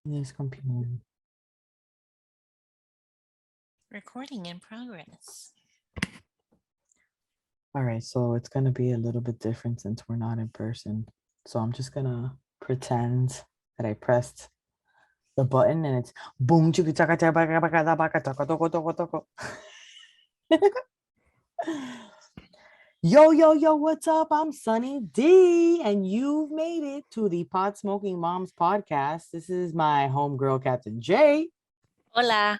Yes, computer. Recording in progress. All right, so it's gonna be a little bit different since we're not in person. So I'm just gonna pretend that I pressed the button and it's boom chiki chaka chaka baka baka da baka toko toko toko toko. Yo, yo, yo, what's up? I'm Sunny D, and you've made it to the Pot Smoking Moms podcast. This is my homegirl, Captain J. Hola.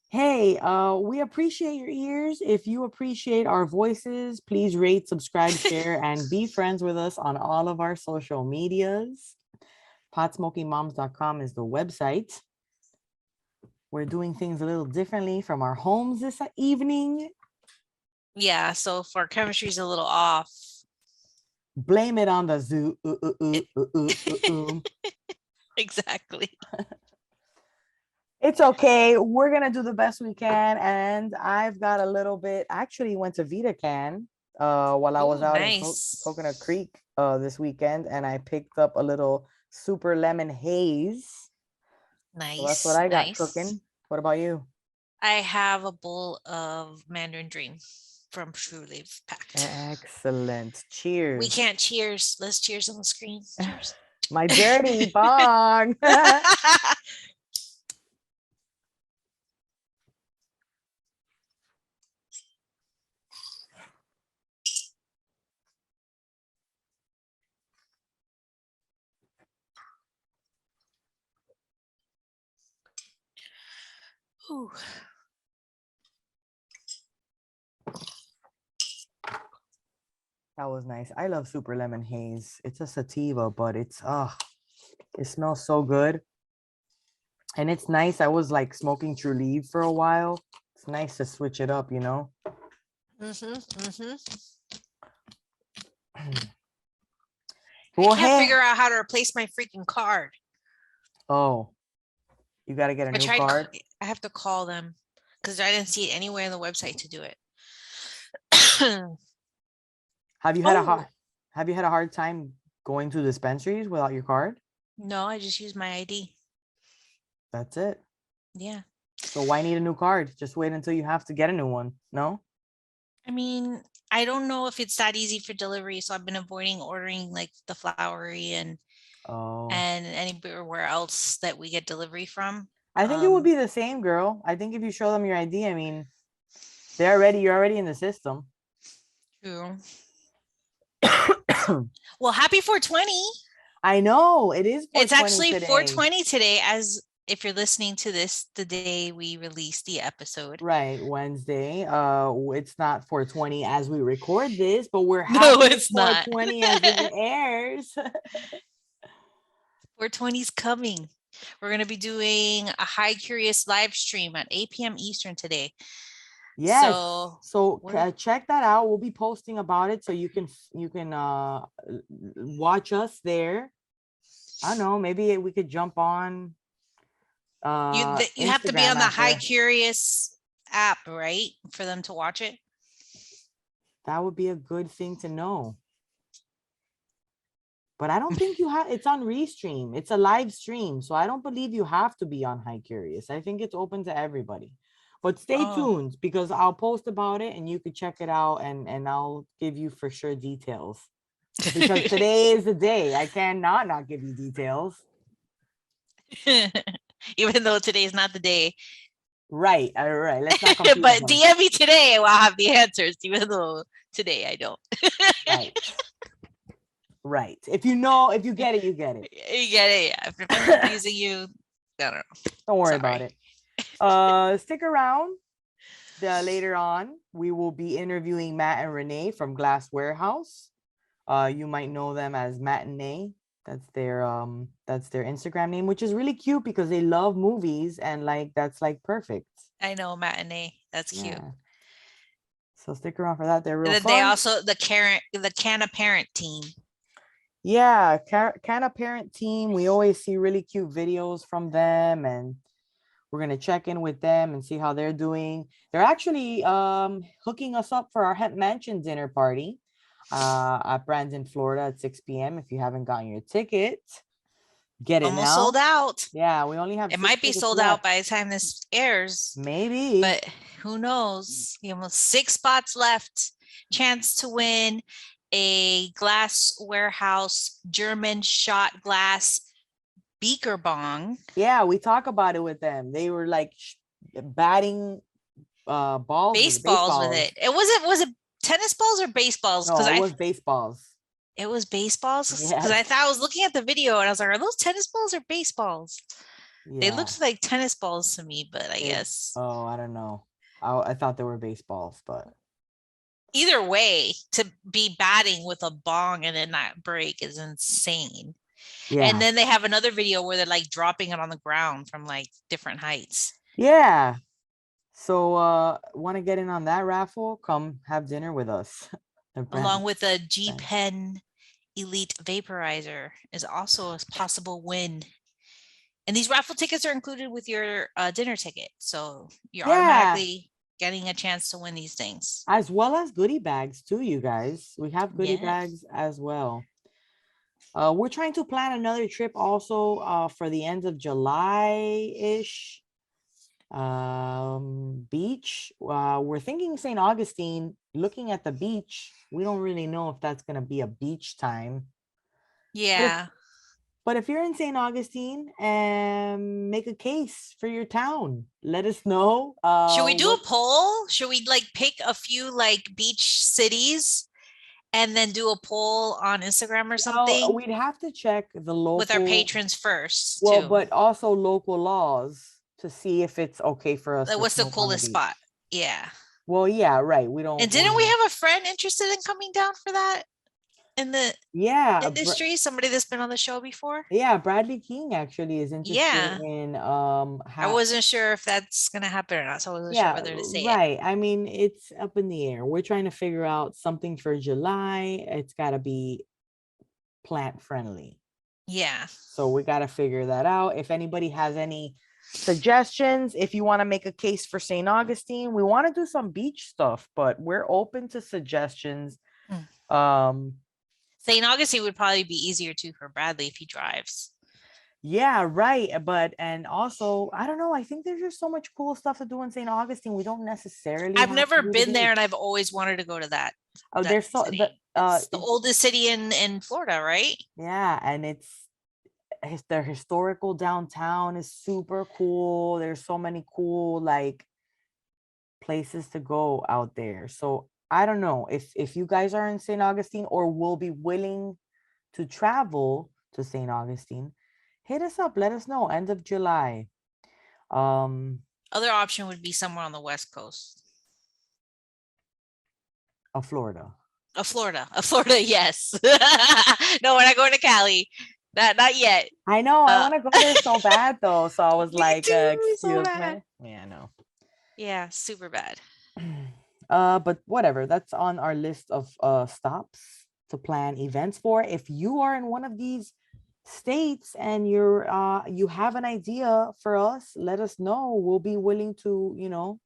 Hey, we appreciate your ears. If you appreciate our voices, please rate, subscribe, share, and be friends with us on all of our social medias. Potsmokingmoms.com is the website. We're doing things a little differently from our homes this evening. Yeah, so if our chemistry is a little off. Blame it on the zoo. Exactly. It's okay. We're gonna do the best we can. And I've got a little bit. I actually went to VitaCan while I was Ooh, out in nice. Coconut Creek this weekend, and I picked up a little super lemon haze. So that's what Nice. I got Nice. cooking. What about you? I have a bowl of Mandarin Dream from Trueleaf packed. Excellent. We Cheers. can't cheers. Let's cheers on the screen. Cheers. My dirty bong. Ooh. That was nice. I love super lemon haze. It's a sativa, but it smells so good. And it's nice. I was like smoking True Leaf for a while. It's nice to switch it up, you know. I Well, can't hey. figure out how to replace my freaking card. Oh, you got to get a new card. I have to call them because I didn't see it anywhere on the website to do it. Have you had a hard time going to dispensaries without your card? No, I just use my ID. That's it. Yeah. So why need a new card? Just wait until you have to get a new one. No? I mean, I don't know if it's that easy for delivery, so I've been avoiding ordering like the Flowery and anywhere else that we get delivery from. I think it would be the same, girl. I think if you show them your ID, I mean, you're already in the system. True. Well, happy 420. I know it is 420 It's actually today. 420 today, as if you're listening to this the day we released the episode. Right, Wednesday. It's not 420 as we record this, but we're No, happy it's 420 not. as it airs. 420 is coming. We're going to be doing a High Curious live stream at 8 p.m. Eastern today. Yes. So check that out. We'll be posting about it so you can watch us there. I don't know, maybe we could jump on you have to be on the High Curious app, right? For them to watch it. That would be a good thing to know. But I don't think you have, it's on Restream. It's a live stream. So I don't believe you have to be on High Curious. I think it's open to everybody. But stay tuned because I'll post about it and you could check it out and I'll give you for sure details. Because today is the day. I cannot not give you details. Even though today is not the day. Right. All right. Let's not confuse But them. DM me today. I'll have the answers, even though today I don't. Right. Right. If you know, if you get it, you get it. You get it. Yeah. If I'm confusing you, I don't know. Don't worry about it. Stick around. Later on, we will be interviewing Matt and Renae from Glasswarehouse. You might know them as Matt and Nay. That's their Instagram name, which is really cute because they love movies and like that's like perfect. I know Matinee. That's cute. So stick around for that. They're real fun. They also the Canna Parent team. Yeah, Canna Parent team. We always see really cute videos from them, and we're gonna check in with them and see how they're doing. They're actually hooking us up for our Hemp Mansion dinner party at Brandon, Florida at 6 p.m. If you haven't gotten your ticket, Get it Almost now? sold out. Yeah, we only have It 6 might be tickets sold out left. by the time this airs, Maybe. but who knows? You know, 6 spots left. Chance to win a Glasswarehouse German shot glass beaker bong. Yeah, we talk about it with them. They were like batting balls with Baseballs with baseballs. it. Was it tennis balls or baseballs? No, it was baseballs. It was baseballs because I Yes. thought I was looking at the video and I was like, are those tennis balls or baseballs? They Yeah. looked like tennis balls to me, but I They, guess oh, I don't know. I thought they were baseballs, but either way, to be batting with a bong and then not break is insane. And yeah. then they have another video where they're like dropping it on the ground from like different heights. Yeah. So want to get in on that raffle? Come have dinner with us. Along with a G Friends. Pen Elite Vaporizer is also a possible win. And these raffle tickets are included with your dinner ticket. So you're Yeah, automatically getting a chance to win these things. as well as goodie bags too, you guys. We have goodie Yeah. bags as well. We're trying to plan another trip also for the end of July-ish. Beach. We're thinking St. Augustine, looking at the beach. We don't really know if that's gonna be a beach time. Yeah. But if you're in St. Augustine and make a case for your town, let us know. Should we do What a poll? Should we like pick a few like beach cities and then do a poll on Instagram or something we'd have to check the with our local, patrons first well, too? but also local laws to see if it's okay for us Like, to what's the smoke on the coolest spot? beach. Yeah. Well, yeah, right. We And don't didn't we want have a friend interested in coming down for that in the yeah, industry? Somebody that's been on the show before? yeah, Bradley King actually is interested Yeah. in I wasn't sure if that's gonna happen or not, so I wasn't sure yeah, whether to say it. right. I mean, it's up in the air. We're trying to figure out something for July. It's got to be plant friendly. Yeah. So we got to figure that out. If anybody has any suggestions, if you want to make a case for St. Augustine, we want to do some beach stuff, but we're open to suggestions. Um, St. Augustine would probably be easier too for Bradley if he drives. yeah, right. But and also, I don't know. I think there's just so much cool stuff to do in St. Augustine. We don't necessarily I've have to never do the been there beach. and I've always wanted to go to Oh, that there's so city. It's the it, oldest city in Florida, right? yeah, and it's their historical downtown is super cool. There's so many cool like places to go out there. So I don't know if you guys are in St. Augustine or will be willing to travel to St. Augustine, hit us up. Let us know. End of July. Um, Other option would be somewhere on the West Coast. of Florida. Florida. Florida, yes. No, we're not going to Cali. Not yet. I know. I want to go there so bad though. So I was Me like, too. So excuse bad. me. Yeah, no. Yeah, super bad. But whatever. That's on our list of stops to plan events for. If you are in one of these states and you have an idea for us, let us know. We'll be willing to,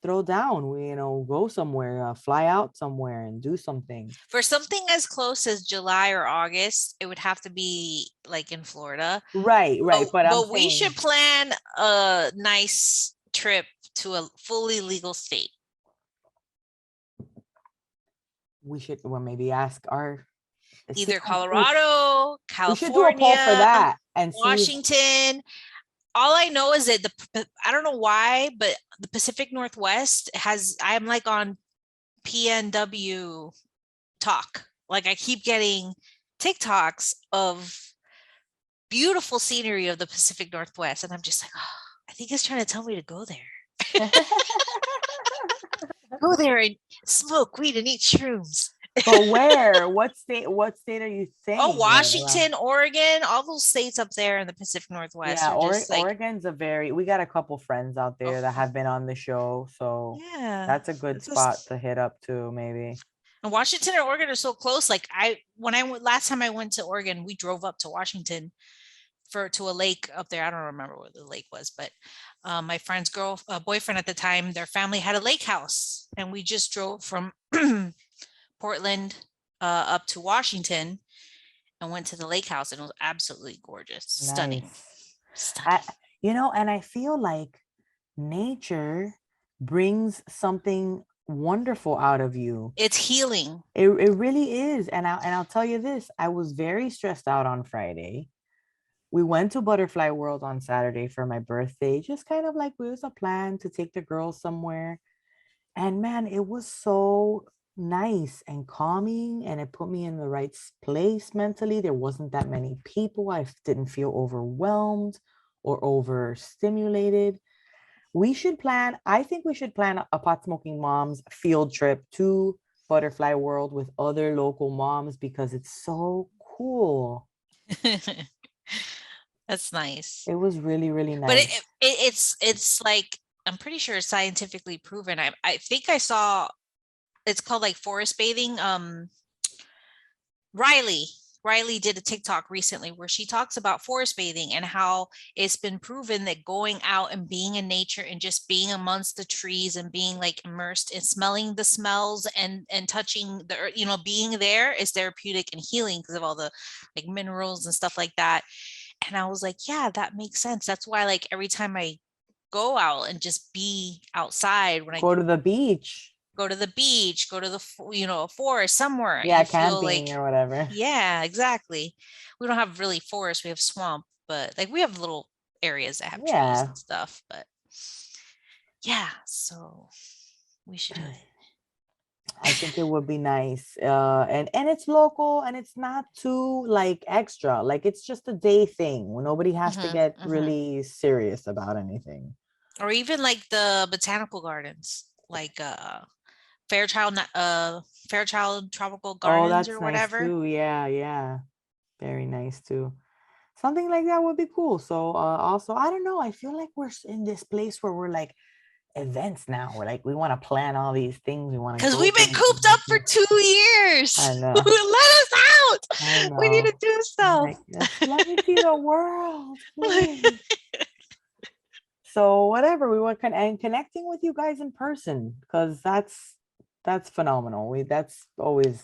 throw down. We, go somewhere, fly out somewhere and do something. For something as close as July or August, it would have to be like in Florida. Right, right. But I'm But we saying should plan a nice trip to a fully legal state. we should well maybe ask our Either we Colorado, we should do a poll for California, that and see if Washington. All I know is that I don't know why, but the Pacific Northwest I'm like on PNW talk. Like I keep getting TikToks of beautiful scenery of the Pacific Northwest. And I'm just like, oh, I think he's trying to tell me to go there. Go there and smoke weed and eat shrooms. but where? What state are you saying? Oh, Washington, Oregon, all those states up there in the Pacific Northwest Yeah, are just like, Oregon's we got a couple friends out there that have been on the show, so yeah, that's a good spot to hit up to maybe. And Washington and Oregon are so close. Like last time I went to Oregon, we drove up to Washington to a lake up there. I don't remember what the lake was, but my friend's boyfriend at the time, their family had a lake house, and we just drove from Portland up to Washington, I went to the lake house and it was absolutely gorgeous. Stunning. Nice. Stunning. I, and I feel like nature brings something wonderful out of you. It's healing. It really is. And I'll tell you this, I was very stressed out on Friday. We went to Butterfly World on Saturday for my birthday, just kind of like it was a plan to take the girls somewhere. And man, it was so nice and calming, and it put me in the right place mentally. There wasn't that many people. I didn't feel overwhelmed or overstimulated. I think we should plan a pot smoking moms field trip to Butterfly World with other local moms because it's so cool. That's nice. It was really, really But nice. it's like I'm pretty sure it's scientifically proven. I think I saw it's called like forest bathing. Riley Riley did a TikTok recently where she talks about forest bathing and how it's been proven that going out and being in nature and just being amongst the trees and being like immersed and smelling the smells and touching the earth, you know, being there is therapeutic and healing because of all the like minerals and stuff like that. And I was like, yeah, that makes sense. That's why like every time I go out and just be outside when I Go to the beach. go to the beach, go to the forest somewhere, Yeah, you feel like camping or whatever. yeah, exactly. We don't have really forest, we have swamp, but like we have little areas that have trees Yeah. and stuff, but yeah, so we should do it. I think it would be nice. And it's local and it's not too like extra. Like it's just a day thing when nobody has to get Hmm. really serious about anything. Or even like the botanical gardens, like Fairchild Tropical Oh, Gardens that's or nice whatever. too. Yeah, yeah. Very nice too. Something like that would be cool. So also, I don't know. I feel like we're in this place where we're like events now. We're like we want to plan all these things. We want to Because go we've been places. cooped up for 2 years. I Let know. us out. I We need to know. do I'm stuff. like, let me see the world, please. So whatever we want and connecting with you guys in person because that's phenomenal. That's always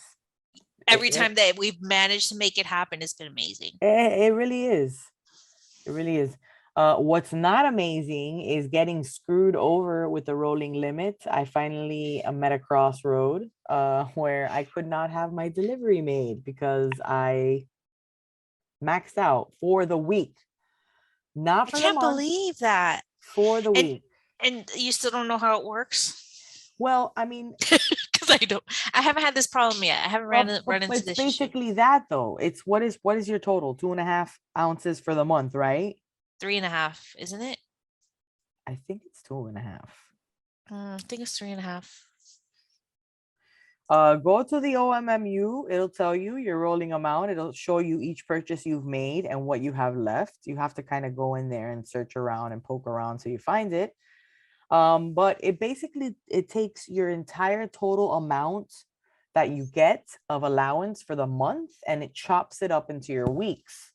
Every it, time that we've managed to make it happen, it's been amazing. it really is. It really is. What's not amazing is getting screwed over with the rolling limit. I finally met a crossroad where I could not have my delivery made because I maxed out for the week, not I for the can't month, believe that. for the And week. and you still don't know how it works? Well, I mean, Because I haven't had this problem yet. I haven't run into it's this issue. basically that though. It's what is your total? 2.5 ounces for the month, right? 3.5, isn't it? I think it's 2.5. I think it's 3.5. Go to the OMMU. It'll tell you your rolling amount. It'll show you each purchase you've made and what you have left. You have to kind of go in there and search around and poke around so you find it. But it basically it takes your entire total amount that you get of allowance for the month and it chops it up into your weeks.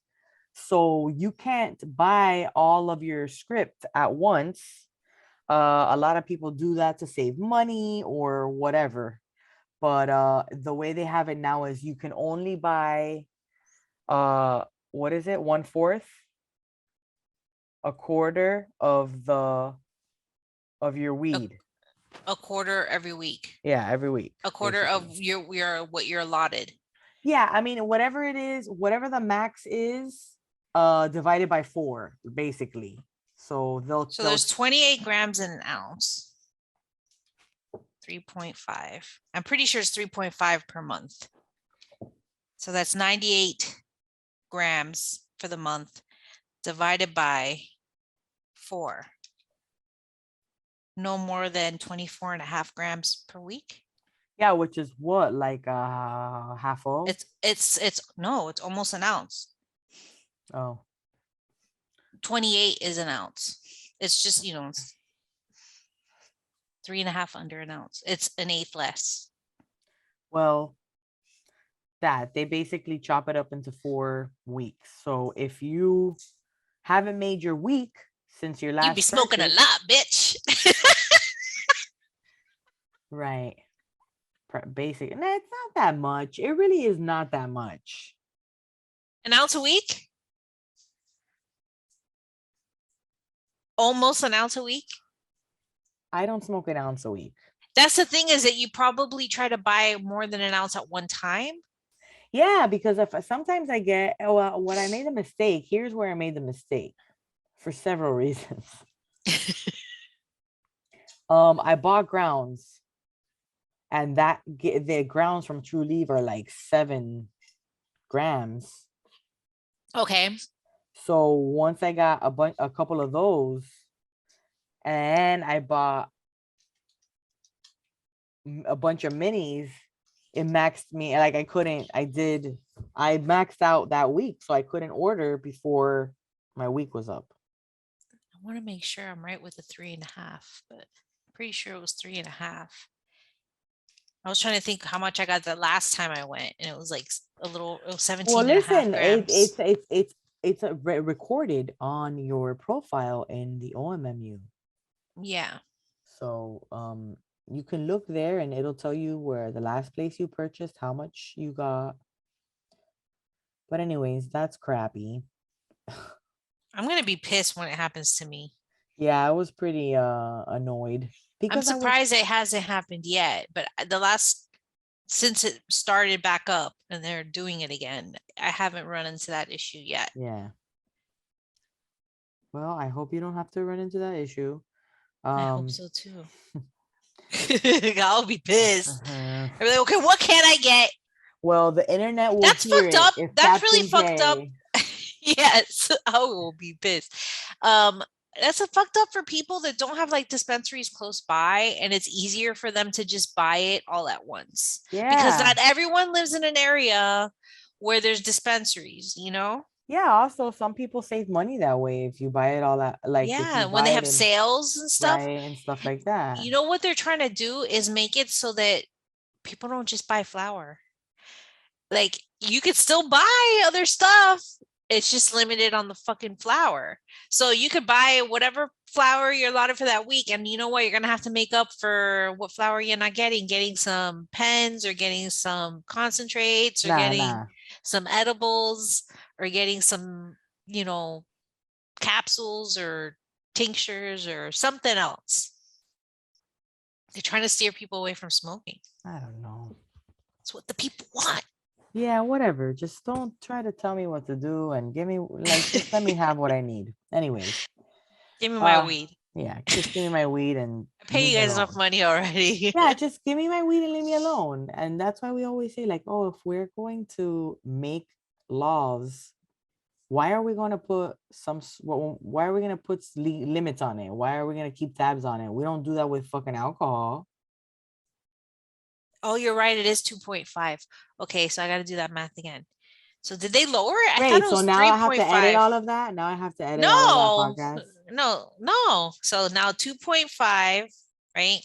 So you can't buy all of your script at once. A lot of people do that to save money or whatever. But the way they have it now is you can only buy what is it? 1/4, a quarter of your A, weed. a quarter every week. Yeah, every week, A quarter basically. of your what you're allotted. Yeah, I mean, whatever it is, whatever the max is, divided by 4, basically. So So they'll there's 28 grams in an ounce. 3.5. I'm pretty sure it's 3.5 per month. So that's 98 grams for the month divided by 4. No more than 24.5 grams per week. yeah, which is what, like half of? It's no, it's almost an ounce. Oh, 28 is an ounce. It's just, it's 3.5 under an ounce. It's an eighth less. well, that they basically chop it up into 4 weeks. So if you haven't made your week since your You be last smoking a purchase, lot, bitch. right? Basic, no, it's not that much. It really is not that much. An ounce a week? Almost an ounce a week? I don't smoke an ounce a week. That's the thing, is that you probably try to buy more than an ounce at one time. Yeah, because if sometimes I get, well, what I made a mistake. Here's where I made the mistake for several reasons. I bought grounds, and the grounds from Trulieve are like 7 grams. Okay. So once I got a couple of those, and I bought a bunch of minis, it maxed me. Like I maxed out that week, so I couldn't order before my week was up. I want to make sure I'm right with the 3.5, but I'm pretty sure it was 3.5. I was trying to think how much I got the last time I went, and it was like it was Well, 17 and a half listen, grams. it's recorded on your profile in the OMMU. Yeah. So you can look there and it'll tell you where the last place you purchased, how much you got. But anyways, that's crappy. I'm going to be pissed when it happens to me. Yeah, I was pretty annoyed I'm because I was surprised it hasn't happened yet, but since it started back up and they're doing it again, I haven't run into that issue yet. yeah. Well, I hope you don't have to run into that issue. I hope so too. I'll be pissed. uh, I'll be like, okay, what can I get? well, the internet will That's hear fucked it up. if That's really Captain fucked up. J. Yes, I will be pissed. Um, that's a fucked up for people that don't have like dispensaries close by, and it's easier for them to just buy it all at once because Yeah. not everyone lives in an area where there's dispensaries, you know? Yeah, also some people save money that way if you buy it all at, like if Yeah, you when buy they it have in sales and stuff, right and stuff like that. you know what they're trying to do is make it so that people don't just buy flour. Like you could still buy other stuff. It's just limited on the fucking flour. So you could buy whatever flour you're allotted for that week. And you know what? You're gonna have to make up for what flour you're not getting some pens or getting some concentrates or Nah, getting nah. some edibles or getting some, you know, capsules or tinctures or something else. They're trying to steer people away from smoking. I don't know. That's what the people want. Yeah, whatever. Just don't try to tell me what to do and give me like just let me have what I need. Anyways, Give me my uh weed. yeah, just give me my weed and I pay leave you me guys enough alone. money already. Yeah, just give me my weed and leave me alone. And that's why we always say, like, oh, if we're going to make laws, why are we going to put why are we going to put limits on it? Why are we going to keep tabs on it? We don't do that with fucking alcohol. Oh, you're right. It is 2.5. Okay, so I got to do that math again. So did they lower it? I thought Great. it So was now I have to edit 3.5. all of that. Now I have to edit all of that No, podcast. no. So now 2.5, right?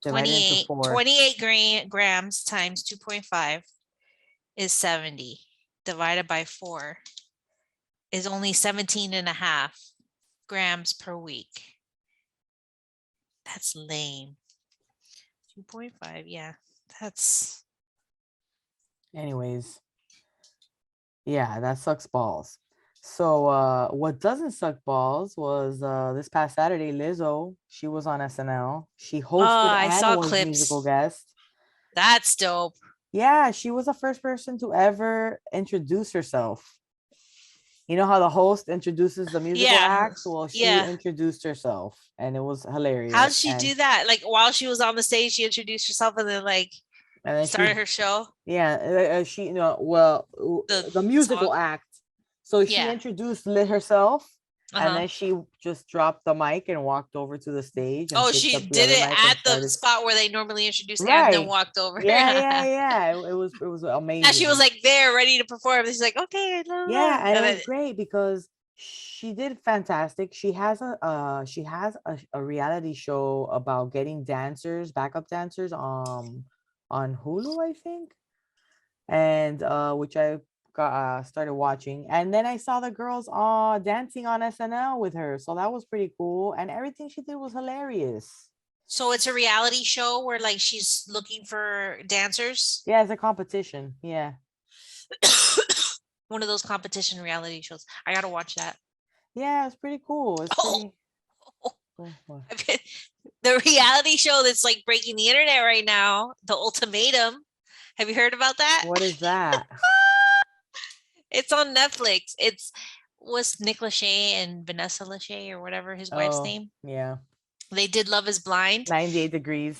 Divided into 4. 28 grams times 2.5 is 70. Divided by 4 is only 17 and a half grams per week. That's lame. 2.5, yeah. That's Anyways, yeah, that sucks balls. So what doesn't suck balls was this past Saturday, Lizzo, she was on SNL. She hosted I and saw was musical clips. guest. That's dope. Yeah, she was the first person to ever introduce herself. You know how the host introduces the musical Yeah. acts? Well, she Yeah. introduced herself and it was How'd hilarious. she do that? Like while she was on the stage, she introduced herself and then like And then started she her show. yeah, she well The the song. musical act. So she Yeah. introduced herself, and Uh-huh. then she just dropped the mic and walked over to the stage and Oh, picked she up the did other it mic at and the started. spot where they normally introduce and then Right. walked over. Yeah, yeah, Yeah, yeah. It was she was amazing. like there ready to perform. She's like, okay, blah, blah, Yeah, blah. and it And was then great because she did fantastic. She has a reality show about getting dancers, backup dancers, on Hulu, I think. And which I got started watching, and then I saw the girls dancing on SNL with her, so that was pretty cool, and everything she did was hilarious. so it's a reality show where like she's looking for dancers. Yeah, it's a competition. Yeah, One of those competition reality shows. I gotta watch that. Yeah, it's pretty cool. It's Oh, pretty. Oh, what? the reality show that's like breaking the internet right now, The Ultimatum. Have you heard about that? What is that? It's on Netflix. It's was Nick Lachey and Vanessa Lachey or whatever his wife's Oh, name. yeah. They did Love is Blind. 98 degrees.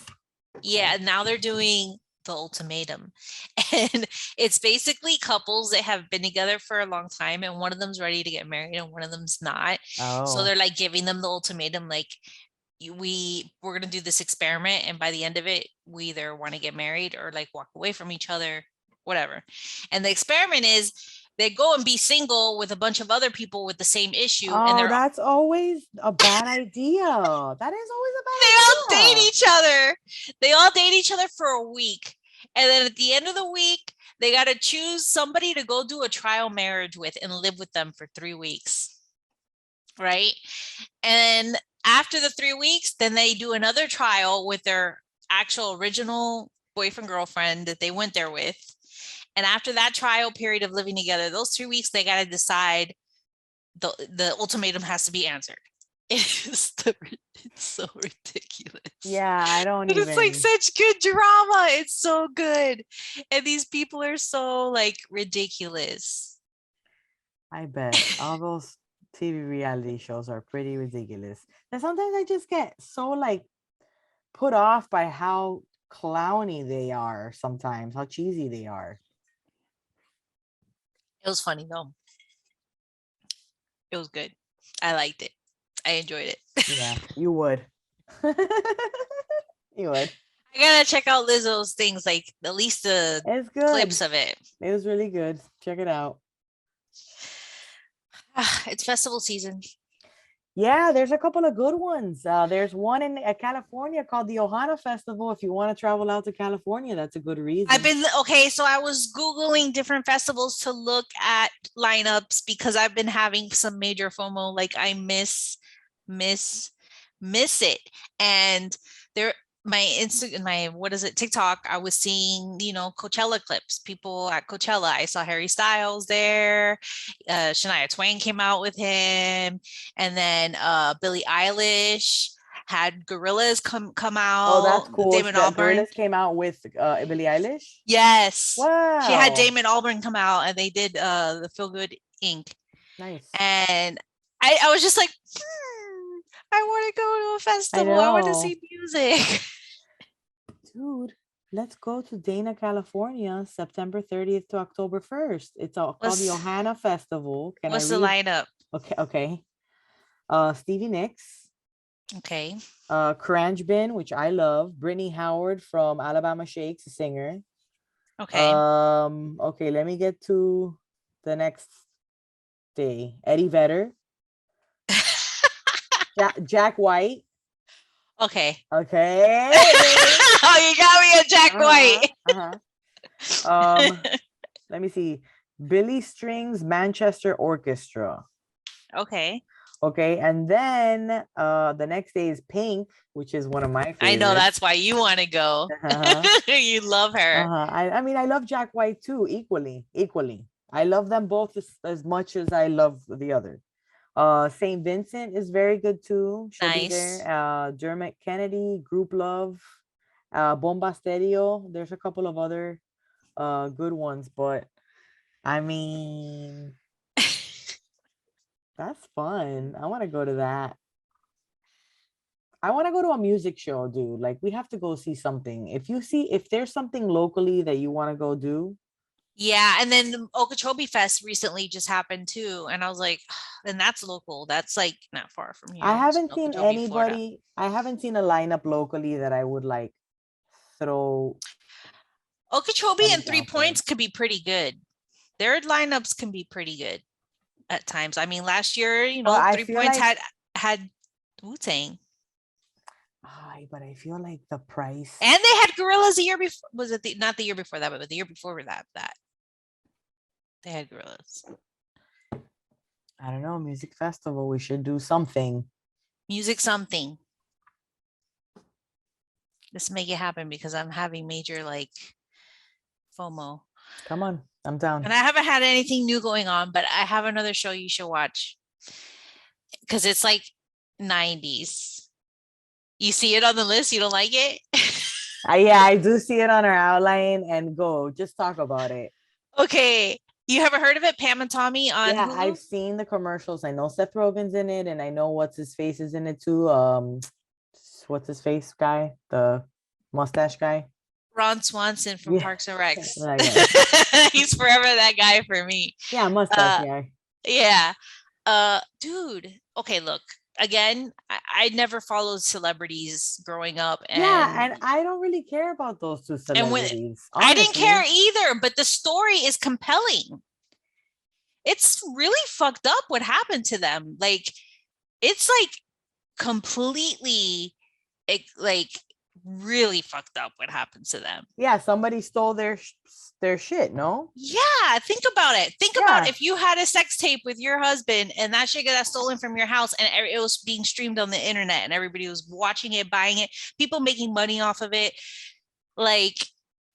Yeah, now they're doing The Ultimatum. And it's basically couples that have been together for a long time and one of them's ready to get married and one of them's not. So Oh. they're like giving them the ultimatum like we're going to do this experiment and by the end of it we either want to get married or like walk away from each other, whatever. And the experiment is they go and be single with a bunch of other people with the same issue and Oh, that's always a bad idea. That is always a they all bad date idea. each other. They all date each other for a week. And then at the end of the week, they got to choose somebody to go do a trial marriage with and live with them for 3 weeks. Right. And after the 3 weeks, then they do another trial with their actual original boyfriend, girlfriend that they went there with. And after that trial period of living together, those 3 weeks, they got to decide the ultimatum has to be answered. It's so ridiculous. Yeah, I don't But it's like even. such good drama. It's so good. And these people are so like ridiculous. I bet all those TV reality shows are pretty ridiculous. And sometimes I just get so like put off by how clowny they are sometimes, how cheesy they are. It was funny though. It was good. I liked it. I enjoyed it. Yeah, you would. You would. I gotta check out Lizzo's things, like at least the It's good. clips of it. It was really good. Check it out. It's festival season. Yeah, there's a couple of good ones. There's one in California called the Ohana Festival. If you want to travel out to California, that's a good reason. I've been okay, so I was Googling different festivals to look at lineups because I've been having some major FOMO, like I miss it. And there my what is it, TikTok, I was seeing, Coachella clips, people at Coachella. I saw Harry Styles there. Shania Twain came out with him, and then Billie Eilish had Gorillas come out. Oh, that's cool. Damon The Albarn. Gorillaz came out with Billie Eilish. Yes. Wow. She had Damon Albarn come out and they did the Feel Good Inc. Nice. And I was just like, I want to go to a festival. I want to see music. Dude, let's go to Dana, California, September 30th to October 1st. It's called the Ohana Festival. What's the lineup? Okay. Stevie Nicks. Okay. Kranjbin, which I love. Brittany Howard from Alabama Shakes, a singer. Okay. Okay, let me get to the next day. Eddie Vedder. Jack White. Okay. Okay. Oh, you got me a Jack White. Let me see. Billy Strings Manchester Orchestra. Okay. Okay, and then the next day is Pink, which is one of my favorites. I know, that's why you want to go. You love her. I mean, I love Jack White too, equally. I love them both as much as I love the other. St. Vincent is very good too. She'll be there. Dermot Kennedy, Group Love, Bomba Stereo. There's a couple of other good ones, but I mean, that's fun. I want to go to that. I want to go to a music show, dude. Like, we have to go see something. If there's something locally that you want to go do. Yeah, and then Okeechobee Fest recently just happened too, and I was like, and that's local. That's like not far from here. I haven't seen anybody. I haven't seen a lineup locally that I would like throw. Okeechobee and 3 Points could be pretty good. Their lineups can be pretty good at times. I mean, last year, 3 Points had Wu-Tang. But I feel like the price. And they had Gorillas the year before. Was it not the year before that, but the year before that? They had Gorillas. I don't know. Music festival. We should do something. Music something. Let's make it happen because I'm having major like FOMO. Come on. I'm down. And I haven't had anything new going on, but I have another show you should watch because it's like 90s. You see it on the list, you don't like it? Yeah, I do see it on our outline and go. Just talk about it. Okay. You ever heard of it, Pam and Tommy on Yeah, Hulu? I've seen the commercials. I know Seth Rogen's in it, and I know what's his face is in it too. What's his face guy? The mustache guy. Ron Swanson from Yeah, Parks and Recs. that guy. He's forever that guy for me. Yeah, mustache Uh, guy. yeah. Dude. Okay, look. Again, I never followed celebrities growing up, Yeah, and and I don't really care about those two when celebrities, I didn't care honestly. either, but the story is compelling. It's really fucked up what happened to them. Like, it's like completely like really fucked up what happened to them. Yeah, somebody stole their shit, no? Yeah, think about it. Think about Yeah. if you had a sex tape with your husband and that shit got stolen from your house and it was being streamed on the internet and everybody was watching it, buying it, people making money off of it, like,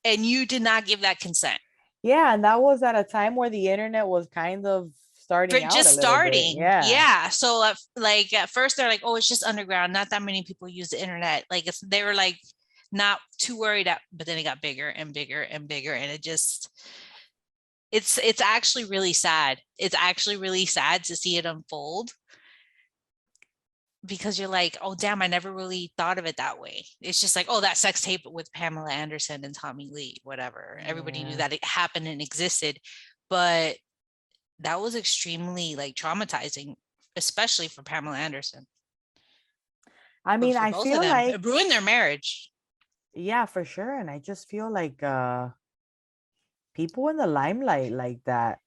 and you did not give that consent. Yeah, and that was at a time where the internet was kind of starting out Just a little bit. starting. Yeah. Yeah. So like at first they're like, oh, it's just underground. Not that many people use the internet. Like they were like not too worried at, but then it got bigger and bigger and bigger. And it just it's actually really sad. It's actually really sad to see it unfold because you're like, oh damn, I never really thought of it that way. It's just like, oh, that sex tape with Pamela Anderson and Tommy Lee, whatever. Everybody knew Yeah. that it happened and existed, but that was extremely like traumatizing, especially for Pamela Anderson. I But mean, for I both of feel them, like, it ruined their marriage. yeah, for sure. And I just feel like people in the limelight like that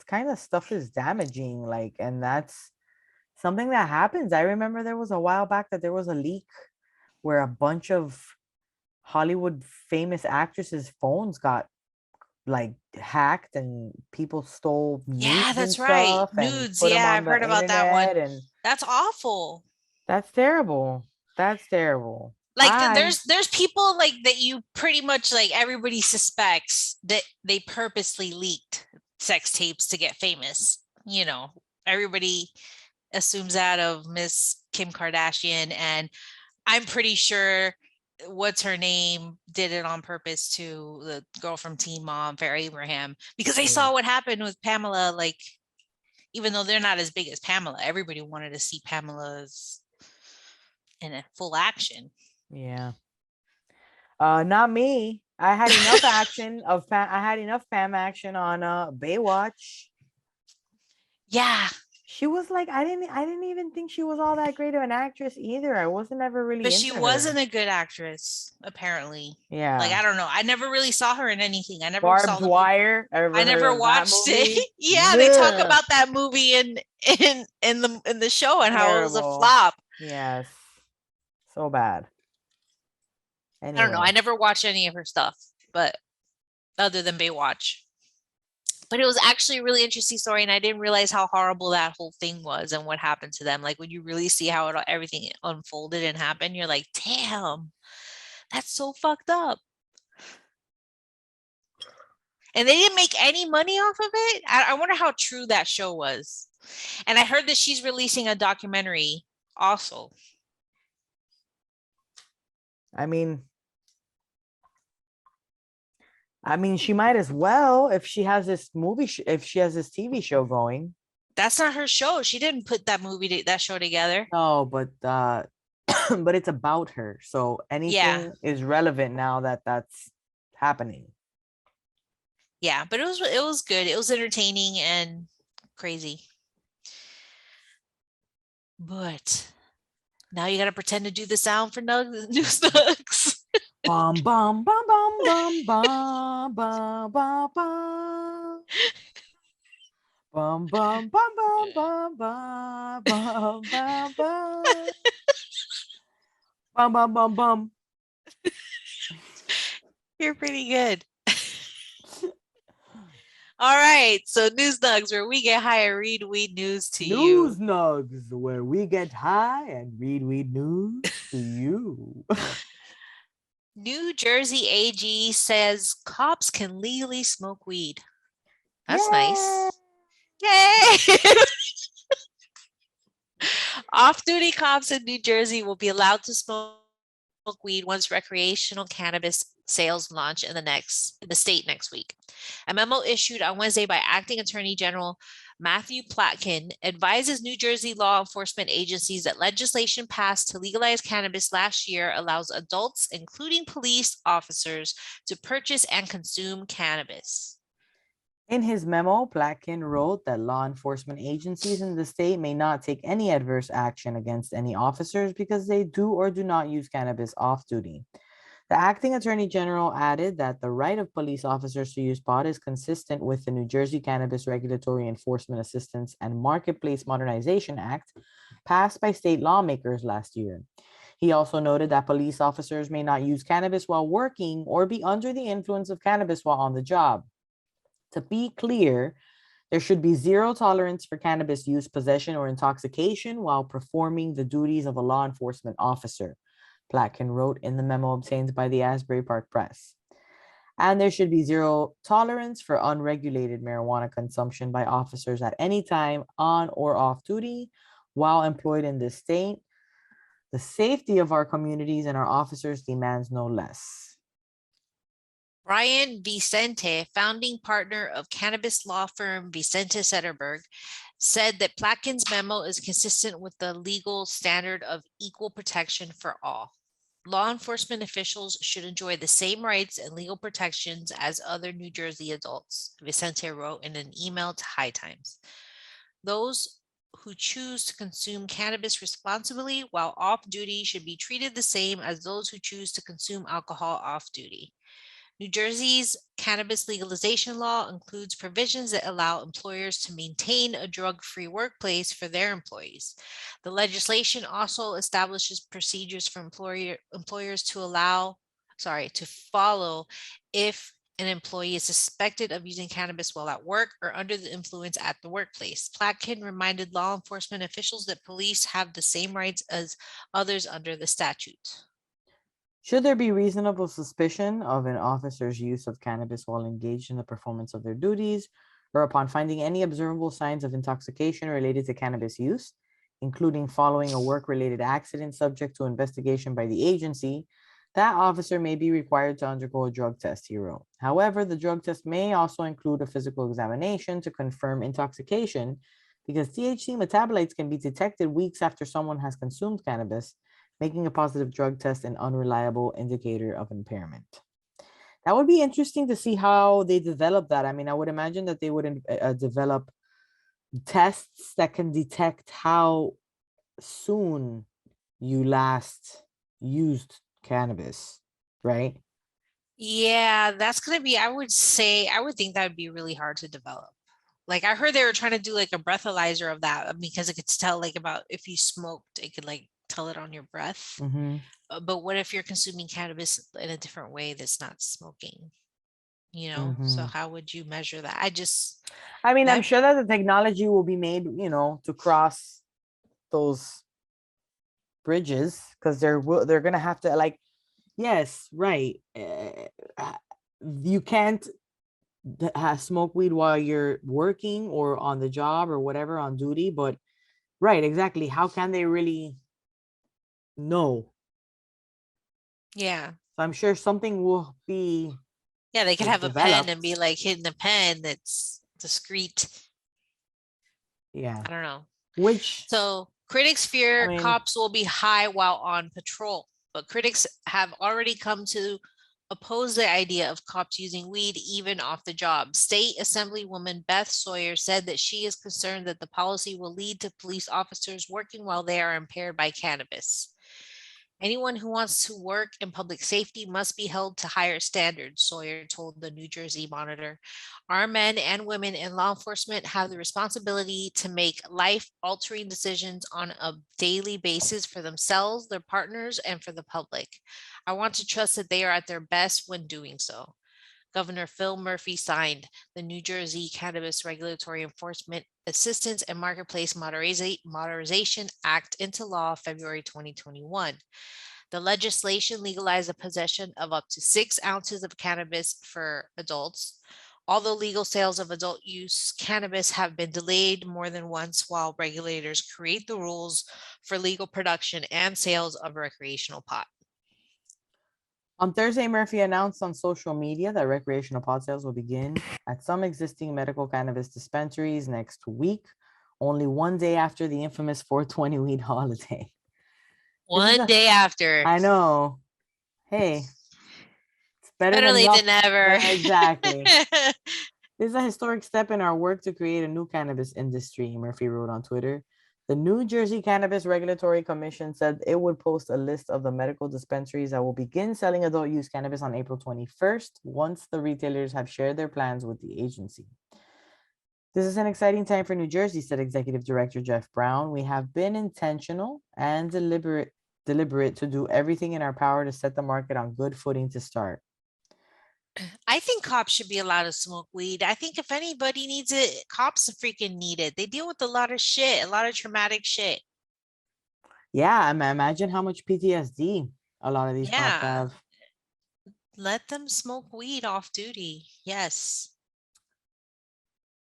kind of stuff is damaging. Like, and that's something that happens. I remember there was a while back that there was a leak where a bunch of Hollywood famous actresses' phones got like hacked and people stole Yeah, nudes and that's right. stuff and Nudes. put them Yeah, on I've the heard about that one. internet, and That's awful. that's terrible. That's terrible. Like there's people like that you pretty much like everybody suspects that they purposely leaked sex tapes to get famous. You know, everybody assumes that of Miss Kim Kardashian, and I'm pretty sure what's her name did it on purpose to the girl from Teen Mom, Fair Abraham, because they Yeah. saw what happened with Pamela. Like, even though they're not as big as Pamela, everybody wanted to see Pamela's in a full action. Yeah. Not me. I had enough action of I had enough Pam action on Baywatch. Yeah, She was like, I didn't even think she was all that great of an actress either. I wasn't ever but really she into her. wasn't a good actress, apparently. Like, Yeah. I don't know. I never really saw her in anything. I never saw Barbed the movie. Wire. I Ever heard never of that watched it. movie? Yeah, they talk Ugh, about that movie in the show and how it was a terrible. flop. Yes. So bad. I don't know. I Anyway. never watched any of her stuff, but other than Baywatch. But it was actually a really interesting story, and I didn't realize how horrible that whole thing was and what happened to them. Like when you really see how everything unfolded and happened, you're like, damn, that's so fucked up. And they didn't make any money off of it. I wonder how true that show was. And I heard that she's releasing a documentary also. I mean, she might as well if she has this if she has this TV show going. That's not her show. She didn't put that show together. No, but but it's about her. So Yeah. anything is relevant now that that's happening. Yeah, but it was good. It was entertaining and crazy. But now you got to pretend to do the sound for news nugs. Bum bum bum bum bum bum bum bum bum. Bum bum bum bum bum bum bum bum bum. Bum bum bum bum. You're pretty good. All right, so news nugs, where we get high and read weed news to News you. nugs, where we get high and read weed news to you. New Jersey AG says cops can legally smoke weed. That's Yeah. nice. Yay! Off-duty cops in New Jersey will be allowed to smoke weed once recreational cannabis sales launch in the state next week. A memo issued on Wednesday by Acting Attorney General Matthew Platkin advises New Jersey law enforcement agencies that legislation passed to legalize cannabis last year allows adults, including police officers, to purchase and consume cannabis. In his memo, Platkin wrote that law enforcement agencies in the state may not take any adverse action against any officers because they do or do not use cannabis off duty. The acting attorney general added that the right of police officers to use pot is consistent with the New Jersey Cannabis Regulatory Enforcement Assistance and Marketplace Modernization Act passed by state lawmakers last year. He also noted that police officers may not use cannabis while working or be under the influence of cannabis while on the job. To be clear, there should be zero tolerance for cannabis use, possession, or intoxication while performing the duties of a law enforcement officer, Platkin wrote in the memo obtained by the Asbury Park Press. And there should be zero tolerance for unregulated marijuana consumption by officers at any time on or off duty while employed in this state. The safety of our communities and our officers demands no less. Brian Vicente, founding partner of cannabis law firm Vicente Sederberg, said that Platkin's memo is consistent with the legal standard of equal protection for all. Law enforcement officials should enjoy the same rights and legal protections as other New Jersey adults, Vicente wrote in an email to High Times. Those who choose to consume cannabis responsibly while off duty should be treated the same as those who choose to consume alcohol off duty. New Jersey's cannabis legalization law includes provisions that allow employers to maintain a drug-free workplace for their employees. The legislation also establishes procedures for employers to follow if an employee is suspected of using cannabis while at work or under the influence at the workplace. Platkin reminded law enforcement officials that police have the same rights as others under the statute. Should there be reasonable suspicion of an officer's use of cannabis while engaged in the performance of their duties, or upon finding any observable signs of intoxication related to cannabis use, including following a work-related accident subject to investigation by the agency, that officer may be required to undergo a drug test, he wrote. However, the drug test may also include a physical examination to confirm intoxication because THC metabolites can be detected weeks after someone has consumed cannabis, making a positive drug test an unreliable indicator of impairment. That would be interesting to see how they develop that. I mean, I would imagine that they would develop tests that can detect how soon you last used cannabis, right? Yeah, that's gonna be, I would think that would be really hard to develop. Like I heard they were trying to do like a breathalyzer of that because it could tell like about if you smoked, it could like tell it on your breath. Mm-hmm. But what if you're consuming cannabis in a different way that's not smoking? So Mm-hmm. how would you measure that? I mean, I'm That sure that the technology will be made, to cross those bridges because they're gonna have to like, yes, right. You can't smoke weed while you're working or on the job or whatever on duty, but right, exactly. How can they really know? yeah. So I'm sure something will be Yeah, they could like have a pen developed. and be like hitting a pen that's discreet. Yeah. I don't know. Which So critics I fear mean, cops will be high while on patrol, but critics have already come to oppose the idea of cops using weed even off the job. State Assemblywoman Beth Sawyer said that she is concerned that the policy will lead to police officers working while they are impaired by cannabis. Anyone who wants to work in public safety must be held to higher standards, Sawyer told the New Jersey Monitor. Our men and women in law enforcement have the responsibility to make life-altering decisions on a daily basis for themselves, their partners, and for the public. I want to trust that they are at their best when doing so. Governor Phil Murphy signed the New Jersey Cannabis Regulatory Enforcement Assistance and Marketplace Modernization Act into law February 2021. The legislation legalized the possession of up to 6 ounces of cannabis for adults. Although legal sales of adult use cannabis have been delayed more than once while regulators create the rules for legal production and sales of recreational pot. On Thursday, Murphy announced on social media that recreational pot sales will begin at some existing medical cannabis dispensaries next week, only one day after the infamous 420 weed holiday. One day after. I know. Hey, it's Better late than never. Exactly. This is a historic step in our work to create a new cannabis industry, Murphy wrote on Twitter. The New Jersey Cannabis Regulatory Commission said it would post a list of the medical dispensaries that will begin selling adult use cannabis on April 21st, once the retailers have shared their plans with the agency. This is an exciting time for New Jersey, said Executive Director Jeff Brown. We have been intentional and deliberate to do everything in our power to set the market on good footing to start. I think cops should be allowed to smoke weed. I think if anybody needs it, cops freaking need it. They deal with a lot of shit, a lot of traumatic shit. Yeah, imagine how much PTSD a lot of these cops have. Let them smoke weed off duty. Yes.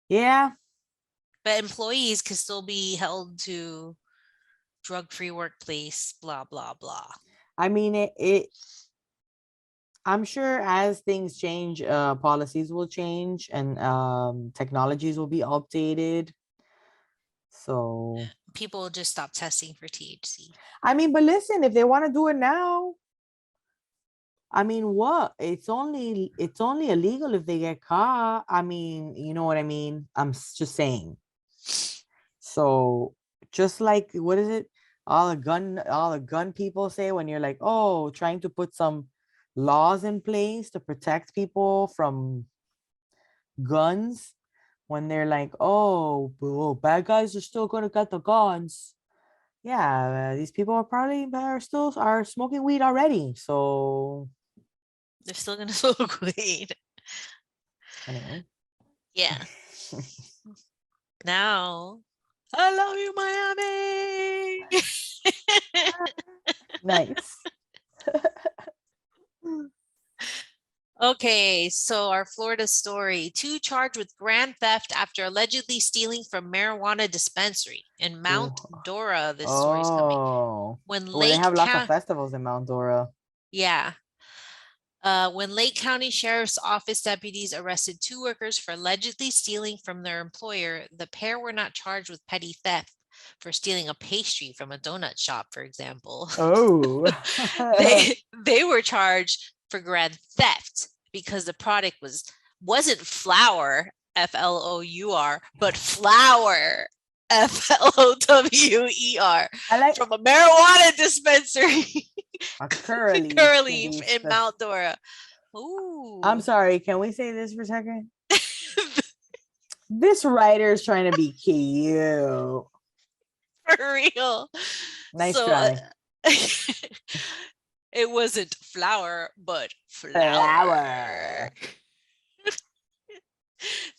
Yeah. But employees can still be held to drug-free workplace, blah, blah, blah. I mean, I'm sure as things change, policies will change and technologies will be updated. So people will just stop testing for THC. I mean, but listen, if they want to do it now, I mean, what? It's only illegal if they get caught. I mean, you know what I mean? I'm just saying. So just like, what is it? All the gun people say when you're like, oh, trying to put some laws in place to protect people from guns, when they're like, oh, bad guys are still gonna get the guns. Yeah, these people are smoking weed already. So they're still gonna smoke weed. Anyway. Yeah. Now, I love you, Miami. Nice. Okay, so our Florida story. 2 charged with grand theft after allegedly stealing from marijuana dispensary in Mount Dora. This story is coming. They have lots of festivals in Mount Dora. Yeah. When Lake County Sheriff's Office deputies arrested 2 workers for allegedly stealing from their employer, the pair were not charged with petty theft for stealing a pastry from a donut shop, for example. Oh. they were charged for grand theft because the product wasn't flour, FLOUR, but flour, FLOWER, from a marijuana dispensary. A Curaleaf. Curaleaf in Mount Dora. Ooh. I'm sorry. Can we say this for a second? This writer is trying to be cute. For real. Nice try. It wasn't flour, but flour.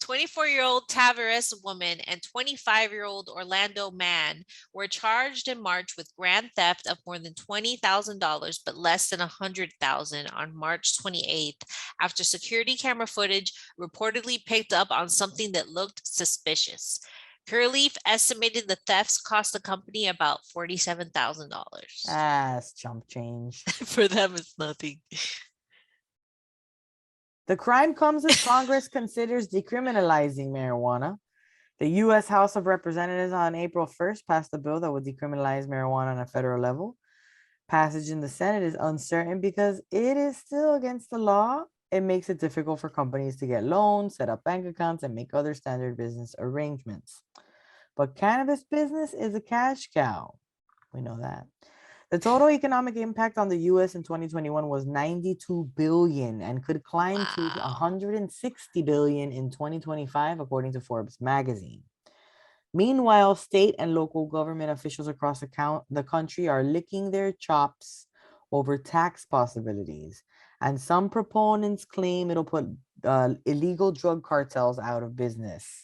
24-year-old Tavares woman and 25-year-old Orlando man were charged in March with grand theft of more than $20,000, but less than $100,000 on March 28th, after security camera footage reportedly picked up on something that looked suspicious. Curaleaf estimated the thefts cost the company about $47,000. That's chump change. For them, it's nothing. The crime comes as Congress considers decriminalizing marijuana. The U.S. House of Representatives on April 1st passed a bill that would decriminalize marijuana on a federal level. Passage in the Senate is uncertain because it is still against the law. It makes it difficult for companies to get loans, set up bank accounts, and make other standard business arrangements. But cannabis business is a cash cow. We know that. The total economic impact on the U.S. in 2021 was $92 billion and could climb to $160 billion in 2025, according to Forbes magazine. Meanwhile, state and local government officials across the country are licking their chops over tax possibilities. And some proponents claim it'll put illegal drug cartels out of business.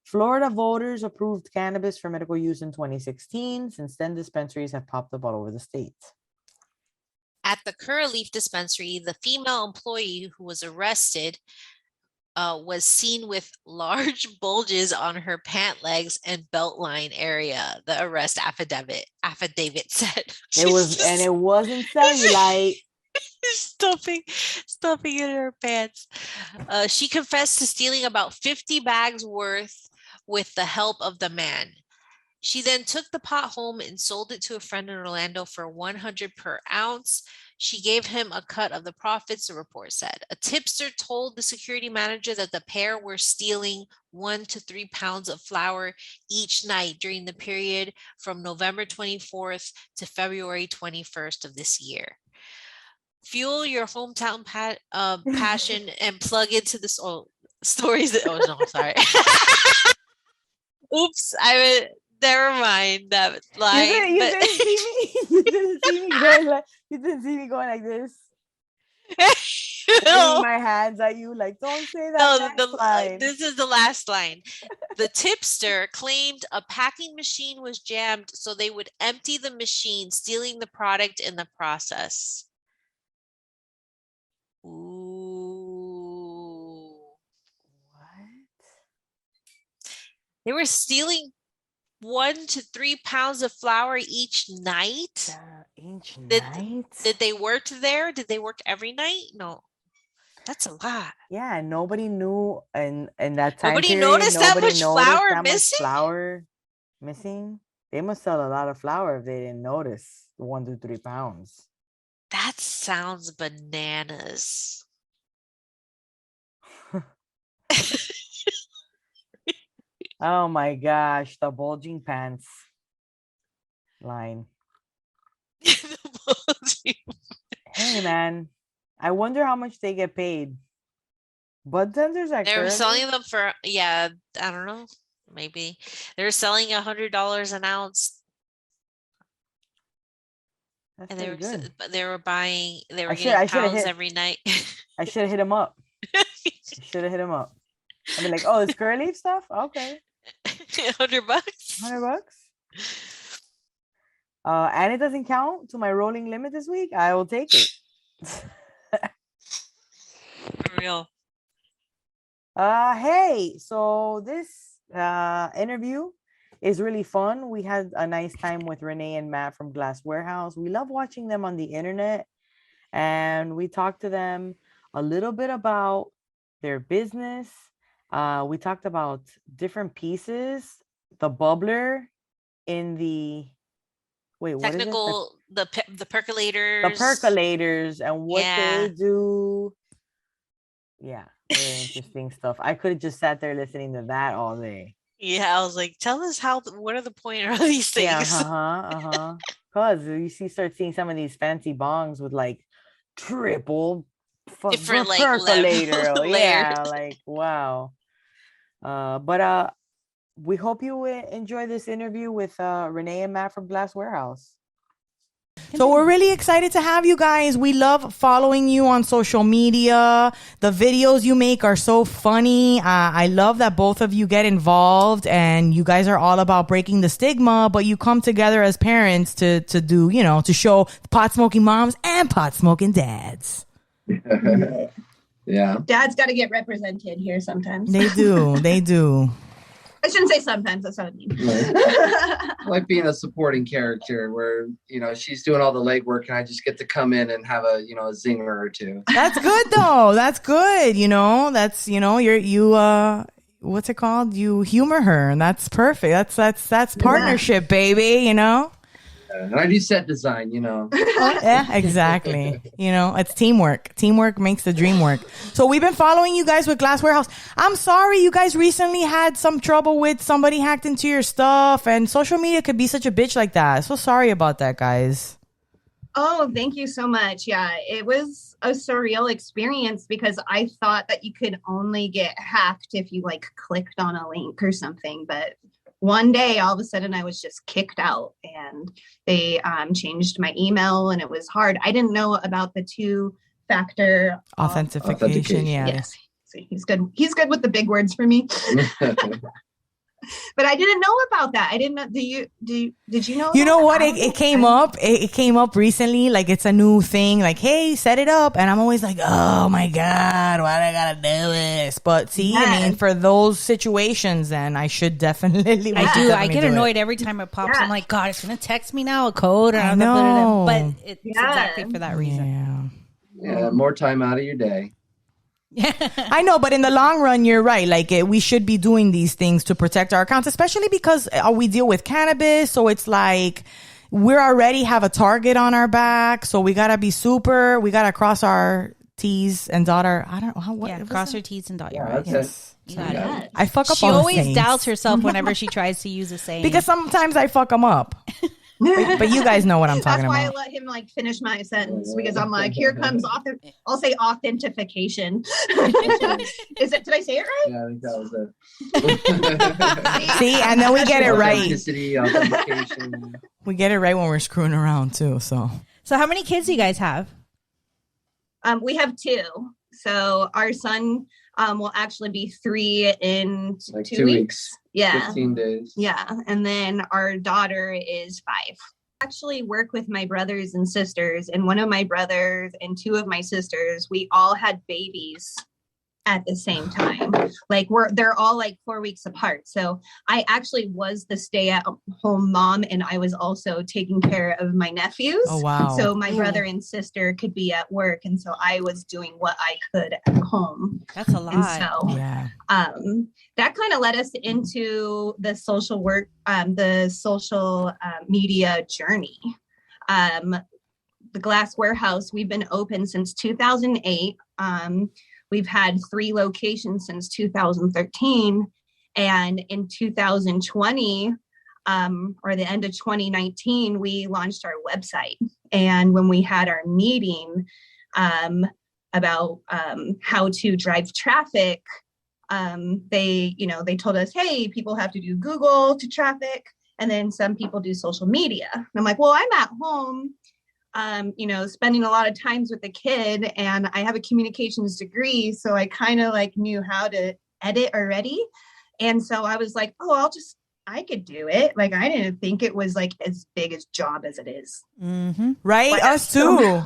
Florida voters approved cannabis for medical use in 2016. Since then, dispensaries have popped up all over the state. At the Curaleaf dispensary, the female employee who was arrested was seen with large bulges on her pant legs and belt line area. The arrest affidavit said. It wasn't cellulite. Stuffing in her pants. She confessed to stealing about 50 bags worth with the help of the man. She then took the pot home and sold it to a friend in Orlando for $100 per ounce. She gave him a cut of the profits, the report said. A tipster told the security manager that the pair were stealing 1 to 3 pounds of flour each night during the period from November 24th to February 21st of this year. Fuel your hometown passion and plug into the stories. Oh, no, sorry. Oops, never mind that line. You didn't see me. You didn't see me going like. You didn't see me going like this. No. My hands at you, like, don't say that. No, this is the last line. The tipster claimed a packing machine was jammed, so they would empty the machine, stealing the product in the process. Ooh. What? They were stealing 1 to 3 pounds of flour each night. Did they work there? Did they work every night? No, that's a lot. Yeah, nobody knew, and that time nobody period, noticed that much flour missing. Flour missing. They must sell a lot of flour if they didn't notice 1 to 3 pounds. That sounds bananas. Oh my gosh, the bulging pants line. Hey man, I wonder how much they get paid. Bud tenders are They're selling them for, I don't know, maybe they're selling $100 an ounce. That's and good. They were getting pounds every night. I should have hit him up. I'd be like, oh, it's Curaleaf stuff? Okay. $100. $100. And it doesn't count to my rolling limit this week. I will take it. For real. Hey, so this interview is really fun. We had a nice time with Renae and Matt from Glasswarehouse. We love watching them on the internet, and we talked to them a little bit about their business. We talked about different pieces, the bubbler in the technical, the percolators, and what they do. Yeah, very interesting stuff. I could have just sat there listening to that all day. Yeah, I was like, tell us what are the point of these things? Yeah, because you start seeing some of these fancy bongs with like triple different percolator. Yeah, like wow. But we hope you enjoy this interview with Renae and Matt from Glasswarehouse. So we're really excited to have you guys. We love following you on social media. The videos you make are so funny. I love that both of you get involved and you guys are all about breaking the stigma, but you come together as parents to do, to show pot smoking moms and pot smoking dads. Yeah. Dad's got to get represented here sometimes. They do. I shouldn't say sometimes. That's what I mean. Right. Like being a supporting character where, she's doing all the legwork and I just get to come in and have a zinger or two. That's good though. That's good. That's, what's it called? You humor her and that's perfect. That's partnership, baby, And I do set design, Yeah, exactly. It's teamwork. Teamwork makes the dream work. So we've been following you guys with Glasswarehouse. I'm sorry you guys recently had some trouble with somebody hacked into your stuff, and social media could be such a bitch like that. So sorry about that, guys. Oh, thank you so much. Yeah, it was a surreal experience because I thought that you could only get hacked if you clicked on a link or something, but one day, all of a sudden, I was just kicked out, and they changed my email, and it was hard. I didn't know about the 2-factor authentication. Yeah. Yes, see, he's good. He's good with the big words for me. But I didn't know about that. I didn't know. Did you know? You know what? I don't It know. came up. It came up recently. Like it's a new thing. Like, hey, set it up. And I'm always like, oh my God, why do I gotta do this? But see, I mean, Yes. for those situations, then I should definitely. I do. I get do it. annoyed every time it pops. Yeah. I'm like, God, it's gonna text me now a code, or I I'm gonna put it know. in. But it's Yeah. exactly for that reason. Yeah. Yeah, more time out of your day. I know, but in the long run, you're right. Like we should be doing these things to protect our accounts, especially because we deal with cannabis. So it's like we're already have a target on our back. So we gotta be we gotta cross our T's and dot our. I don't know how. What cross your T's and dot your Yeah, I's. that's You got it. Yes. I fuck up. She all the always sayings. doubts herself whenever she tries to use a saying. Because sometimes I fuck them up. But you guys know what I'm talking That's why about. I let him like finish my sentence because I'm like, here comes I'll say authentication. Is it? Did I say it right? Yeah, I think that was it. See, and then we get it right. Authenticity, authentication. We get it right when we're screwing around too. So how many kids do you guys have? We have 2. So our son will actually be 3 in Like 2 2 weeks. weeks. Yeah. 15 days. Yeah. And then our daughter is 5. I actually work with my brothers and sisters, and one of my brothers and 2 of my sisters, we all had babies at the same time. Like they're all like 4 weeks apart. So I actually was the stay-at-home mom, and I was also taking care of my nephews. Oh, wow. So my brother and sister could be at work, and so I was doing what I could at home. That's a lot. And so yeah. that kind of led us into the social work, the social media journey. The Glasswarehouse, we've been open since 2008. We've had 3 locations since 2013. And in 2020, or the end of 2019, we launched our website. And when we had our meeting about how to drive traffic, they told us, hey, people have to do Google to traffic, and then some people do social media. And I'm like, well, I'm at home, spending a lot of times with the kid, and I have a communications degree, so I kind of like knew how to edit already. And so I was like, oh, I could do it. Like, I didn't think it was like as big a job as it is. Mm-hmm. Right? But Us too.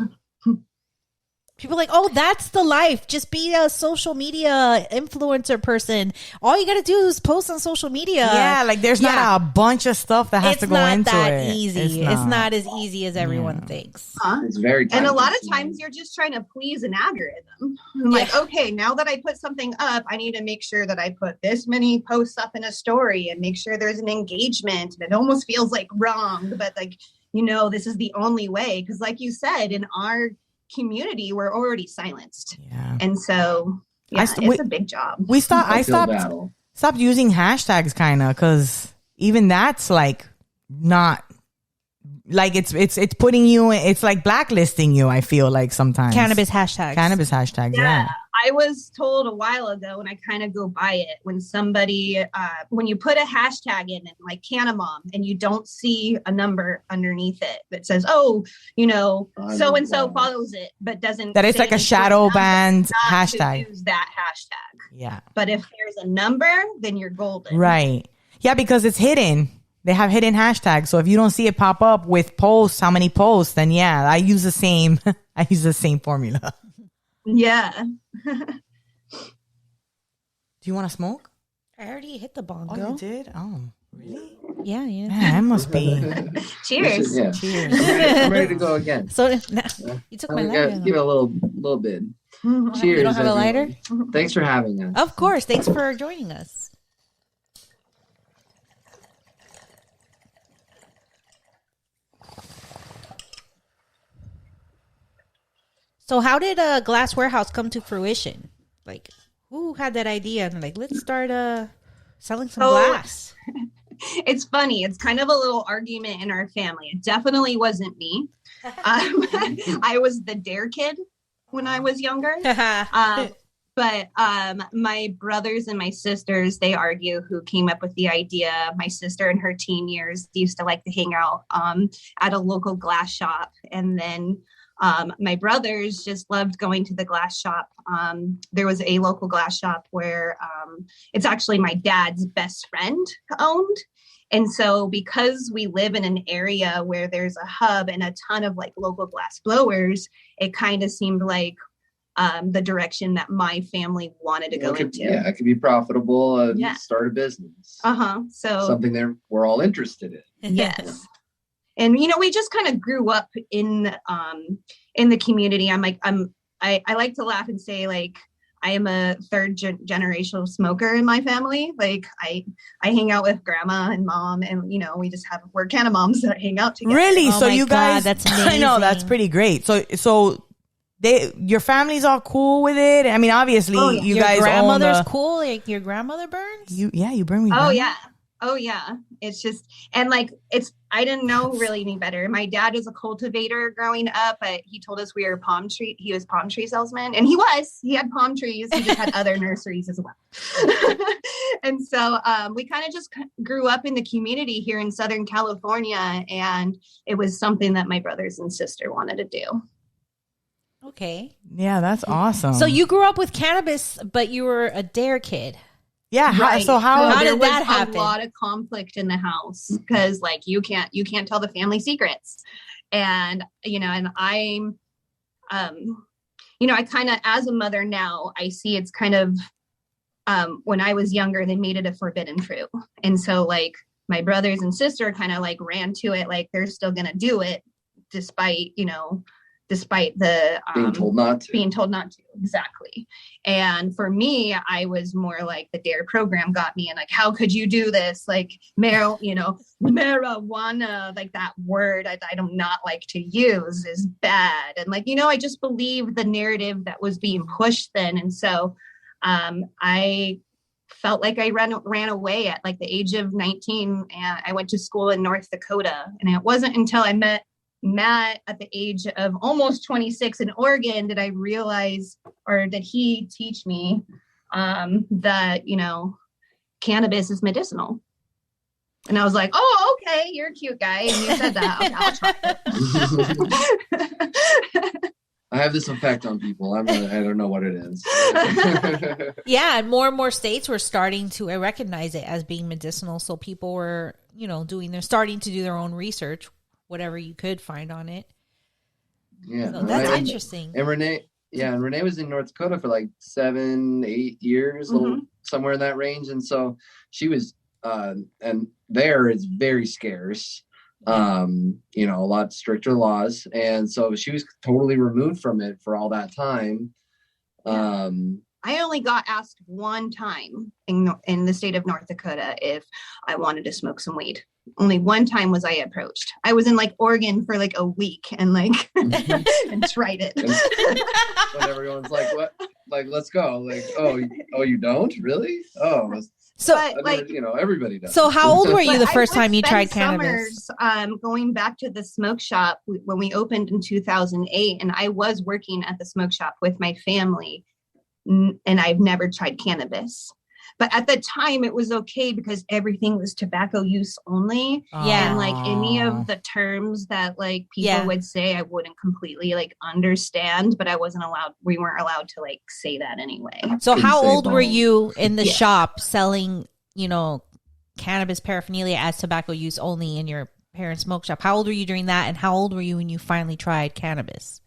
People are like, oh, that's the life. Just be a social media influencer person. All you got to do is post on social media. Yeah, like there's not a bunch of stuff that has to go into it. It's not that easy. It's not not as easy as everyone thinks. It's very And a lot of time-consuming. times you're just trying to please an algorithm. I'm like, okay, now that I put something up, I need to make sure that I put this many posts up in a story and make sure there's an engagement. And it almost feels like wrong, but like, this is the only way. Because like you said, in our community, we're already silenced. Yeah. And so, it's a big job. I Uphill battle. stopped using hashtags kind of because even that's like not like it's putting you, it's like blacklisting you. I feel like sometimes Cannabis hashtags. Yeah. I was told a while ago, and I kind of go by it, when somebody, when you put a hashtag in it, like Canamom, and you don't see a number underneath it that says, oh, so-and-so follows it, but doesn't. That it's like a shadow banned hashtag. Use that hashtag. Yeah. But if there's a number, then you're golden. Right. Yeah, because it's hidden. They have hidden hashtags. So if you don't see it pop up with posts, how many posts, then yeah, I use the same formula. Yeah. Do you want to smoke? I already hit the bong. Oh, you did? Oh, really? Yeah. Man, I must be. Cheers. Cheers. I'm ready to go again. So you took my lighter. Give it a little bit. Cheers. You don't have a lighter? everyone. Thanks for having us. Of course. Thanks for joining us. So how did Glasswarehouse come to fruition? Like, who had that idea? And like, let's start selling some glass. It's funny. It's kind of a little argument in our family. It definitely wasn't me. I was the dare kid when I was younger. But my brothers and my sisters, they argue who came up with the idea. My sister in her teen years used to like to hang out at a local glass shop. And then My brothers just loved going to the glass shop. There was a local glass shop where it's actually my dad's best friend owned. And so because we live in an area where there's a hub and a ton of like local glass blowers, it kind of seemed like the direction that my family wanted to go into. Yeah, it could be profitable. Start a business. So something that we're all interested in. Yes. And we just kind of grew up in the community. I like to laugh and say like I am a third generational smoker in my family. Like I hang out with grandma and mom, and we're kind of moms that hang out together. Really? Oh so my you guys, God, that's amazing. I know, that's pretty great. So your family's all cool with it. I mean, obviously, you your guys grandmother's own cool. Like your grandmother burns. You burn me. Oh yeah. It's just, and like I didn't know really any better. My dad was a cultivator growing up, but he told us he was palm tree salesman, and he had palm trees. He just had other nurseries as well. And so we kind of just grew up in the community here in Southern California, and it was something that my brothers and sister wanted to do. Okay. Yeah, that's awesome. So you grew up with cannabis, but you were a dare kid. Yeah. Right. How did that happen? A lot of conflict in the house because like you can't tell the family secrets. And, and I'm, I kind of, as a mother now, I see it's kind of, when I was younger, they made it a forbidden fruit. And so like my brothers and sister kind of like ran to it, like they're still going to do it despite the being told not to. Exactly. And for me, I was more like the DARE program got me, and like, how could you do this? Like marijuana, like that word I do not like to use is bad. And like, I just believed the narrative that was being pushed then. And so I felt like I ran away at like the age of 19, and I went to school in North Dakota. And it wasn't until I met Matt at the age of almost 26 in Oregon did I realize, or did he teach me that, cannabis is medicinal. And I was like, oh, okay, you're a cute guy. And you said that. Okay, I'll try it. I have this effect on people. I don't know what it is. Yeah, and more states were starting to recognize it as being medicinal. So people were, starting to do their own research, whatever you could find on it. Yeah, so that's interesting. And Renae was in North Dakota for like 7-8 years, somewhere in that range. And so she was, and there it's very scarce. A lot stricter laws, and so she was totally removed from it for all that time. I only got asked one time in the state of North Dakota if I wanted to smoke some weed. Only one time was I approached. I was in like Oregon for like a week and like and tried it. When everyone's like, "What? Like, let's go!" Like, oh, you don't really? Oh. So, like, everybody does. So, how old were you the first time you tried cannabis? Going back to the smoke shop when we opened in 2008, and I was working at the smoke shop with my family, and I've never tried cannabis. But at the time, it was okay because everything was tobacco use only. Yeah. And like any of the terms that like people would say, I wouldn't completely like understand, but we weren't allowed to like say that anyway. So how old were you in the shop selling, cannabis paraphernalia as tobacco use only in your parents' smoke shop? How old were you during that? And how old were you when you finally tried cannabis?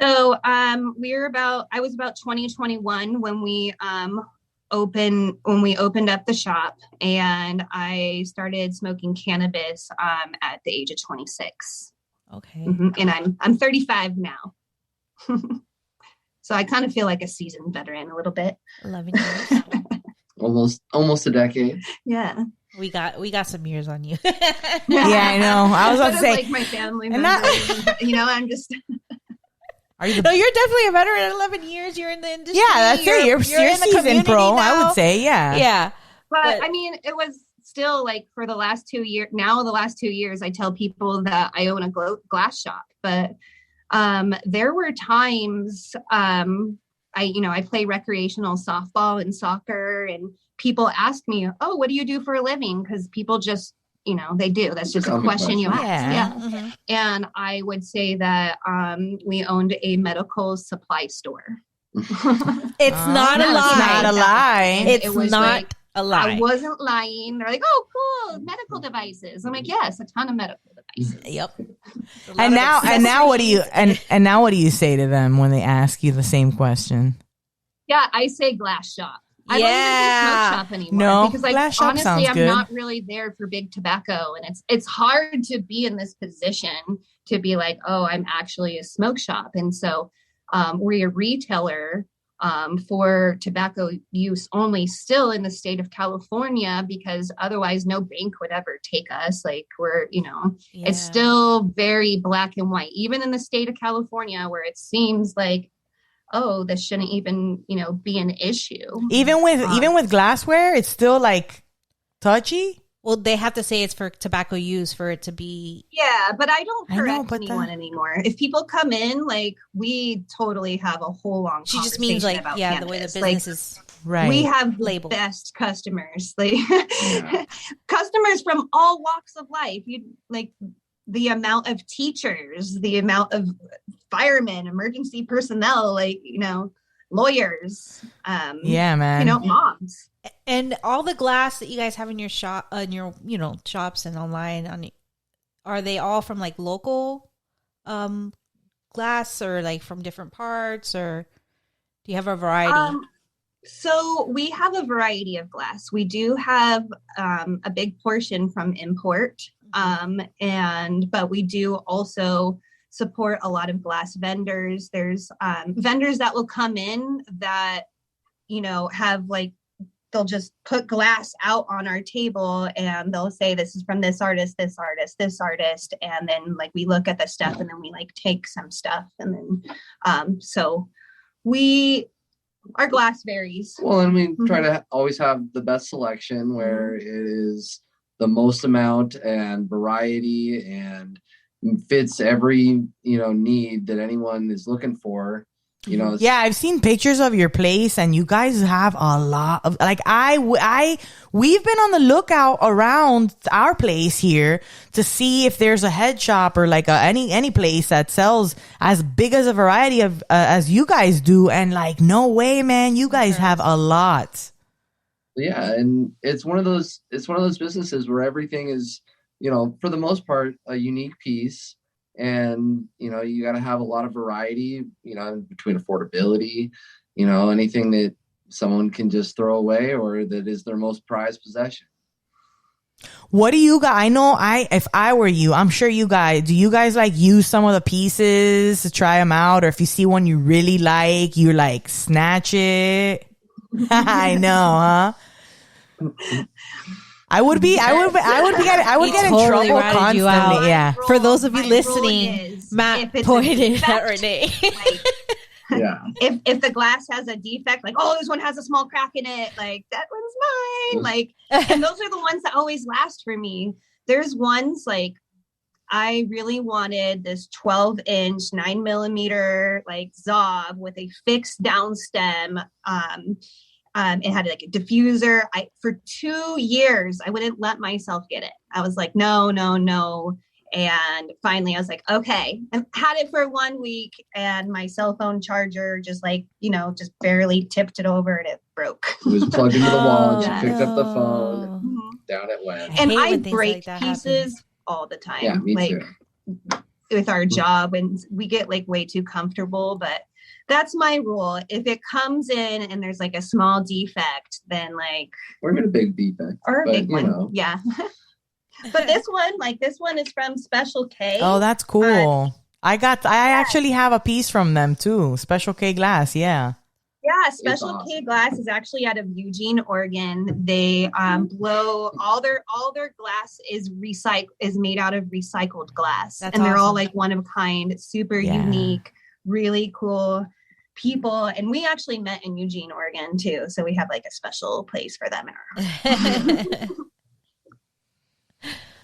So I was about 2021 when we opened up the shop, and I started smoking cannabis at the age of 26. Okay. And I'm 35 now. So I kind of feel like a seasoned veteran a little bit. 11 years. almost a decade. Yeah. We got some years on you. Yeah, I know. I was about to say, like my family members, I'm just No, you're definitely a veteran. At 11 years, you're in the industry. Yeah, that's it. You're seasoned pro, now. I would say. Yeah. Yeah. But I mean, it was still like for the last 2 years. Now, the last 2 years, I tell people that I own a glass shop. But there were times I play recreational softball and soccer, and people ask me, "Oh, what do you do for a living?" Because people just they do. That's just a Common question you ask. Yeah. Mhm. And I would say that we owned a medical supply store. It's not a It's lie. not a lie. It's It was not like, a lie. I wasn't lying. They're like, oh, cool, medical devices. I'm like, yes, a ton of medical devices. Yep. And now what do you say to them when they ask you the same question? Yeah, I say glass shop. I don't even say smoke shop anymore. No, because like glass shop honestly, sounds I'm good. not really there for big tobacco, and it's hard to be in this position to be like, oh, I'm actually a smoke shop, and so we're a retailer for tobacco use only, still in the state of California, because otherwise no bank would ever take us. Like we're, it's still very black and white, even in the state of California, where it seems like, oh, this shouldn't even, be an issue. Even with glassware, it's still like touchy. Well, they have to say it's for tobacco use for it to be. Yeah, but I don't I know, correct but anyone anymore. If people come in, like we totally have a whole long She just means like, about yeah, the way the cannabis. business Like, is. Right. we have the labeled. best customers, like customers from all walks of life. You like the amount of teachers, the amount of firemen, emergency personnel, like lawyers. Yeah, man. Moms. And all the glass that you guys have in your shop, shops and online, are they all from like local glass, or like from different parts, or do you have a variety? So we have a variety of glass. We do have a big portion from import, but we do also support a lot of glass vendors. There's vendors that will come in that have like, they'll just put glass out on our table and they'll say, this is from this artist, this artist, this artist. And then like, we look at the stuff and then we like take some stuff. And then, so our glass varies. Well, and we try to always have the best selection where it is the most amount and variety and fits every, need that anyone is looking for. Yeah, I've seen pictures of your place, and you guys have a lot of we've been on the lookout around our place here to see if there's a head shop or like any place that sells as big as a variety of as you guys do, and like, no way, man, you guys have a lot. Yeah, and it's one of those businesses where everything is, for the most part, a unique piece. And, you got to have a lot of variety, between affordability, anything that someone can just throw away or that is their most prized possession. What do you guys, I know if I were you, I'm sure do you guys like use some of the pieces to try them out? Or if you see one you really like, you like snatch it? I know, huh? I would get in totally trouble ratted you constantly. out. Yeah. For those of you My listening, rule is, Matt if it's a pointed at defect, Renee. like, Yeah. if the glass has a defect, like, oh, this one has a small crack in it, like that one's mine. Like, and those are the ones that always last for me. There's ones like, I really wanted this 12-inch 9mm like Zob with a fixed down stem. It had like a diffuser. For 2 years, I wouldn't let myself get it. I was like, no. And finally I was like, okay. I had it for 1 week and my cell phone charger just like, just barely tipped it over and it broke. It was plugged into the wall and she Oh, picked up the phone. Down it went. And hate I when things break like that pieces happen. all the time. Yeah, me too. With our job, and we get like way too comfortable, but that's my rule. If it comes in and there's like a small defect, then like, We're in a big defect. or a but, big one. Yeah. But this one is from Special K. Oh, that's cool. I actually have a piece from them too. Special K glass. Yeah. Yeah, Special awesome. K Glass is actually out of Eugene, Oregon. They blow all their glass is made out of recycled glass. That's and they're all awesome. like one of a kind, super Yeah. unique, really cool people. And we actually met in Eugene, Oregon too. So we have like a special place for them in our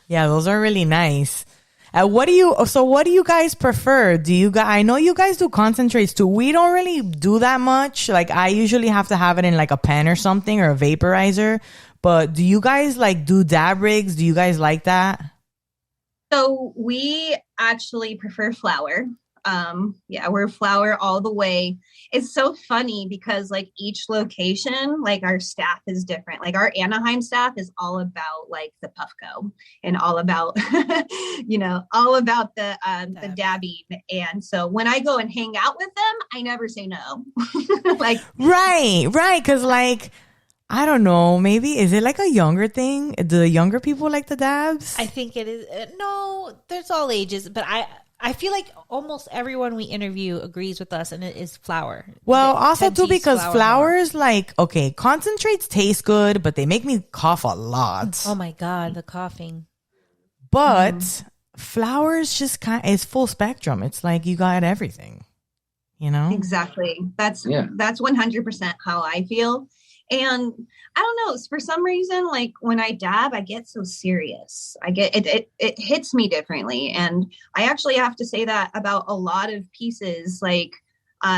Yeah, those are really nice. What do you guys prefer? I know you guys do concentrates too. We don't really do that much. Like I usually have to have it in like a pen or something or a vaporizer. But do you guys like do dab rigs? Do you guys like that? So we actually prefer flower. Yeah, we're flower all the way. It's so funny because like each location, like our staff is different. Like our Anaheim staff is all about like the Puffco and all about, all about the dabbing. And so when I go and hang out with them, I never say no. Like right. Because like, I don't know, maybe is it like a younger thing? Do the younger people like the dabs? I think it is. No, there's all ages, but I feel like almost everyone we interview agrees with us, and it is flower. Well, also too, because flowers, like, okay, concentrates taste good, but they make me cough a lot. Oh my God, the coughing. But flowers just it's full spectrum. It's like you got everything, Exactly. That's 100% how I feel. And I don't know, for some reason, like when I dab, I get so serious. I get it hits me differently. And I actually have to say that about a lot of pieces, like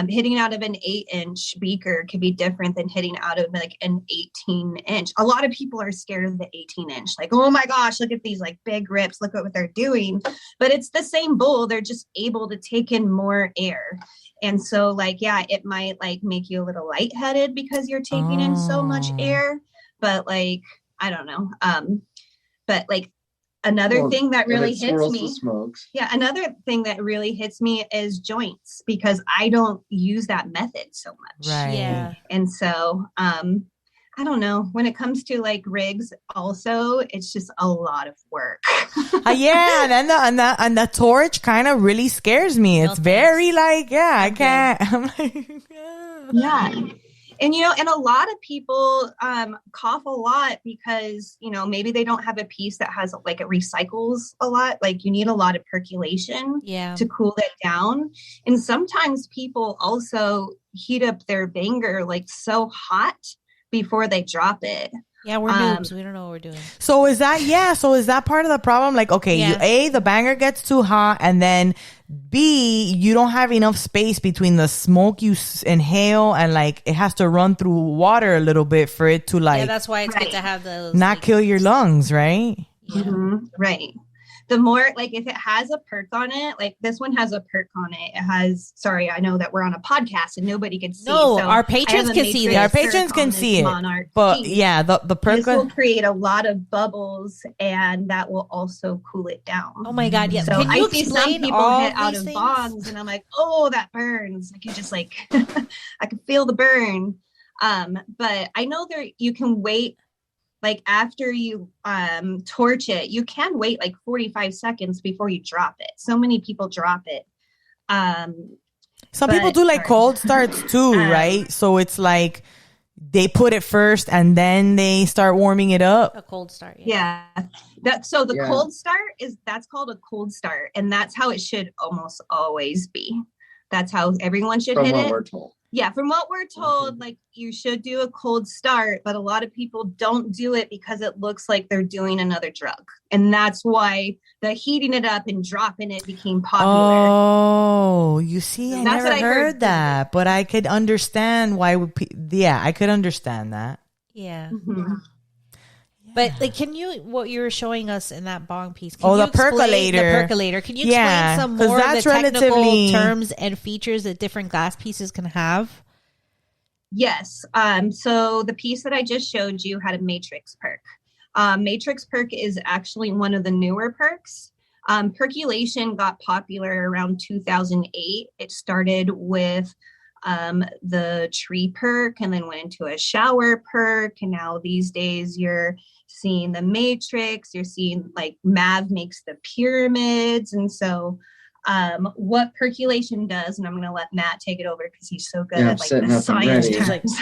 hitting out of an 8-inch beaker could be different than hitting out of like an 18-inch. A lot of people are scared of the 18-inch, like, oh my gosh, look at these like big rips, look at what they're doing. But it's the same bowl, they're just able to take in more air. And so like, yeah, it might like make you a little lightheaded because you're taking in so much air, but like, I don't know. But like another thing that really hits me. Yeah. Another thing that really hits me is joints, because I don't use that method so much. Right. Yeah. And so, I don't know, when it comes to like rigs also, it's just a lot of work. Yeah, and the torch kind of really scares me. It's very like, I can't. I'm like, yeah. And, and a lot of people cough a lot because, maybe they don't have a piece that has like, it recycles a lot. Like you need a lot of percolation to cool it down. And sometimes people also heat up their banger like so hot before they drop it. Yeah, we're noobs. We don't know what we're doing. So is that part of the problem? Like, okay, the banger gets too hot, and then B, you don't have enough space between the smoke you inhale and like it has to run through water a little bit for it to like. Yeah, that's why it's good to have those. Not kill your lungs, right? Yeah. Right. The more like if it has a perk on it, like this one has a perk on it. It has, sorry, I know that we're on a podcast and nobody can see. No, so our patrons can see this. Our patrons can see it. But yeah, the perk this will create a lot of bubbles and that will also cool it down. Oh my God, yeah. So can you I see some people hit out of bongs and I'm like, oh, that burns. I can just like, I can feel the burn. But I know you can wait. Like after you torch it, you can wait like 45 seconds before you drop it. So many people drop it. Some people do like cold starts too, right? So it's like they put it first and then they start warming it up. A cold start. Yeah. Cold start that's called a cold start. And that's how it should almost always be. That's how everyone should hit it. From what we're told. Yeah, from what we're told, like you should do a cold start, but a lot of people don't do it because it looks like they're doing another drug. And that's why the heating it up and dropping it became popular. Oh, you see, I never heard that, but I could understand why I could understand that. Yeah. Mm-hmm. But like, what you were showing us in that bong piece? The percolator. The percolator. Can you explain some more of the technical terms and features that different glass pieces can have? Yes. So the piece that I just showed you had a matrix perk. Matrix perk is actually one of the newer perks. Percolation got popular around 2008. It started with the tree perk and then went into a shower perk. And now these days you're seeing the matrix, you're seeing like Mav makes the pyramids. And so what percolation does, and I'm going to let Matt take it over because he's so good at like the science terms.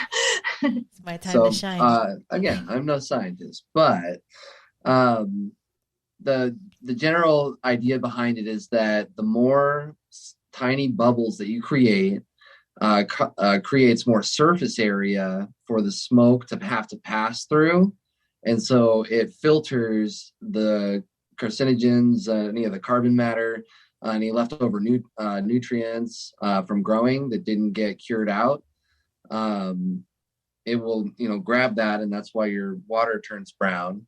It's my time to shine. Again, I'm no scientist, but the general idea behind it is that the more tiny bubbles that you create creates more surface area for the smoke to have to pass through. And so it filters the carcinogens, any of the carbon matter, any leftover nutrients from growing that didn't get cured out. it will, grab that, and that's why your water turns brown.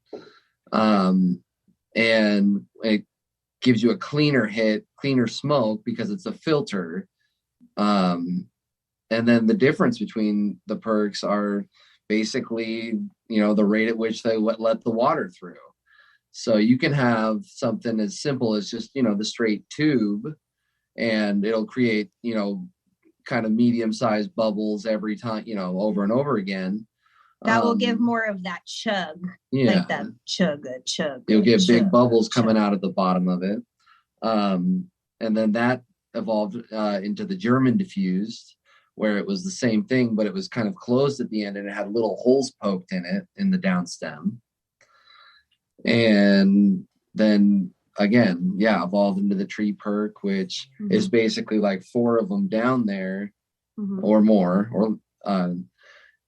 And it gives you a cleaner smoke because it's a filter. And then the difference between the perks are basically, the rate at which they let the water through. So you can have something as simple as just, the straight tube, and it'll create, kind of medium-sized bubbles every time, over and over again. That will give more of that chug. Yeah. Like that chug. You'll get big bubbles coming out of the bottom of it. And then that evolved into the German diffused, where it was the same thing, but it was kind of closed at the end and it had little holes poked in it in the downstem. And then again, evolved into the tree perk, which is basically like 4 of them down there or more, and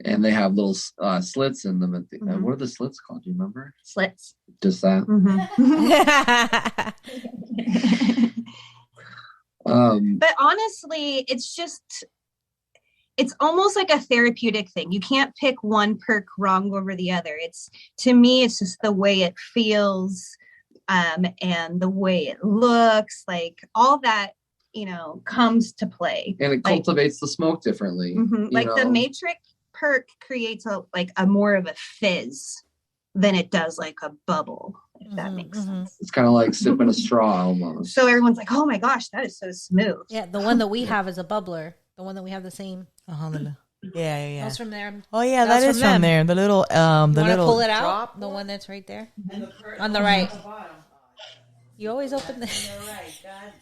they have little slits in them. What are the slits called? Do you remember? Slits. Just that. But honestly, it's almost like a therapeutic thing. You can't pick one perk wrong over the other. To me, it's just the way it feels, and the way it looks, like all that, comes to play. And it cultivates the smoke differently. The Matrix perk creates a more of a fizz than it does like a bubble, if that makes sense. It's kind of like sipping a straw almost. So everyone's like, oh my gosh, that is so smooth. Yeah, the one that we have is a bubbler. The one that we have the same. Yeah. That's from there. Oh yeah, that is from there. The little the little pull it out. The one that's right there on the right. You always open the right. God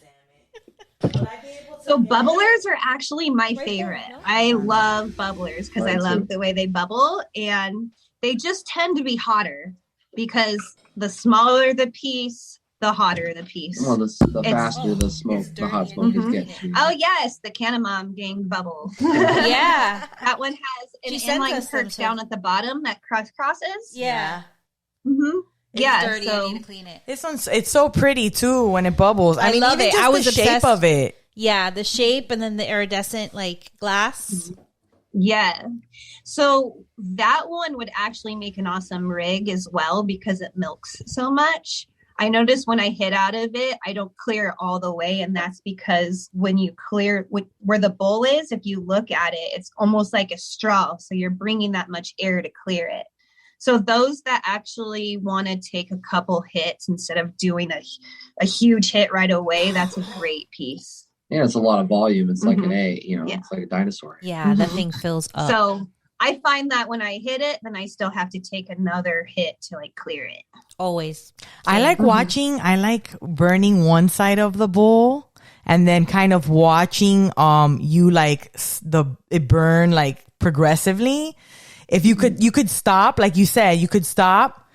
damn it. So bubblers are actually my favorite. I love bubblers because I love the way they bubble, and they just tend to be hotter because the smaller the piece, the hotter the piece. Well, the faster the smoke, the hot smoke is getting. Oh yes, the Canamom gang bubble. Yeah, that one has an inline perk down at the bottom that crosses. Yeah. It's dirty. So I need to clean it. It's so pretty too when it bubbles. I mean, love even it. just I was the obsessed. shape of it. Yeah, the shape and then the iridescent like glass. Yeah. So that one would actually make an awesome rig as well because it milks so much. I notice when I hit out of it, I don't clear all the way. And that's because when you clear where the bowl is, if you look at it, it's almost like a straw. So you're bringing that much air to clear it. So those that actually want to take a couple hits instead of doing a huge hit right away, that's a great piece. Yeah, it's a lot of volume. It's like an A, it's like a dinosaur. Yeah, that thing fills up. So I find that when I hit it, then I still have to take another hit to like clear it. Always. I like watching, I like burning one side of the bowl and then kind of watching you like it burn like progressively. If you could stop, like you said, you could stop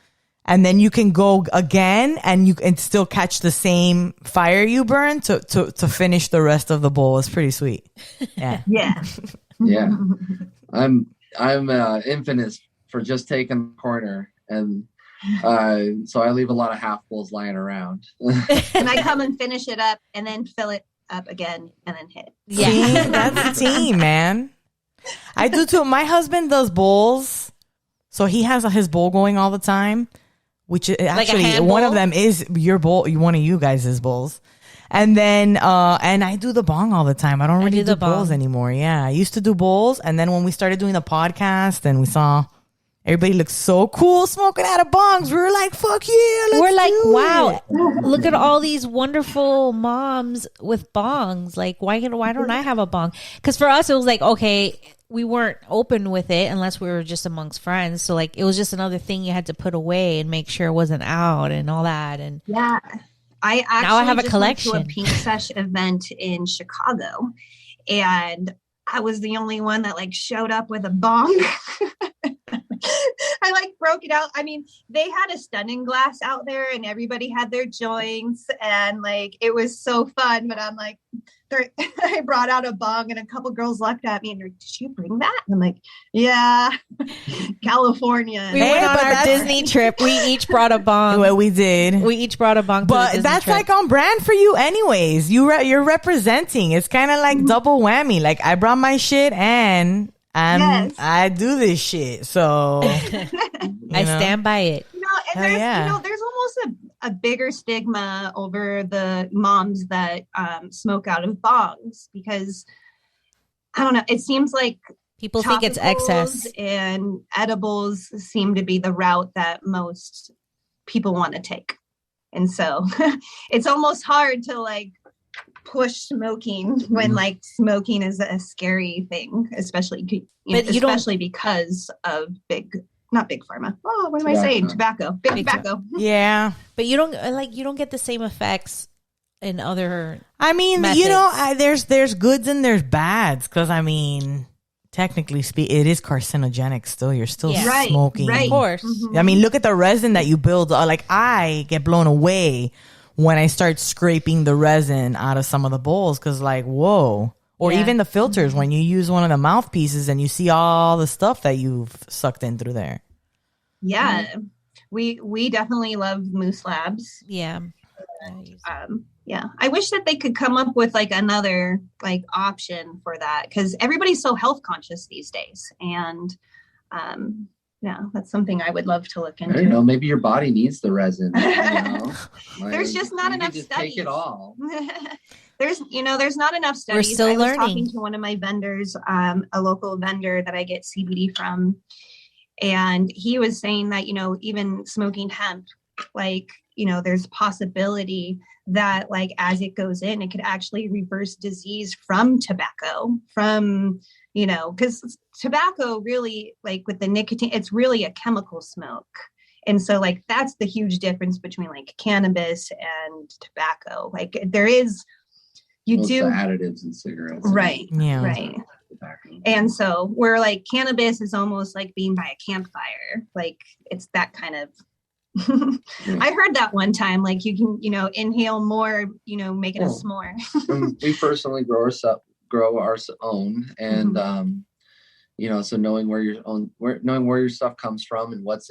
and then you can go again and you can still catch the same fire you burn to finish the rest of the bowl. It's pretty sweet. Yeah. Yeah. I'm infamous for just taking the corner, and so I leave a lot of half bowls lying around. And I come and finish it up and then fill it up again and then hit. Yeah. See, that's a team, man. I do too. My husband does bowls, so he has his bowl going all the time, which is actually one of them is your bowl, one of you guys' bowls. And then, and I do the bong all the time. I don't really do bowls anymore. Yeah. I used to do bowls. And then when we started doing the podcast and we saw everybody looked so cool smoking out of bongs, we were like, fuck yeah. We're like, wow, look at all these wonderful moms with bongs. Like, why don't I have a bong? Because for us, it was like, okay, we weren't open with it unless we were just amongst friends. So like, it was just another thing you had to put away and make sure it wasn't out and all that. And yeah. I actually now I have a collection. Went to a Pink Sesh event in Chicago, and I was the only one that like showed up with a bong. I like broke it out. I mean, they had a stunning glass out there, and everybody had their joints, and like it was so fun. But I'm like, I brought out a bong, and a couple girls looked at me and like, "Did you bring that?" And I'm like, "Yeah, California." We went on our Disney trip. We each brought a bong. Well, we did. We each brought a bong. But that's trip. Like on brand for you, anyways. You're representing. It's kind of like double whammy. Like I brought my shit and And I do this shit. So I stand by it. And there's almost a bigger stigma over the moms that smoke out of bongs, because I don't know, it seems like people think it's excess, and edibles seem to be the route that most people want to take. And so it's almost hard to like push smoking when like smoking is a scary thing, especially because of not big pharma. Oh, what am I saying? Tobacco. Big tobacco. Yeah. But you don't get the same effects in other methods. There's goods and there's bads, because technically speaking, it is carcinogenic still. You're still smoking. Right. Of course. Mm-hmm. Look at the resin that you build. Like, I get blown away when I start scraping the resin out of some of the bowls, because like, whoa. Or even the filters, when you use one of the mouthpieces and you see all the stuff that you've sucked in through there. Yeah. We definitely love Moose Labs. Yeah. I wish that they could come up with like another like option for that, because everybody's so health conscious these days. And that's something I would love to look into. I don't know, maybe your body needs the resin. There's just not enough studies. Take it all. There's not enough studies. We're still learning. I was talking to one of my vendors, a local vendor that I get CBD from, and he was saying that, even smoking hemp, like, there's possibility that like as it goes in, it could actually reverse disease from tobacco, because tobacco really, like with the nicotine, it's really a chemical smoke. And so like that's the huge difference between like cannabis and tobacco. Like there is, Most of the additives in cigarettes. Right. Yeah. Right. And so where like cannabis is almost like being by a campfire. Like it's that kind of I heard that one time, like you can, inhale more, make it a s'more. We personally grow our own, and so knowing where your stuff comes from and what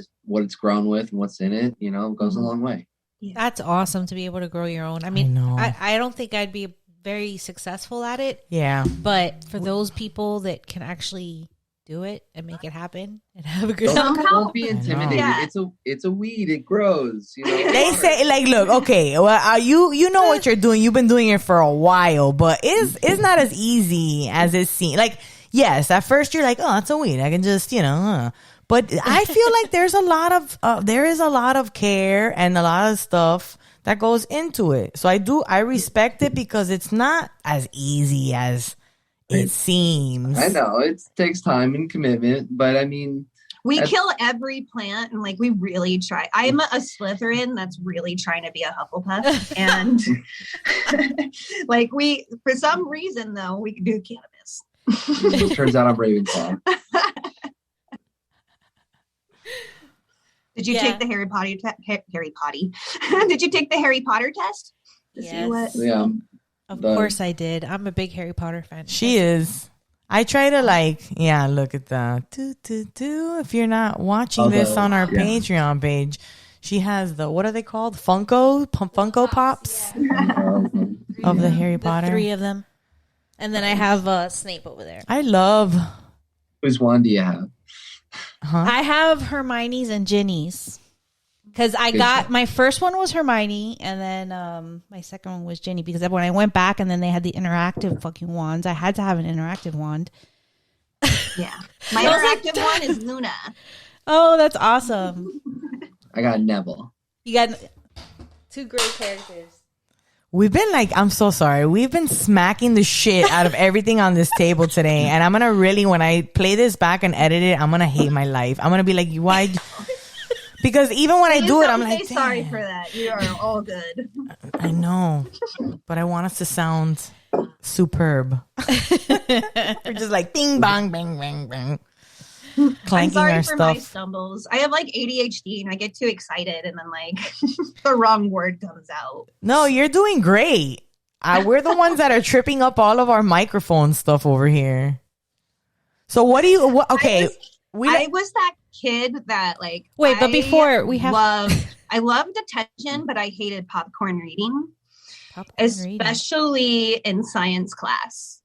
it's grown with and what's in it, goes a long way. Yeah. That's awesome to be able to grow your own. I don't think I'd be very successful at it. Yeah. But for those people that can actually do it and make it happen and have a good time. Don't be intimidated. Yeah. It's a weed. It grows. They say, like, look, okay, well, you know what you're doing. You've been doing it for a while, but it's not as easy as it seems. Like, yes, at first you're like, oh, it's a weed. I can just, But I feel like there is a lot of care and a lot of stuff that goes into it. So I respect it, because it's not as easy as it seems. I know it takes time and commitment, but we kill every plant, and like we really try. I'm a Slytherin that's really trying to be a Hufflepuff, and like for some reason though, we do cannabis. It turns out I'm Ravenclaw. Did you take the Harry Potter Did you take the Harry Potter test? Yes. Yeah. Of course I did. I'm a big Harry Potter fan. She is. I try to look at the if you're not watching this on our Patreon page, she has what are they called? Funko Pops of the Harry Potter. 3 of them. And then I have Snape over there. I love. Whose wand do you have? Huh? I have Hermione's and Ginny's. Because my first one was Hermione, and then my second one was Ginny. Because when I went back and then they had the interactive fucking wands, I had to have an interactive wand. Yeah. My interactive one is Luna. Oh, that's awesome. I got Neville. You got 2 great characters. We've been I'm so sorry. We've been smacking the shit out of everything on this table today. And I'm going to really, when I play this back and edit it, I'm going to hate my life. I'm going to be like, why? Because even when I do it, I'm like, sorry for that. You are all good. I know, but I want us to sound superb. We're just like ding, bang, bang, bang, bang. Clanking I'm sorry our for stuff. My stumbles. I have ADHD and I get too excited and then the wrong word comes out. No, you're doing great. We're the ones that are tripping up all of our microphone stuff over here. So what do you? Okay, I was that kid that Wait, but before we have I loved attention, but I hated popcorn reading. Especially in science class.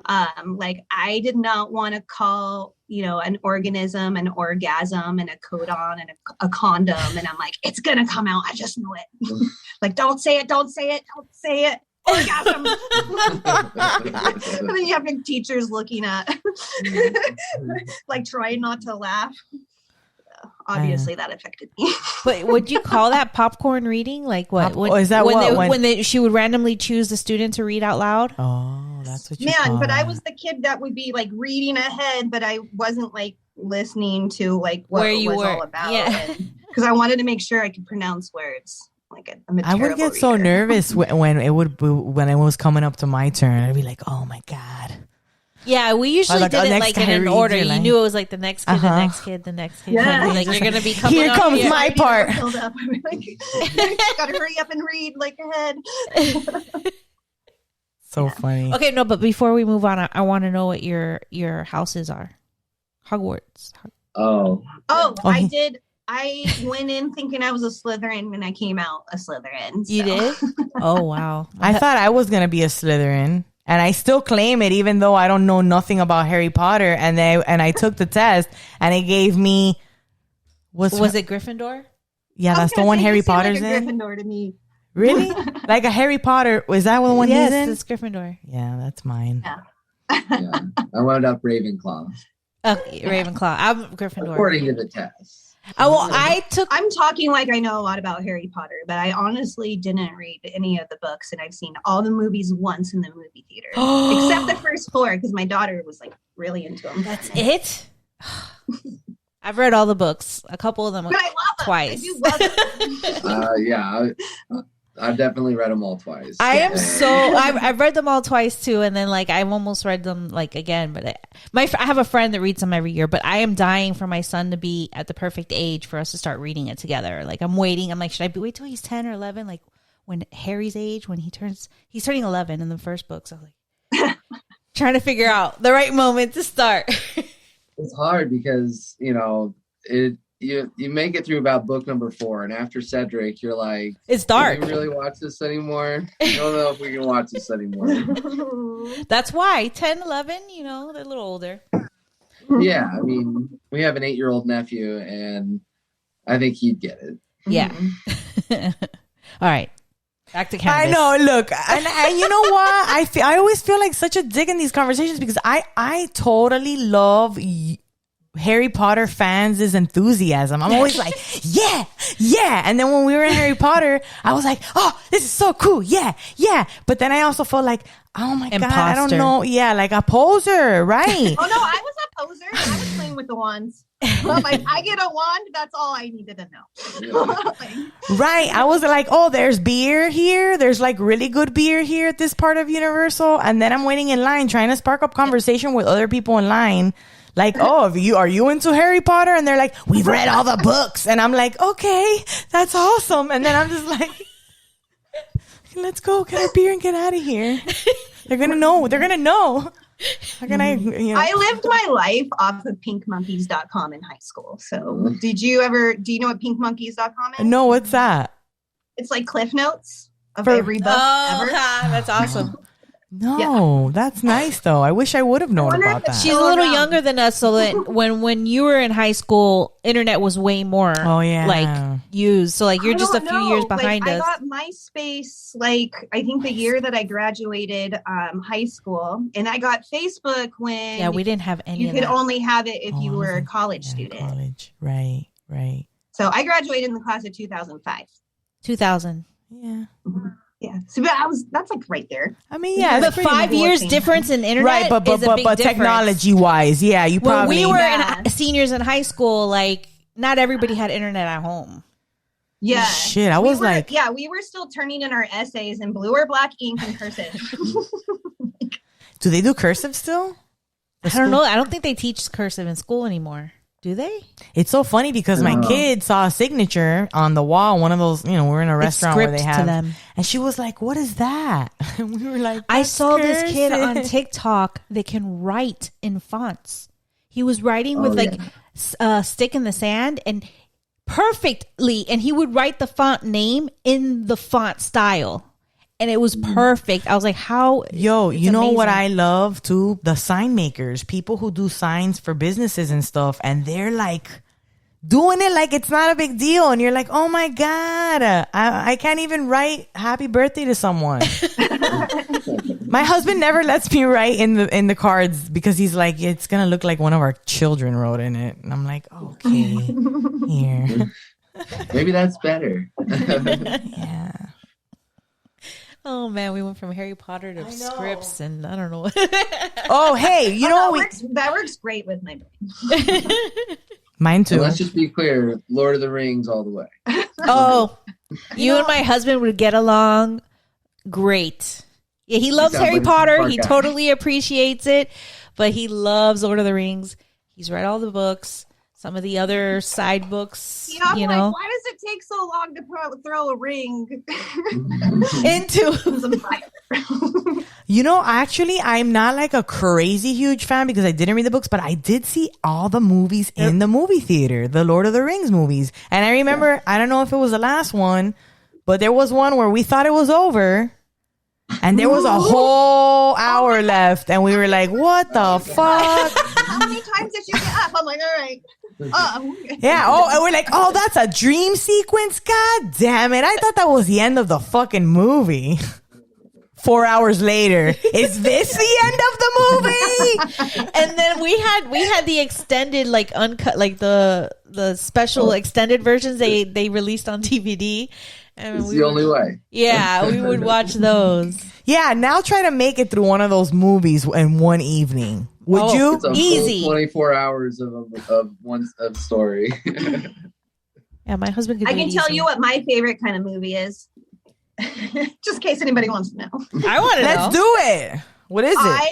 Like I did not want to call, an organism, an orgasm, and a codon and a condom. And I'm like, it's going to come out. I just know it. Like, don't say it. Don't say it. Don't say it. Orgasm. And then you have your teachers looking at, like trying not to laugh. Obviously that affected me. But would you call that popcorn reading? Like what? Is that when she would randomly choose the student to read out loud? Oh, that's what you call but that. I was the kid that would be like reading ahead, but I wasn't like listening to like what Where it you was were. all about. Yeah. Because I wanted to make sure I could pronounce words. Like I'm a I would get so reader. nervous when it was coming up to my turn. I'd be like, "Oh my god!" Yeah, we usually like, did it next like to in Harry, an order. you're You like- knew it was like the next kid, the next kid, the next kid. Yeah. Like you're gonna be coming Here up comes here. my part. Filled up. I'm like, gotta hurry up and read like ahead. So funny. Okay, no, but before we move on, I want to know what your houses are. Hogwarts. Oh, I did. I went in thinking I was a Slytherin and I came out a Slytherin. You did? Oh wow. I thought I was gonna be a Slytherin, and I still claim it, even though I don't know nothing about Harry Potter. And I took the test, and it gave me Was it Gryffindor? Yeah, that's the one Harry Potter's like a in. Gryffindor to me. Really? Like a Harry Potter? Was that the one Yes, he's in? it's Gryffindor. Yeah, that's mine. yeah. I wound up Ravenclaw Okay, Ravenclaw. I'm Gryffindor. according to the test. Oh, well, I'm talking like I know a lot about Harry Potter, but I honestly didn't read any of the books, and I've seen all the movies once in the movie theater, except the first 4 because my daughter was like really into them. That's it. I've read all the books. A couple of them But I love them. twice. I do love them. Yeah, I've definitely read them all twice. I've read them all twice too, and then like I've almost read them like again. But I have a friend that reads them every year. But I am dying for my son to be at the perfect age for us to start reading it together. Like I'm waiting. I'm like, should I wait till he's 10 or 11? Like when Harry's age, when he's turning 11 in the first book. So I'm like trying to figure out the right moment to start. It's hard because you make it through about book number 4, and after Cedric, you're like, It's dark. Can we really watch this anymore? I don't know if we can watch this anymore. That's why 10, 11, they're a little older. Yeah, I mean, we have an 8-year-old nephew, and I think he'd get it. Yeah. All right. Back to cannabis. I know. Look, and you know what? I always feel like such a dick in these conversations because I totally love Harry Potter fans' enthusiasm. I'm always like, yeah. And then when we were in Harry Potter, I was like, oh, this is so cool. Yeah. But then I also felt like, oh my God, I don't know. Yeah, like a poser, right? Oh no, I was a poser. I was playing with the wands. Like I get a wand. That's all I needed to know. Right. I was like, oh, there's beer here. There's like really good beer here at this part of Universal. And then I'm waiting in line trying to spark up conversation with other people in line. Like, oh, are you into Harry Potter? And they're like, we've read all the books. And I'm like, okay, that's awesome. And then I'm just like, let's go get our beer and get out of here. They're going to know. How can I I lived my life off of pinkmonkeys.com in high school. So do you know what pinkmonkeys.com is? No, what's that? It's like Cliff Notes of every book ever. That's awesome. No, that's nice though. I wish I would have known about that. She's a little younger than us, so that when you were in high school, internet was way more used. So like you're just a few years behind us. I got MySpace I think the year that I graduated high school, and I got Facebook when we didn't have any. You could only have it if you were a college student. College, right. So I graduated in the class of 2005. 2000. Yeah. Mm-hmm. Yeah, so that's like right there. I mean, yeah, but 5 years difference in internet, right? But technology wise, yeah, you probably. When we were seniors in high school, like not everybody had internet at home. Yeah, shit, I was like, we were still turning in our essays in blue or black ink and cursive. Do they do cursive still? I don't know. I don't think they teach cursive in school anymore. Do they? It's so funny because my kid saw a signature on the wall. One of those, we're in a restaurant where they have them. And she was like, what is that? And we were like, I saw this kid on TikTok that can write in fonts. He was writing with a stick in the sand and perfectly. And he would write the font name in the font style. and it was perfect. I was like, how? Yo, it's you know what amazing. I love too? The sign makers, people who do signs for businesses and stuff, and they're like doing it like it's not a big deal, and you're like, oh my god, I can't even write happy birthday to someone. My husband never lets me write in the cards because he's like, it's gonna look like one of our children wrote in it, and I'm like, okay, here. Maybe that's better. Yeah. Oh man, we went from Harry Potter to scripts, and I don't know. Oh, hey, you know what? That works great with my brain. Mine So too. let's just be clear, Lord of the Rings all the way. Oh, you and my husband would get along great. Yeah, he loves sounds Harry like a Potter. smart He guy. totally appreciates it, but he loves Lord of the Rings. He's read all the books, some of the other side books, Yeah, I'm you like, know. why does it take so long to throw a ring Into some fire? You know, actually, I'm not like a crazy huge fan because I didn't read the books, but I did see all the movies in the movie theater, the Lord of the Rings movies. And I remember, I don't know if it was the last one, but there was one where we thought it was over. And there was a whole hour left. And we were like, what the fuck? How many times did you get up? I'm like, all right. Yeah. Oh, and we're like, oh, that's a dream sequence? God damn it. I thought that was the end of the fucking movie. 4 hours later, is this the end of the movie? and then we had the extended, like uncut, like the special extended versions they released on DVD. And It's the only way. Yeah, we would watch those. Yeah, now try to make it through one of those movies in one evening. Would you? It's a Easy. full 24 hours of one of story. Yeah, my husband could I do can it tell easy. you what my favorite kind of movie is. Just in case anybody wants to know. I want to know. Let's do it. What is it? I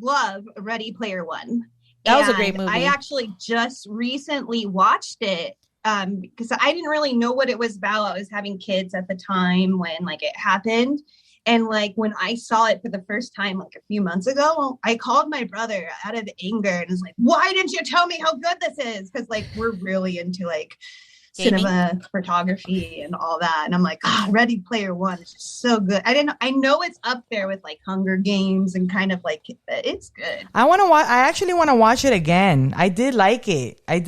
love Ready Player One. That was a And great movie. I actually just recently watched it because I didn't really know what it was about. I was having kids at the time when like it happened. And like when I saw it for the first time like a few months ago, I called my brother out of anger and was like, why didn't you tell me how good this is? Because like we're really into like Gaming. cinema, photography, and all that. And I'm like, Ready Player One is just so good. I know it's up there with like Hunger Games and kind of like it's good. I want to watch. I actually want to watch it again. I did like it. I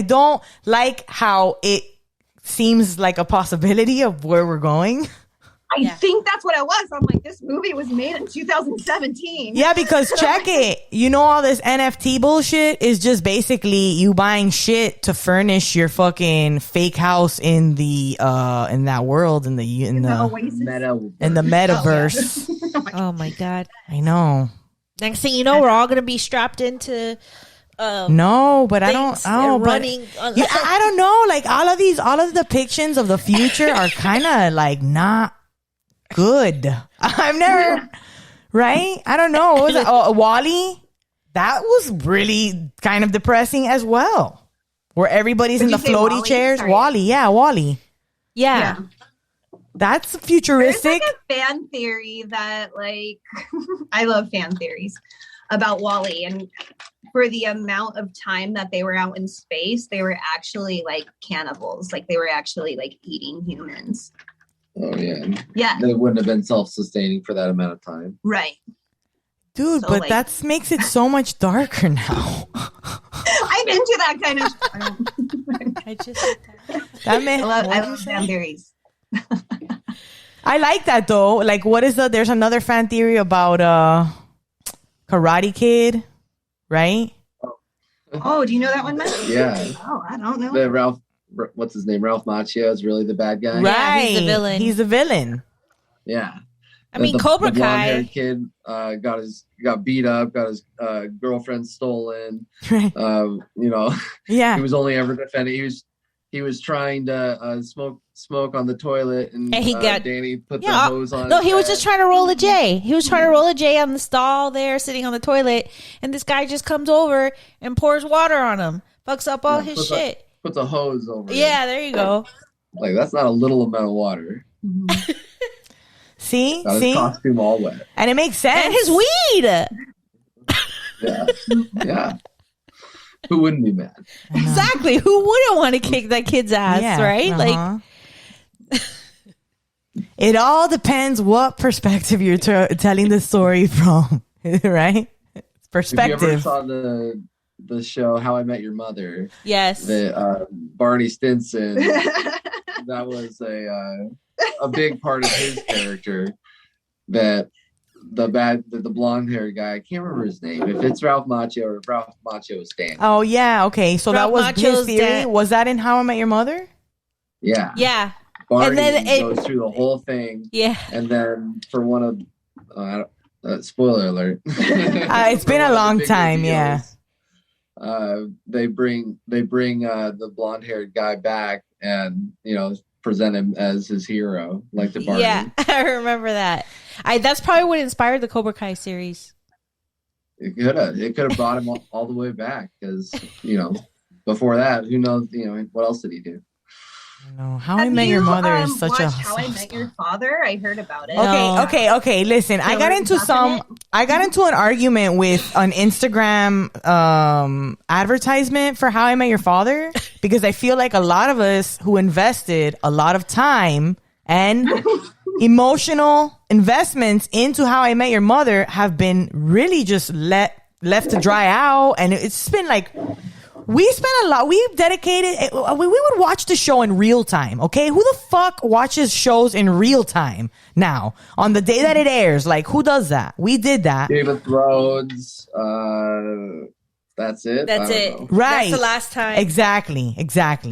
don't like how it seems like a possibility of where we're going. I think that's what it was. I'm like, this movie was made in 2017. Yeah, because check it. You know, all this NFT bullshit is just basically you buying shit to furnish your fucking fake house in the in that world in the Oasis. in the metaverse. Oh my god! I know. Next thing you know, we're all gonna be strapped into. No, but I don't. things Oh, and but running. yeah, I don't know. Like all of the depictions of the future are kind of like not good. I've never, right? I don't know. What was it? Oh, Wall-E? That was really kind of depressing as well. Where everybody's in Did the you say floaty Wall-E? chairs. Sorry. Wall-E, yeah, Wall-E. Yeah. That's There's futuristic. like a fan theory that like I love fan theories about Wall-E, and for the amount of time that they were out in space, they were actually like cannibals. Like they were actually like eating humans. Oh yeah. Yeah. They wouldn't have been self-sustaining for that amount of time. Right. Dude, So, but like- that makes it so much darker now. I'm into that kind of I just. That man, I what'd you love say? fan theories. I like that though. Like, what is there's another fan theory about Karate Kid, right? Oh, do you know that one, Matt? Yeah. Oh, I don't know. The what's his name? Ralph Macchio is really the bad guy. Right. Right. he's the villain. He's the villain. Yeah. I mean, The Cobra blonde-haired Kai. kid got beat up, got his girlfriend stolen. Right. You know, Yeah. he was only ever defending. He was trying to smoke on the toilet, and And he got- Danny put the Yeah. hose on. No, his he was head. just trying to roll a J. He was trying to roll a J on the stall there, sitting on the toilet, and this guy just comes over and pours water on him, fucks up all Yeah, his puts a- shit. Puts a hose over. Yeah, there you go. Like that's not a little amount of water. See? Got his See? costume all wet. And it makes sense. And his weed. Yeah, yeah. Who wouldn't be mad? Exactly. Who wouldn't want to kick that kid's ass, Yeah, right? uh-huh. Like, It all depends what perspective you're telling the story from, right? It's If you ever perspective. saw the show How I Met Your Mother, Yes. the Barney Stinson, that was a big part of his character. That the blonde haired guy, I can't remember his name. If it's Ralph Macchio or if Ralph Macchio is Stan. Oh yeah, okay. So Ralph that was his Macchio's theory. dad. Was that in How I Met Your Mother? Yeah. Yeah. Barney And then it- goes through the whole thing. Yeah. And then for one of spoiler alert. It's been a long time, yeah. They bring the blonde haired guy back and present him as his hero, like the Barney. Yeah, I remember that. That's probably what inspired the Cobra Kai series. It could have brought him all the way back because before that, who knows? What else did he do? No, How I Met Your Mother is such a How I Met Your Father. I heard about it. Okay. Listen, I got into an argument with an Instagram advertisement for How I Met Your Father because I feel like a lot of us who invested a lot of time and emotional investments into How I Met Your Mother have been really just left to dry out, and it's been like. We spent a lot. We dedicated. We would watch the show in real time. Okay, who the fuck watches shows in real time now on the day that it airs? Like, who does that? We did that. Game of Thrones. That's it. That's it. Know. Right. That's the last time. Exactly.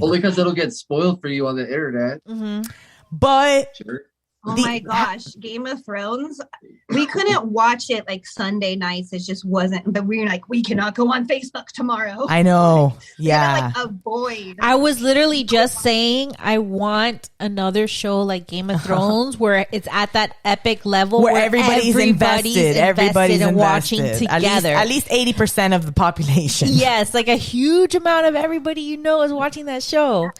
Only because it'll get spoiled for you on the internet. Mm-hmm. But Sure. Oh my gosh, Game of Thrones. We couldn't watch it like Sunday nights. It just wasn't. But we were like, we cannot go on Facebook tomorrow. I know. Yeah. Like avoid. I was literally just saying I want another show like Game of Thrones where it's at that epic level where everybody's invested. Everybody's and invested. watching together. At least 80% of the population. Yes, like a huge amount of everybody is watching that show.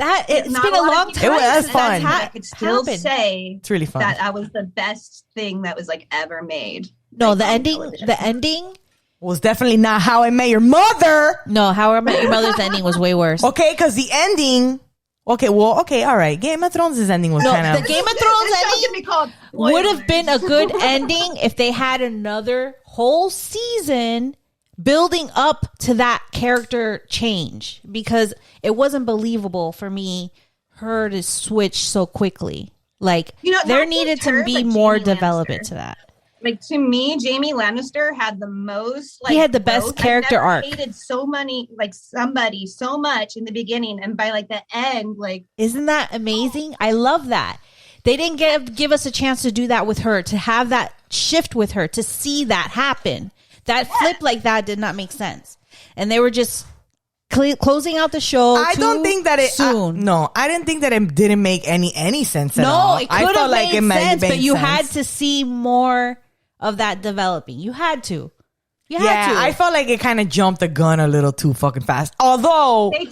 It's Not been a long It time. was since fun. that's I could still happened. say It's really fun. that was the best thing that was like ever made. No, like, the on ending. television. The ending. Was definitely not How I Met Your Mother. No, How I Met Your Mother's ending was way worse. Okay, because the ending. Okay, all right. Game of Thrones' ending was No, kind of. the Game of Thrones This show ending can be called would have spoilers. been a good ending if they had another whole season building up to that character change, because it wasn't believable for me her to switch so quickly. Like, there not needed just to her, be but more Jamie development Lannister. to that. Like, to me, Jamie Lannister had the most. Like, He had the best growth. character I've never arc. Hated somebody so much in the beginning, and by like the end, like Isn't that amazing? I love that. They didn't give us a chance to do that with her, to have that shift with her, to see that happen. That flip like that did not make sense. And they were just closing out the show. I don't think that it. soon. I didn't think that it didn't make any sense at all. No, it could have made sense, but you sense. had to see more of that developing. You had to. I felt like it kind of jumped the gun a little too fucking fast. Although they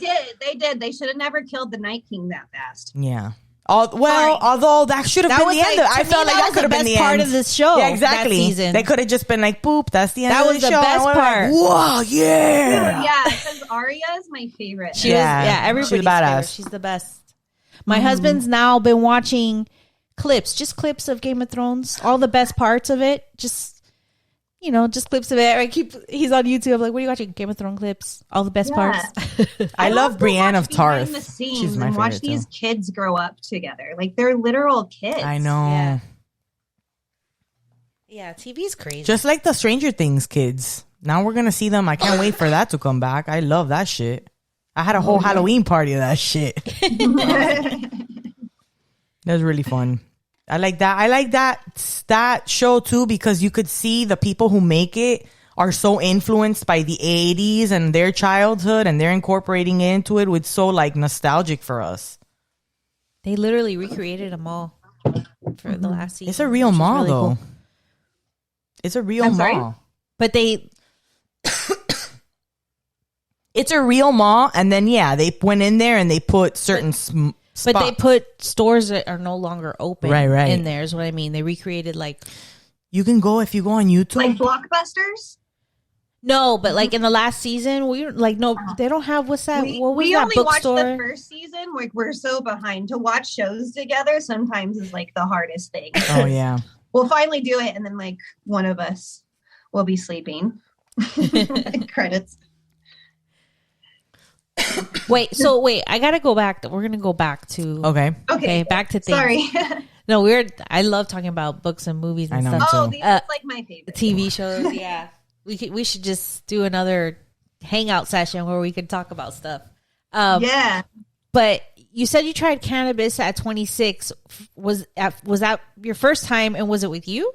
did. They should have never killed the Night King that fast. yeah. Although that should have been the end. I felt like that could have been the best part end of this show. Yeah, exactly. That season. They could have just been like, "Boop, that's the end." That of was the the show. best And we're part. Like, whoa, yeah. Yeah, because Arya is my favorite. She was, everybody's she's badass. favorite. She's the best. My husband's now been watching just clips of Game of Thrones, all the best parts of it. Just clips of it. He's on YouTube. I'm like, what are you watching? Game of Thrones clips, all the best parts. I love also Brienne watch of Tarth. behind the scenes She's my and watch favorite these too. kids grow up together. Like, they're literal kids. I know. Yeah. Yeah, TV's crazy. Just like the Stranger Things kids. Now we're gonna see them. I can't wait for that to come back. I love that shit. I had a whole Halloween party of that shit. That was really fun. I like that. I like that show too, because you could see the people who make it are so influenced by the 80s and their childhood, and they're incorporating it into it with so like nostalgic for us. They literally recreated a mall for the last season. It's a real which is mall really though. cool. It's a real I'm sorry? mall. But they It's a real mall, and then they went in there and they put certain But they put stores that are no longer open Right. in there is what I mean. They recreated like You can go if you go on YouTube. Like Blockbusters? No, but like in the last season, we like no, they don't have what's that? What was we that only bookstore? watched the first season. Like we're so behind to watch shows together. Sometimes is like the hardest thing. Oh yeah. We'll finally do it, and then like one of us will be sleeping. Credits. Wait, I gotta go back. We're gonna go back to Okay. back to things. Sorry. No, I love talking about books and movies and I know. stuff. Oh, too. these are like my favorite TV shows. Yeah, we should just do another hangout session where we could talk about stuff. Yeah. But you said you tried cannabis at 26. Was that your first time, and was it with you?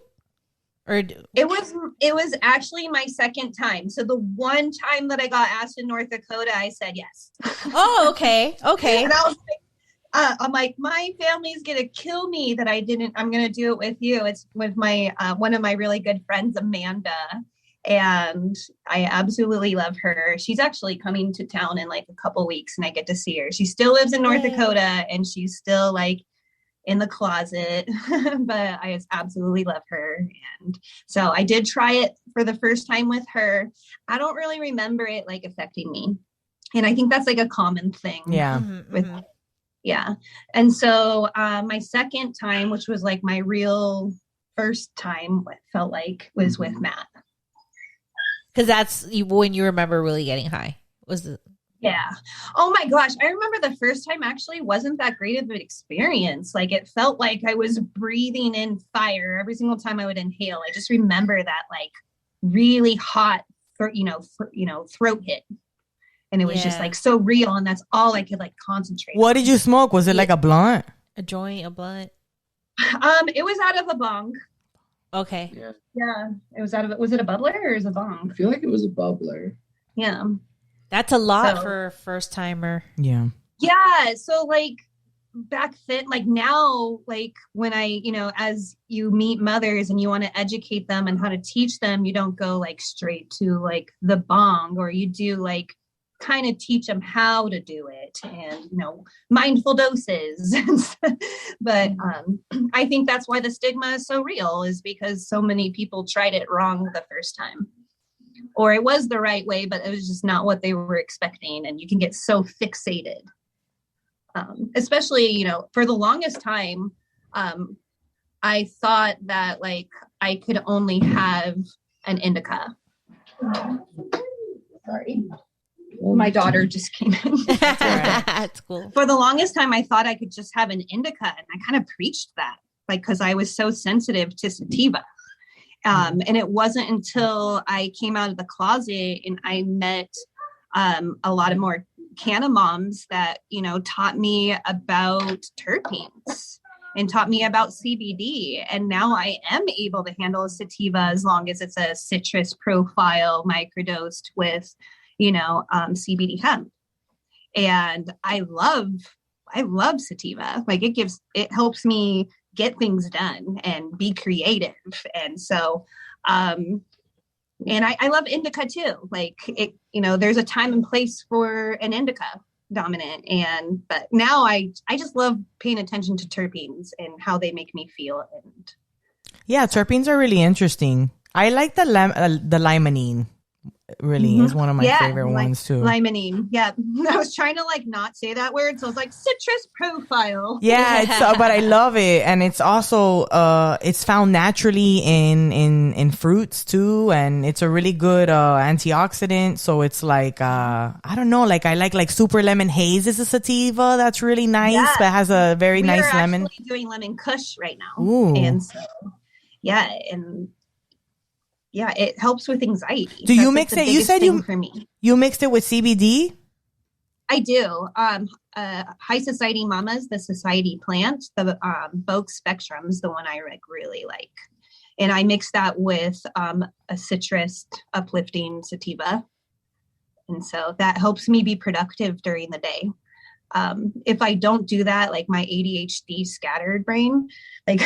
Or It was actually my second time. So the one time that I got asked in North Dakota, I said yes. oh, okay. And I was like, I'm like, my family's gonna kill me that I didn't. I'm gonna do it with you. It's with my one of my really good friends, Amanda, and I absolutely love her. She's actually coming to town in like a couple weeks, and I get to see her. She still lives in North Dakota, and she's still like in the closet, but I just absolutely love her. And so I did try it for the first time with her. I don't really remember it like affecting me, and I think that's like a common thing. Yeah. With yeah. And so my second time, which was like my real first time, what felt like was with Matt. because that's when you remember really getting high. Was it? Yeah. Oh my gosh. I remember the first time actually wasn't that great of an experience. Like it felt like I was breathing in fire every single time I would inhale. I just remember that like really hot, throat hit. And it was just like so real. And that's all I could like concentrate What on. did you smoke? Was it like a blunt? A joint, a blunt? It was out of a bong. Okay. Yeah. It was out of was it a bubbler or is it a bong? I feel like it was a bubbler. Yeah. That's a lot for a first timer. Yeah. Yeah. So like back then, like now, like when I, as you meet mothers and you want to educate them and how to teach them, you don't go like straight to like the bong, or you do like kind of teach them how to do it and, mindful doses. But I think that's why the stigma is so real, is because so many people tried it wrong the first time. Or it was the right way, but it was just not what they were expecting. And you can get so fixated. Especially, for the longest time, I thought that like I could only have an indica. Sorry. My daughter just came in. That's cool. For the longest time, I thought I could just have an indica. And I kind of preached that, like, because I was so sensitive to sativa. And it wasn't until I came out of the closet and I met a lot of more canna moms that, taught me about terpenes and taught me about CBD. And now I am able to handle a sativa as long as it's a citrus profile microdosed with, CBD hemp. And I love sativa. Like it helps me get things done and be creative. And so, and I love indica too. Like it, there's a time and place for an indica dominant. But now I just love paying attention to terpenes and how they make me feel. And yeah, terpenes are really interesting. I like the limonene. Really is one of my favorite ones too. Limonene. Yeah. I was trying to like not say that word. So I was like citrus profile. Yeah, it's but I love it. And it's also it's found naturally in fruits too, and it's a really good antioxidant. So it's like I don't know, like I like super lemon haze is a sativa that's really nice, but has a very nice lemon. We're actually doing lemon kush right now. Ooh. And so yeah, it helps with anxiety. Do you mix it? You said for me. You mixed it with CBD? I do. High Society Mamas, the society plant, the Bogue Spectrum's the one I really like. And I mix that with a citrus uplifting sativa. And so that helps me be productive during the day. If I don't do that, like my ADHD scattered brain, like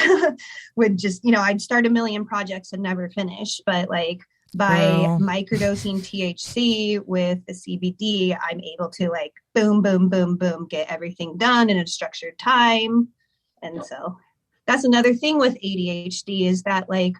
would just, I'd start a million projects and never finish. But like by microdosing THC with the CBD, I'm able to like boom, boom, boom, boom, get everything done in a structured time. And so that's another thing with ADHD is that like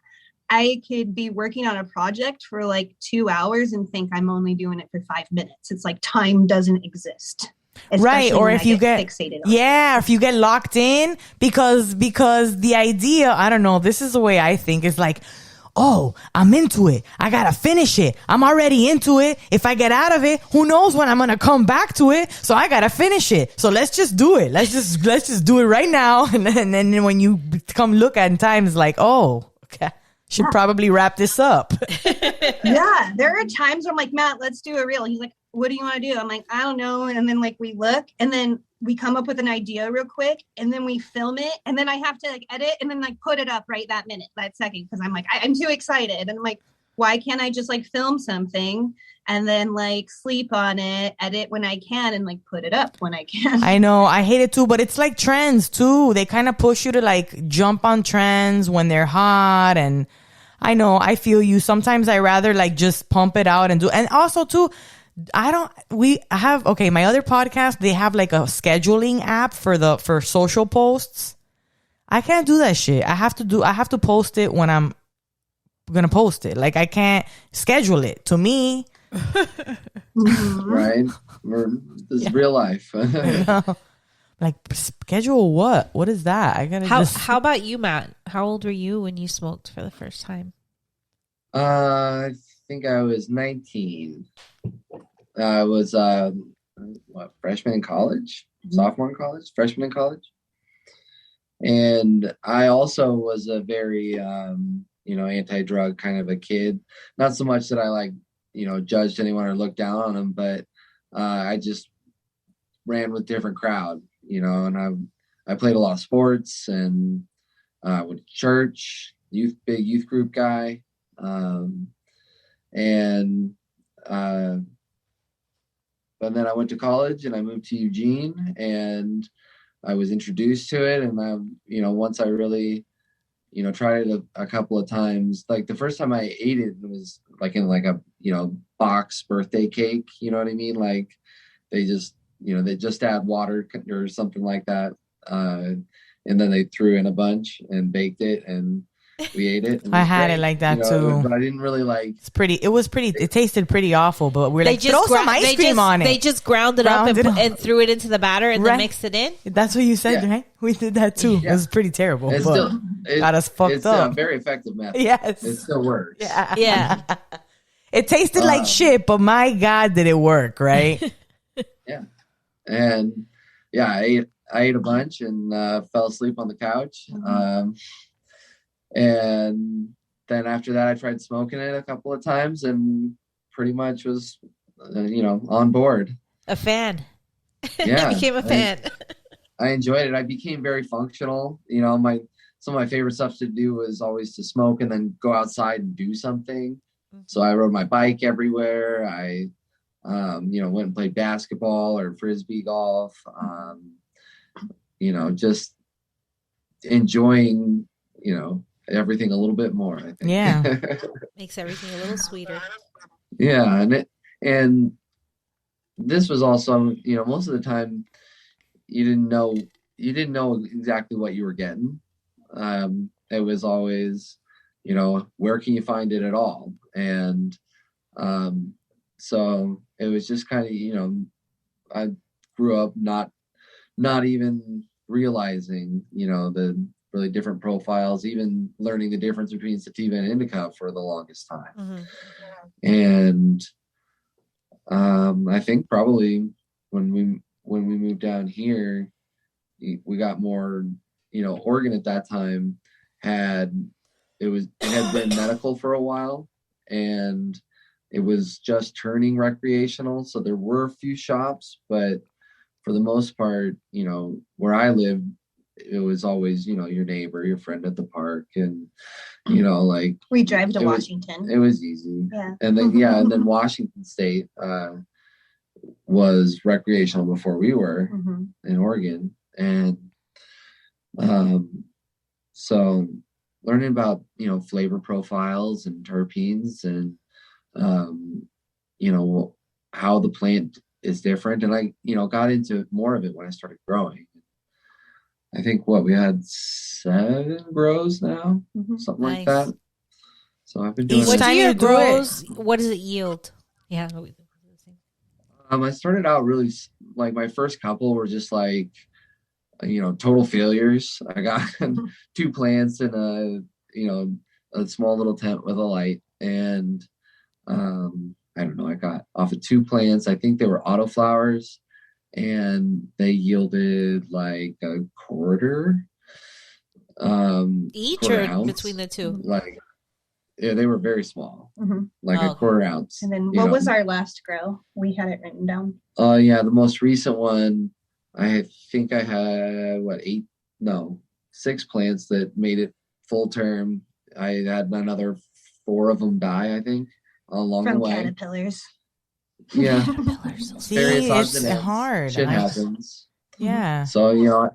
I could be working on a project for like 2 hours and think I'm only doing it for 5 minutes. It's like time doesn't exist. Right. Or if you get fixated on yeah, if you get locked in because the idea, I don't know, this is the way I think, is like, oh, I'm into it. I gotta finish it. I'm already into it. If I get out of it, who knows when I'm gonna come back to it? So I gotta finish it. So let's just do it. Let's just do it right now. And then when you come look at time, it's like, oh, okay, should probably wrap this up. Yeah, there are times where I'm like, Matt, let's do a reel. He's like, what do you want to do? I'm like, I don't know. And then like we look, and then we come up with an idea real quick, and then we film it, and then I have to like edit and then like put it up right that minute, that second, because I'm like, I'm too excited. And I'm like, why can't I just like film something and then like sleep on it, edit when I can, and like put it up when I can? I know, I hate it too, but it's like trends too. They kind of push you to like jump on trends when they're hot. And I know, I feel you. Sometimes I rather like just pump it out and do. And also too, my other podcast, they have like a scheduling app for social posts. I can't do that shit. I have to post it when I'm gonna post it. Like I can't schedule it. To me, Right? This is real life. like schedule what? What is that? I gotta. How about you, Matt? How old were you when you smoked for the first time? I think I was 19. I was freshman in college, sophomore in college, freshman in college. And I also was a very anti-drug kind of a kid. Not so much that I like, judged anyone or looked down on them, but I just ran with different crowd, and I played a lot of sports and went to church, big youth group guy. But then I went to college and I moved to Eugene, and I was introduced to it. And once I really, tried it a couple of times, like the first time I ate it, it was like in like a, box birthday cake, you know what I mean? Like they just add water or something like that. And then they threw in a bunch and baked it, and we ate it. I had it like that too. But I didn't really like. It tasted pretty awful, but we're like, throw some ice cream on it. They just ground it up and threw it into the batter and then mixed it in. That's what you said, right? We did that too. Yeah. It was pretty terrible. It got us fucked up. It's a very effective method. Yes. It still works. Yeah. It tasted like shit, but my God, did it work, right? Yeah. And yeah, I ate a bunch and fell asleep on the couch. And then after that, I tried smoking it a couple of times and pretty much was, on board. A fan. Yeah. I became a fan. I enjoyed it. I became very functional. Some of my favorite stuff to do was always to smoke and then go outside and do something. Mm-hmm. So I rode my bike everywhere. I, went and played basketball or frisbee golf. Just enjoying, everything a little bit more, I think. Yeah. Makes everything a little sweeter. Yeah. And this was also, most of the time you didn't know exactly what you were getting. It was always, where can you find it at all? And so it was just kind of, I grew up not even realizing, the really different profiles, even learning the difference between sativa and indica for the longest time. Mm-hmm. And I think probably when we moved down here, we got more, Oregon at that time it had been medical for a while, and it was just turning recreational. So there were a few shops, but for the most part, where I lived, it was always, your neighbor, your friend at the park. And, like we drive to Washington. It was easy. Yeah. And then, and then Washington State was recreational before we were in Oregon. And so learning about, flavor profiles and terpenes and, how the plant is different. And I, got into more of it when I started growing. I think we had 7 grows now, something like that. So I've been doing Each What it. time do your you do it- grows? What does it yield? Yeah. I started out really like my first couple were just like, total failures. I got 2 plants in a small little tent with a light, and I don't know. I got off of 2 plants. I think they were autoflowers, and they yielded like a quarter, Each quarter or ounce. between the two? Like, yeah, they were very small, like Oh, a okay. quarter ounce. And then what was our last grow? We had it written down. Yeah, the most recent one, I think I had 6 plants that made it full term. I had another 4 of them die, I think, along From the way. caterpillars. Yeah, Caterpillars. See, odds it's and ends. hard. Shit happens. Yeah. So,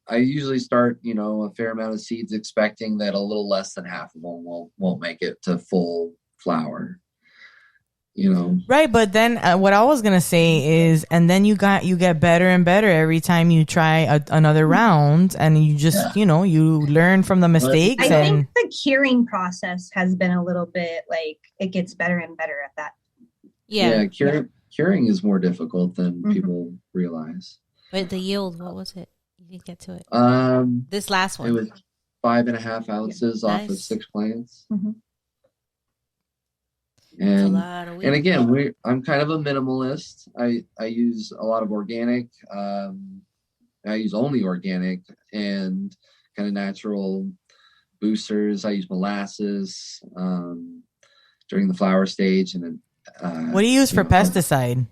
I usually start, a fair amount of seeds expecting that a little less than half of them won't make it to full flower. Right, but then what I was gonna say is, and then you get better and better every time you try another round, and you just you learn from the mistakes. I think the curing process has been a little bit like it gets better and better at that. Yeah. Curing is more difficult than people realize. But the yield, what was it? You didn't get to it. This last one. It was 5.5 ounces off of Nice. 6 plants. That's a And lot of weed. and again, I'm kind of a minimalist. I use a lot of organic. I use only organic and kind of natural boosters. I use molasses during the flower stage, and then. What do you use for pesticide?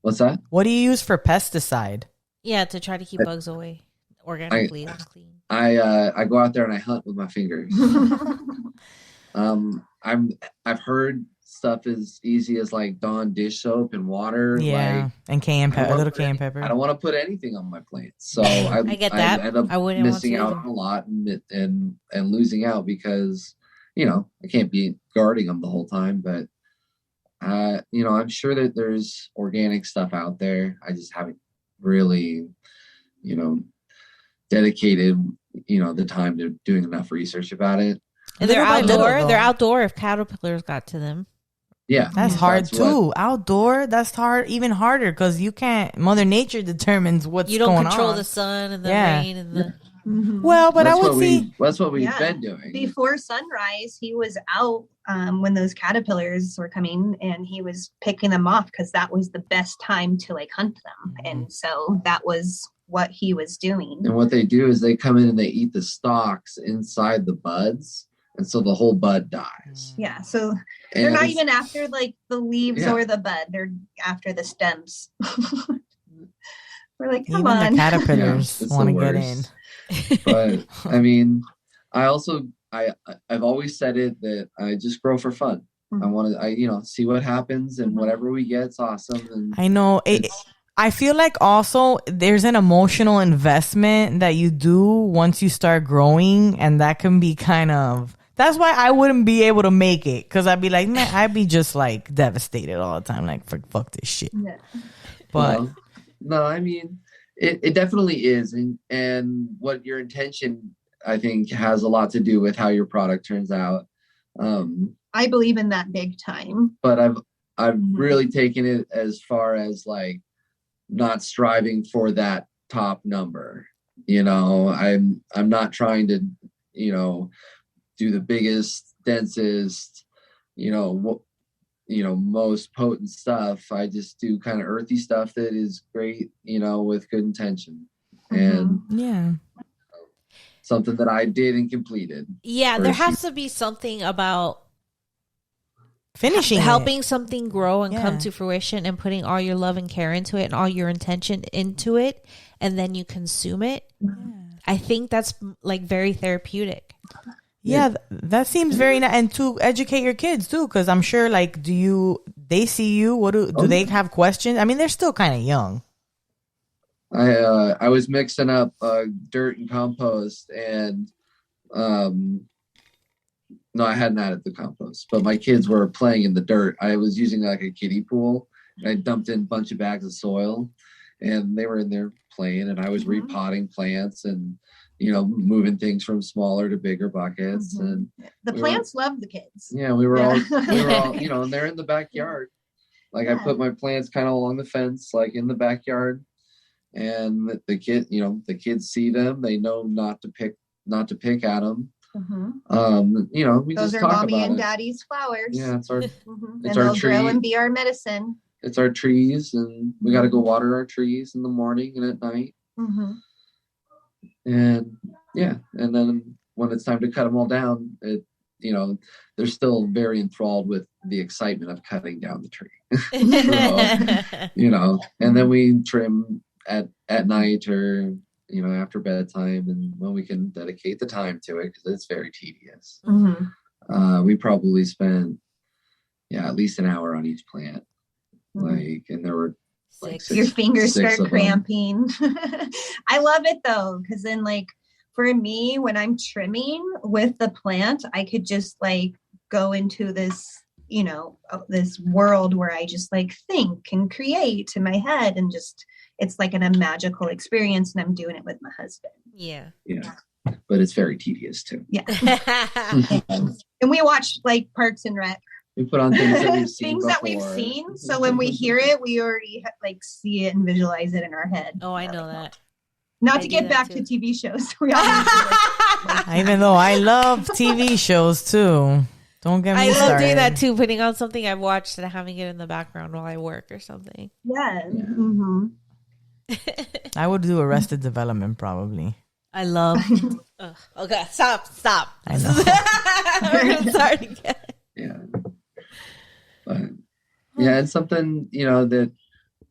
What's that? What do you use for pesticide? Yeah, to try to keep bugs away organically and clean. I go out there and I hunt with my fingers. I've heard stuff as easy as like Dawn dish soap and water. Yeah, and a little cayenne pepper. I don't want to put anything on my plants, so I get that. I end up missing out on a lot and losing out because I can't be guarding them the whole time. But I'm sure that there's organic stuff out there. I just haven't really dedicated the time to doing enough research about it. And they're Little by little, outdoor. though. They're outdoor if caterpillars got to them. Yeah, That's hard too. Outdoor, that's hard, even harder because you can't. Mother Nature determines what's You don't going control on. the sun and the Yeah. rain and the. Well, but that's I would see. that's what we've Yeah. been doing. Before sunrise, he was out when those caterpillars were coming, and he was picking them off because that was the best time to like hunt them. And so that was what he was doing. And what they do is they come in and they eat the stalks inside the buds, and so the whole bud dies. Yeah, so they're And not it's- even after like the leaves Yeah. or the bud; they're after the stems. We're like, come Even on. the caterpillars Yeah, it's want to the get worst. in. But I mean, I've always said it that I just grow for fun. I want to see what happens, and whatever we get's awesome. And I know. I feel like also there's an emotional investment that you do once you start growing, and that can be kind of. That's why I wouldn't be able to make it, because I'd be like, man, I'd be just like devastated all the time, like fuck this shit. Yeah. But no, I mean, it definitely is, and what your intention, I think, has a lot to do with how your product turns out. I believe in that big time. But I've really taken it as far as like not striving for that top number. I'm not trying to do the biggest, densest, most potent stuff. I just do kind of earthy stuff that is great, with good intention. And yeah, something that I did and completed. Yeah, there has to be something about finishing helping something grow and come Yeah. to fruition and putting all your love and care into it and all your intention into it, and then you consume it. I think that's like very therapeutic. Yeah, that seems very nice. And to educate your kids too, because I'm sure, like, they see you? What do they have questions? I mean, they're still kind of young. I was mixing up dirt and compost, and no, I hadn't added the compost, but my kids were playing in the dirt. I was using like a kiddie pool, and I dumped in a bunch of bags of soil, and they were in there playing, and I was repotting plants and moving things from smaller to bigger buckets. And the plants love the kids. Yeah, we were all and they're in the backyard. Like I put my plants kind of along the fence, like in the backyard, and the kids see them. They know not to pick at them. We Those just are talk mommy about and it. daddy's flowers. Yeah, it's our and it's our they'll tree. grow and be our medicine. It's our trees, and we got to go water our trees in the morning and at night. And and then when it's time to cut them all down, they're still very enthralled with the excitement of cutting down the tree. So, and then we trim at night or after bedtime, and when we can dedicate the time to it, because it's very tedious. We probably spent at least an hour on each plant. And there were like your fingers start of cramping. I love it though, because then for me, when I'm trimming with the plant, I could just go into this this world where I just think and create in my head, and just it's like a magical experience, and I'm doing it with my husband. Yeah. But it's very tedious too. And we watch Parks and Rec. We put on things that we've seen that we've seen, so when we hear it, we already see it and visualize it in our head. Oh, I know that. Not to get back to TV shows. We all need to, even though I love TV shows too. Don't get me started. I love doing that too, putting on something I've watched and having it in the background while I work or something. Yeah. I would do Arrested Development probably. I love. Okay, stop. I know. We're gonna start again. Yeah. But it's something that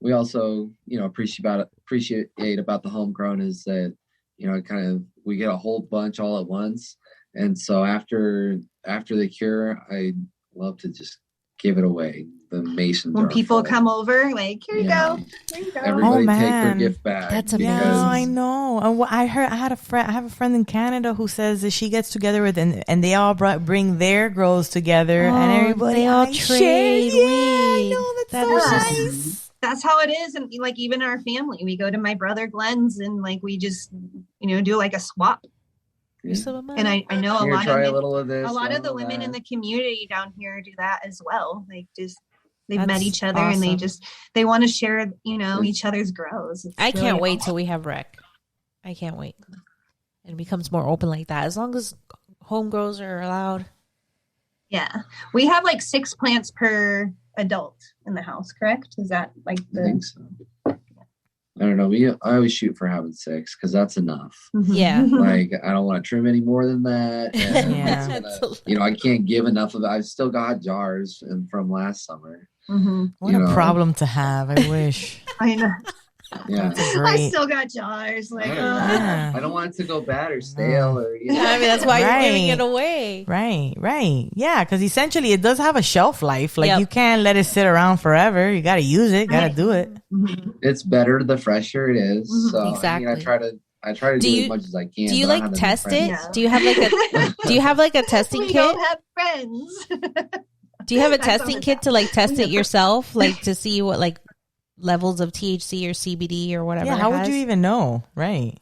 we also appreciate about the homegrown is that we get a whole bunch all at once, and so after the cure, I love to just give it away. The mason when jar people full. come over, here you go. Everybody take their gift bag. That's Yeah, amazing. I know. I have a friend in Canada who says that she gets together with and they all bring their grows together, and everybody they all share. trade Yeah, weed. I know, that's That so is nice. That's how it is. And even our family, we go to my brother Glenn's and we just, do a swap. Yeah. And I know a lot try of a little of this. a lot of the women that. in the community down here do that as well. They've That's met each other awesome. and they want to share, each other's grows. It's I can't really wait awesome. till we have rec. I can't wait. It becomes more open like that. As long as home grows are allowed. Yeah. We have 6 plants per adult in the house, correct? Is that I think so. I don't know. I always shoot for having 6 because that's enough. Yeah. I don't want to trim any more than that. And Yeah. it's gonna, I can't give enough of it. I've still got jars from last summer. What a problem to have. I wish. I know. Yeah. That's I great. still got jars. Yeah. I don't want it to go bad or stale or I mean, that's why Right. you're giving it away. Right. Yeah, because essentially it does have a shelf life. Yep. You can't let it sit around forever. You got to use it. Got to do it. It's better the fresher it is. So Exactly. I try to do as much as I can. Do you but I don't have test any it? friends. Yeah. Do you have a testing We kit? don't have friends. Do you have a That's on testing the kit to test it yourself, to see what levels of THC or CBD or whatever? Yeah, it how would has? you even know? Right.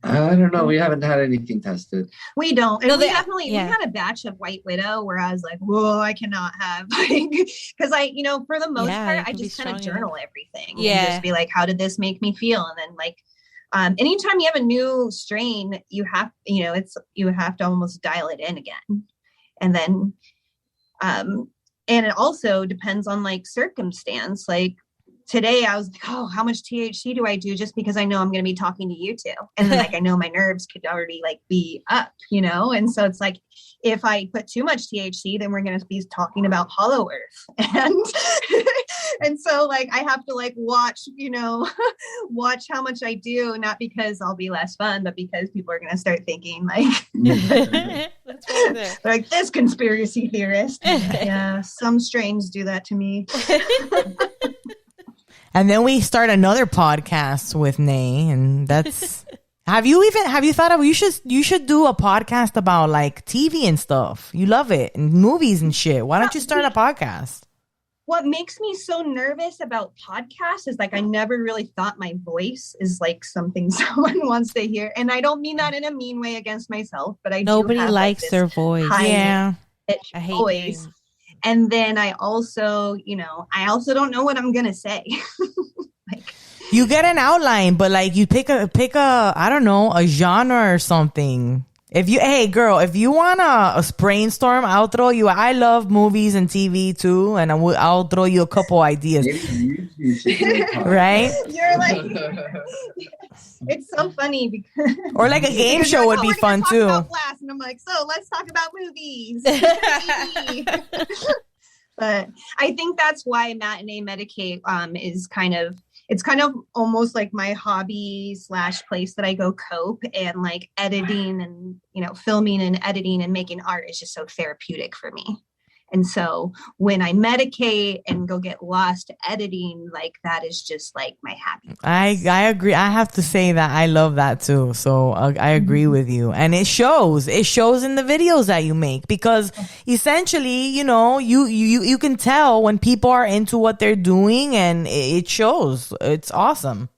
I don't know. We haven't had anything tested. We don't. And No, we they- definitely, yeah. we had a batch of White Widow where I was like, whoa, I cannot have, because for the most Yeah, you part, I can be just kind of strong journal everything. Yeah. And just be like, how did this make me feel? And then anytime you have a new strain, you have, you have to almost dial it in again. And then, and it also depends on circumstance. Today I was like, oh, how much THC do I do? Just because I know I'm going to be talking to you two. And then I know my nerves could already be up, And so it's if I put too much THC, then we're going to be talking about Hollow Earth. And so I have to watch, watch how much I do, not because I'll be less fun, but because people are going to start thinking That's right there. they're this conspiracy theorist. Yeah. Some strains do that to me. And then we start another podcast with Renae, and that's. Have you thought of you should do a podcast about TV and stuff? You love it and movies and shit. Why don't you start a podcast? what makes me so nervous about podcasts is like I never really thought my voice is like something someone wants to hear, and I don't mean that in a mean way against myself, but I Nobody do have, likes like, their voice. high I hate voice. hearing. And then I also don't know what I'm gonna say. Like, you get an outline, but like you pick a I don't know, a genre or something. Hey girl, if you want a brainstorm, I'll throw you. I love movies and TV too, and I'll throw you a couple ideas. You should do a podcast. Right? you're like, it's so funny because Or like a game because show you're would like, be "Oh, we're gonna fun talk too. about Glass," and I'm like, so let's talk about movies. But I think that's why Matinee Medicate is kind of almost like my hobby / place that I go cope, and like editing and filming and editing and making art is just so therapeutic for me. And so when I medicate and go get lost editing, like that is just like my happy place. I agree. I have to say that I love that too. So I agree with you, and it shows in the videos that you make, because essentially, you can tell when people are into what they're doing, and it shows. It's awesome.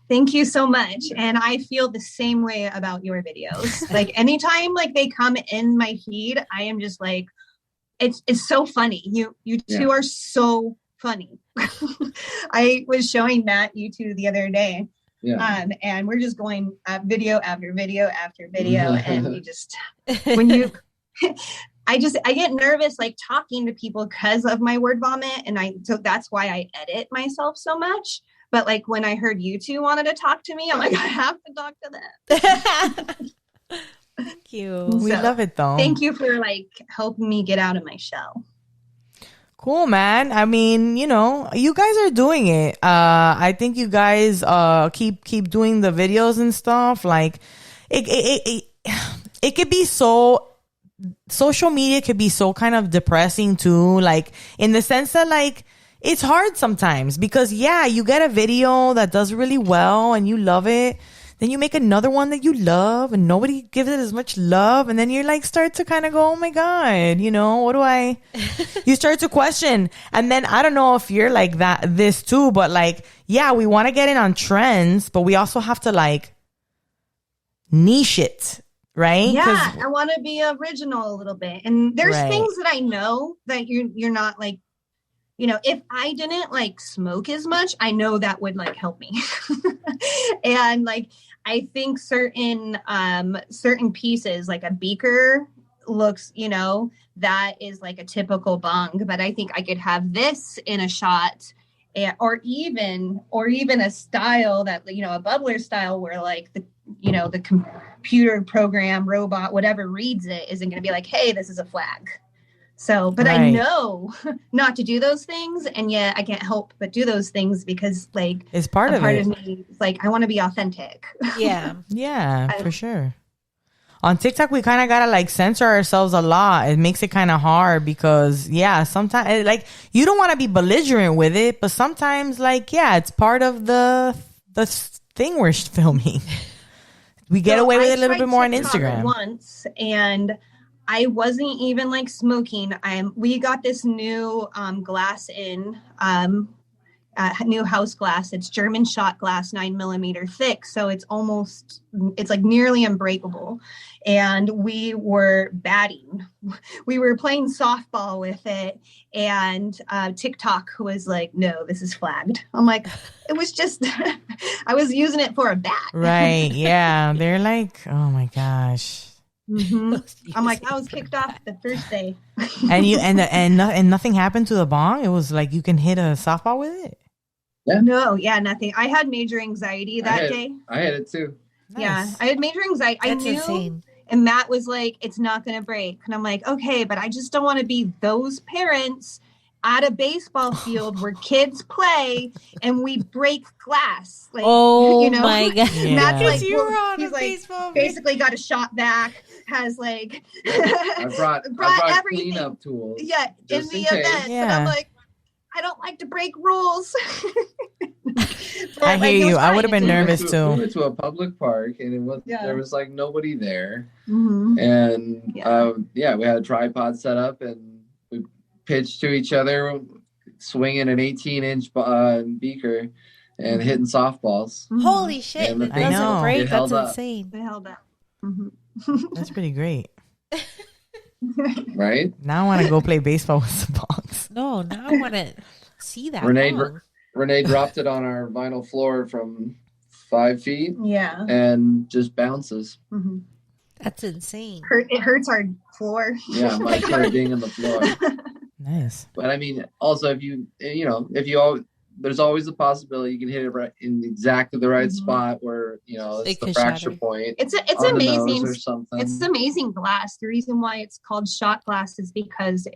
Thank you so much. And I feel the same way about your videos. Like anytime like they come in my feed, I am just like, it's so funny. You two are so funny. I was showing Matt you two the other day. Yeah. And we're just going video after video after video. And you just, when you, I get nervous like talking to people because of my word vomit. And so that's why I edit myself so much. But like when I heard you two wanted to talk to me, I'm like, I have to talk to them. Thank you. We love it though. Thank you for like helping me get out of my shell. Cool, man. I mean, you guys are doing it. I think you guys keep doing the videos and stuff. Like it could be so, social media could be so kind of depressing too, like in the sense that like it's hard sometimes, because you get a video that does really well and you love it. Then you make another one that you love and nobody gives it as much love. And then you're like, start to kind of go, oh my God, you start to question. And then I don't know if you're like this too, but like, we want to get in on trends, but we also have to like niche it, right? Yeah, I want to be original a little bit. And there's things that I know that you're not like, if I didn't like smoke as much, I know that would like help me. And like, I think certain pieces, like a beaker looks, that is like a typical bong, but I think I could have this in a shot, or even a style that, a bubbler style where like the computer program, robot, whatever reads it isn't going to be like, hey, this is a flag. So, but I know not to do those things, and yet I can't help but do those things because, like, it's part of me. It's like I want to be authentic. Yeah, for sure. On TikTok, we kind of gotta like censor ourselves a lot. It makes it kind of hard because, sometimes like you don't want to be belligerent with it, but sometimes, like, it's part of the thing we're filming. We get away with it a little bit more on Instagram. Once, and I wasn't even like smoking. We got this new glass in, new house glass. It's German shot glass, 9mm thick. So it's like nearly unbreakable. And we were batting. We were playing softball with it. And TikTok was like, no, this is flagged. I'm like, it was just, I was using it for a bat. Right. Yeah. They're like, oh my gosh. Mm-hmm. I'm like, I was kicked off the first day. and nothing happened to the bong. It was like you can hit a softball with it. Yeah. No, nothing. I had major anxiety that day. I had it too. Nice. Yeah, I had major anxiety. That's I knew, insane. And Matt was like, "It's not going to break," and I'm like, "Okay, but I just don't want to be those parents at a baseball field where kids play and we break glass." Like, my God! Matt's like, you were on he's a like, baseball basically got a shot back. Has like, I brought everything. cleanup tools. Yeah, in the event, Yeah. and I'm like, I don't like to break rules. I hear you. I would have been nervous We too. went to a public park and there was like nobody there. Mm-hmm. And we had a tripod set up and we pitched to each other swinging an 18-inch beaker and hitting softballs. Holy shit. And the That doesn't know. break. It That's held up. insane. They held up. Mhm. That's pretty great. Right? Now I want to go play baseball with some bongs. No, now I want to see that. Renee, bong. Renee dropped it on our vinyl floor from 5 feet Yeah. and just bounces. Mhm. That's insane. It hurts our floor. Yeah, my started being on the floor. Nice. But I mean, also if you there's always a possibility you can hit it right in exactly the right Mhm. spot where it's It the could fracture shatter. point. It's on the nose amazing. or something. It's amazing glass. The reason why it's called shot glass is because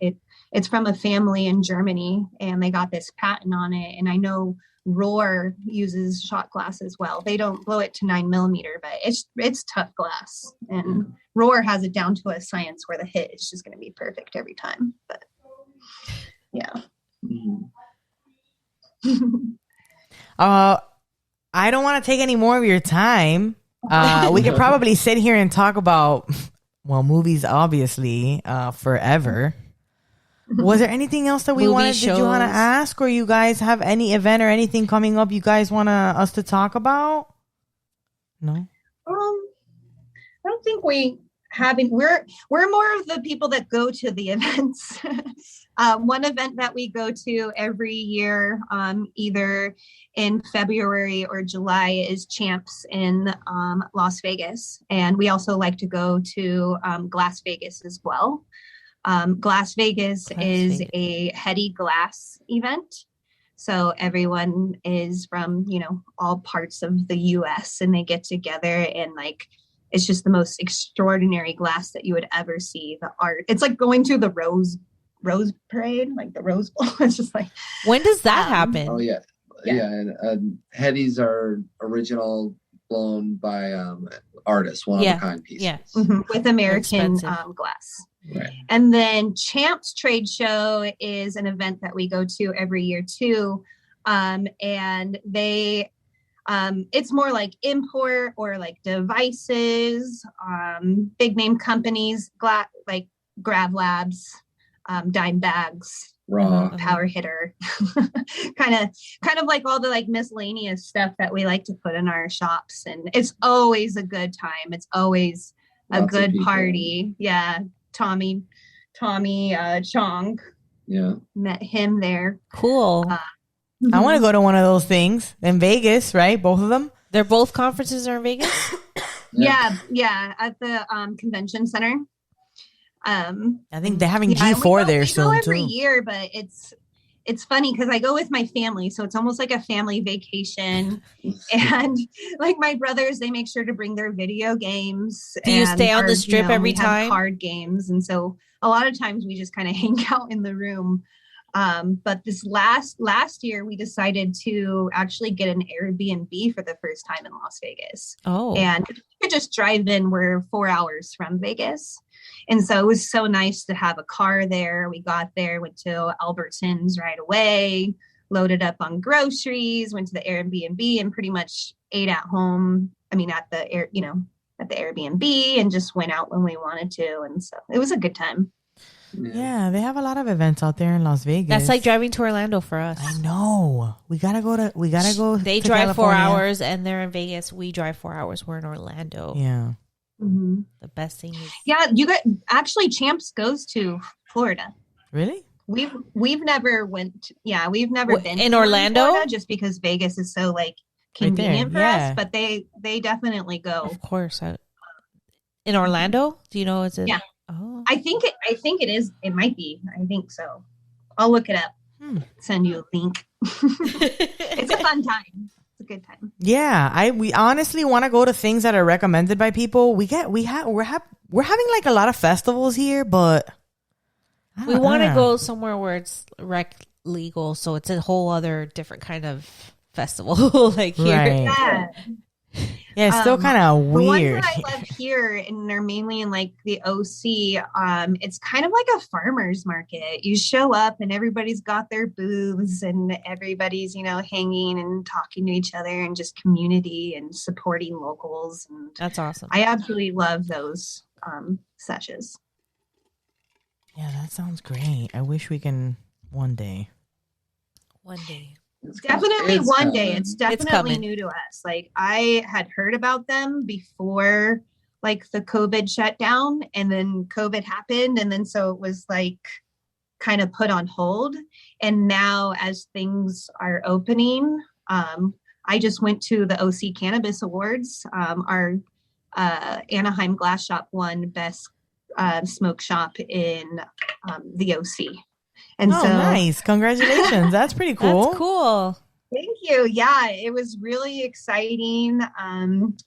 it's from a family in Germany, and they got this patent on it. And I know Rohr uses shot glass as well. They don't blow it to 9mm, but it's tough glass. And Rohr has it down to a science where the hit is just going to be perfect every time. But yeah. Mhm. I don't want to take any more of your time. We could probably sit here and talk about, well, movies, obviously, forever. Was there anything else that did you want to shows. ask, or you guys have any event or anything coming up you guys want us to talk about? No. I don't think we having we're more of the people that go to the events. One event that we go to every year, either in February or July, is Champs in Las Vegas, and we also like to go to Glass Vegas as well. Glass Vegas is a heady glass event. So everyone is from, all parts of the US, and they get together, and it's just the most extraordinary glass that you would ever see. The art. It's like going to the Rose Parade, like the Rose Bowl. It's just like, when does that happen? Oh yeah. And headies are original blown by artists, one of a kind pieces. Yeah. With American glass. Right. And then Champs Trade Show is an event that we go to every year too. And they, it's more like import or like devices, big name companies, like Grav Labs, Dime Bags, Raw. Power Hitter, kind of like all the like miscellaneous stuff that we like to put in our shops. And it's always a good time. It's always a good party. Yeah. Tommy Chong. Yeah. Met him there. Cool. I want to go to one of those things in Vegas, right? Both of them? They're both conferences are in Vegas? Yeah, at the convention center. I think they're having G4 there soon too. Every too. year, but it's funny because I go with my family, so it's almost like a family vacation. And like my brothers, they make sure to bring their video games. Do you stay on the strip every time? Card games, and so a lot of times we just kind of hang out in the room. But this last year, we decided to actually get an Airbnb for the first time in Las Vegas. Oh, and we could just drive in. We're 4 hours from Vegas. And so it was so nice to have a car there. We got there, went to Albertsons right away, loaded up on groceries, went to the Airbnb, and pretty much ate at home. I mean, at the Airbnb, and just went out when we wanted to. And so it was a good time. Yeah, they have a lot of events out there in Las Vegas. that's like driving to Orlando for us. I know. We gotta go. They to drive California. 4 hours and they're in Vegas. We drive 4 hours. We're in Orlando. Yeah. Mm-hmm. The best thing is you got actually Champs goes to Florida. Really? We've never went. Yeah, we've never been in to Orlando, Florida, just because Vegas is so like convenient for us. But they definitely go. Of course. In Orlando, do you know? Is it? Yeah. Oh, I think it is. It might be. I think so. I'll look it up. Send you a link. It's a fun time. A good time. Yeah, we honestly want to go to things that are recommended by people. We're having like a lot of festivals here, but we want to go somewhere where it's legal, so it's a whole other different kind of festival. Like here, right. Yeah, it's still kind of weird. The ones that I love here, and they're mainly in like the OC. It's kind of like a farmer's market. You show up and everybody's got their booths, and everybody's hanging and talking to each other, and just community and supporting locals. And that's awesome. I absolutely love those sessions. Yeah, that sounds great. I wish we can one day. One day. Definitely It's one day. coming. It's definitely coming. new to us. Like I had heard about them before like the COVID shutdown, and then COVID happened, and then so it was like kind of put on hold. And now as things are opening, I just went to the OC Cannabis Awards. Our Anaheim Glass Shop won best smoke shop in the OC. And Oh, so nice. Congratulations. That's pretty cool. That's cool. thank you. Yeah, it was really exciting.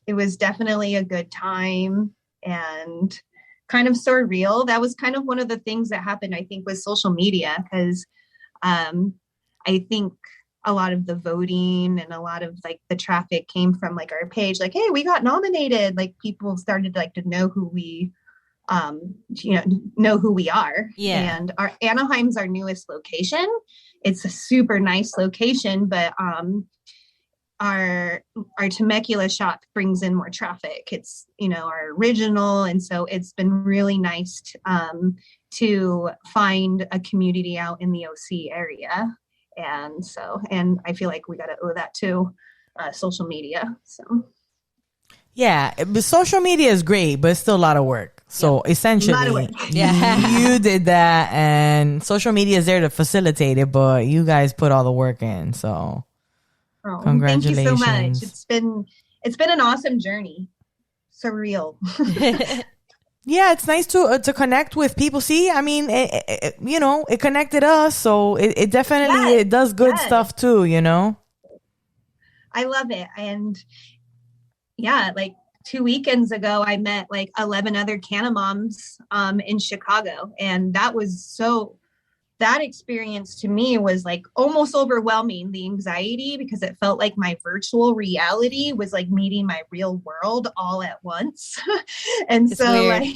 It was definitely a good time and kind of surreal. That was kind of one of the things that happened, I think, with social media, because I think a lot of the voting and a lot of like the traffic came from like our page, like, hey, we got nominated. Like people started like to know who we know who we are. Yeah. And our Anaheim's our newest location. It's a super nice location, but our Temecula shop brings in more traffic. It's, our original. And so it's been really nice to find a community out in the OC area. And I feel like we got to owe that to social media. So Yeah, but social media is great, but it's still a lot of work. So essentially, you did that, and social media is there to facilitate it, but you guys put all the work in. So congratulations. Thank you so much. It's been an awesome journey. Surreal. Yeah, it's nice to connect with people. See, I mean, it connected us, so it definitely it does good stuff too. I love it. And yeah, like 2 weekends ago, I met like 11 other Canna moms in Chicago. And that experience to me was like almost overwhelming, the anxiety, because it felt like my virtual reality was like meeting my real world all at once. And it's so weird. like,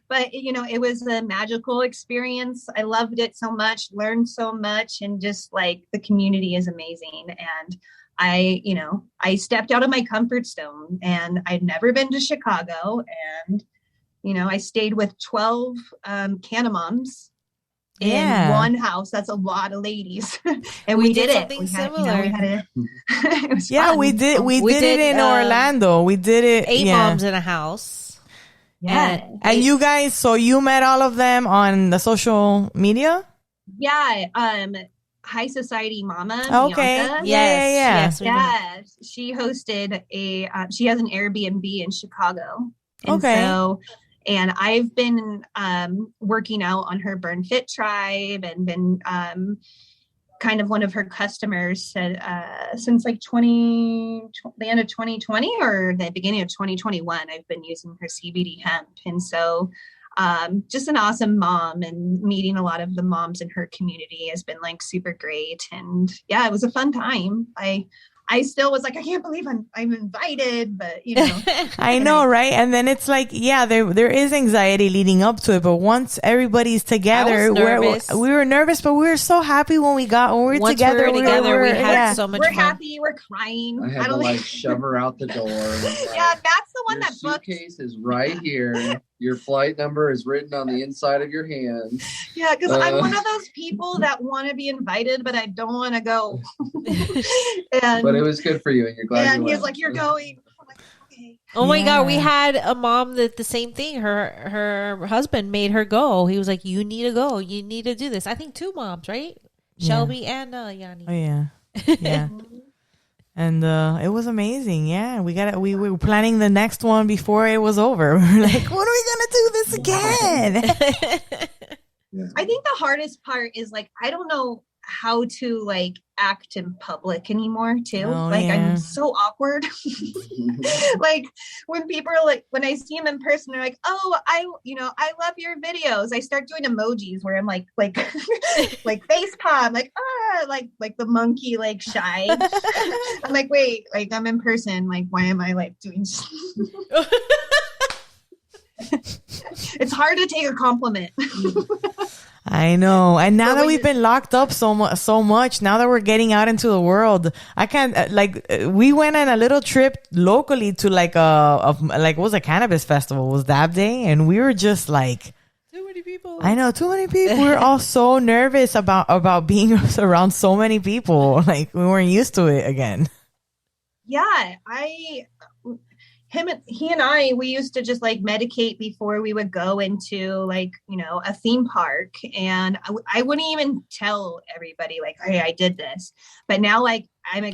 but it was a magical experience. I loved it so much, learned so much, and just like the community is amazing. And I stepped out of my comfort zone, and I'd never been to Chicago, and I stayed with 12 Canna moms in one house. That's a lot of ladies. And we did it. Something similar. It was Yeah, fun. we did it in Orlando. We did it. 8 moms in a house. Yeah. And you guys, so you met all of them on the social media? Yeah. High Society Mama. Okay. Bianca. Yes. Yeah. She hosted she has an Airbnb in Chicago. And and I've been working out on her Burn Fit tribe, and been kind of one of her customers since like the end of 2020 or the beginning of 2021. I've been using her CBD hemp. And so just an awesome mom, and meeting a lot of the moms in her community has been like super great. And yeah, it was a fun time. I still was like, I can't believe I'm invited, but I know, right? And then it's like, yeah, there is anxiety leading up to it, but once everybody's together, we were nervous, but we were so happy when we were Once together. We had so much we're fun. happy, we're crying. I had to like shove her out the door. Yeah, that's the one that booked. Your suitcase is right here. Your flight number is written on the inside of your hand. Yeah, because I'm one of those people that want to be invited, but I don't want to go. But it was good for you, and you're glad. And he's like, "You're going." I'm like, okay. Oh my God, we had a mom that the same thing. Her husband made her go. He was like, "You need to go. You need to do this." I think 2 moms, right? Shelby and Yanni. Oh yeah. And it was amazing. Yeah, we were planning the next one before it was over. We were like, when are we gonna do this again? I think the hardest part is like, I don't know how to like act in public anymore too. I'm so awkward. Like when people are like, when I see them in person, they're like, oh, I love your videos. I start doing emojis where I'm like like face palm, like like the monkey, like shy. I'm like, wait, like I'm in person, like why am I like doing it's hard to take a compliment. I know. And now that we've been locked up so much, now that we're getting out into the world, I can't, we went on a little trip locally to like what was a cannabis festival, it was Dab Day, and we were just like many people. I know, too many people. We're all so nervous about being around so many people. Like we weren't used to it again. Yeah, he and I, we used to just like medicate before we would go into like, a theme park. And I wouldn't even tell everybody like, hey, I did this. But now like I'm a,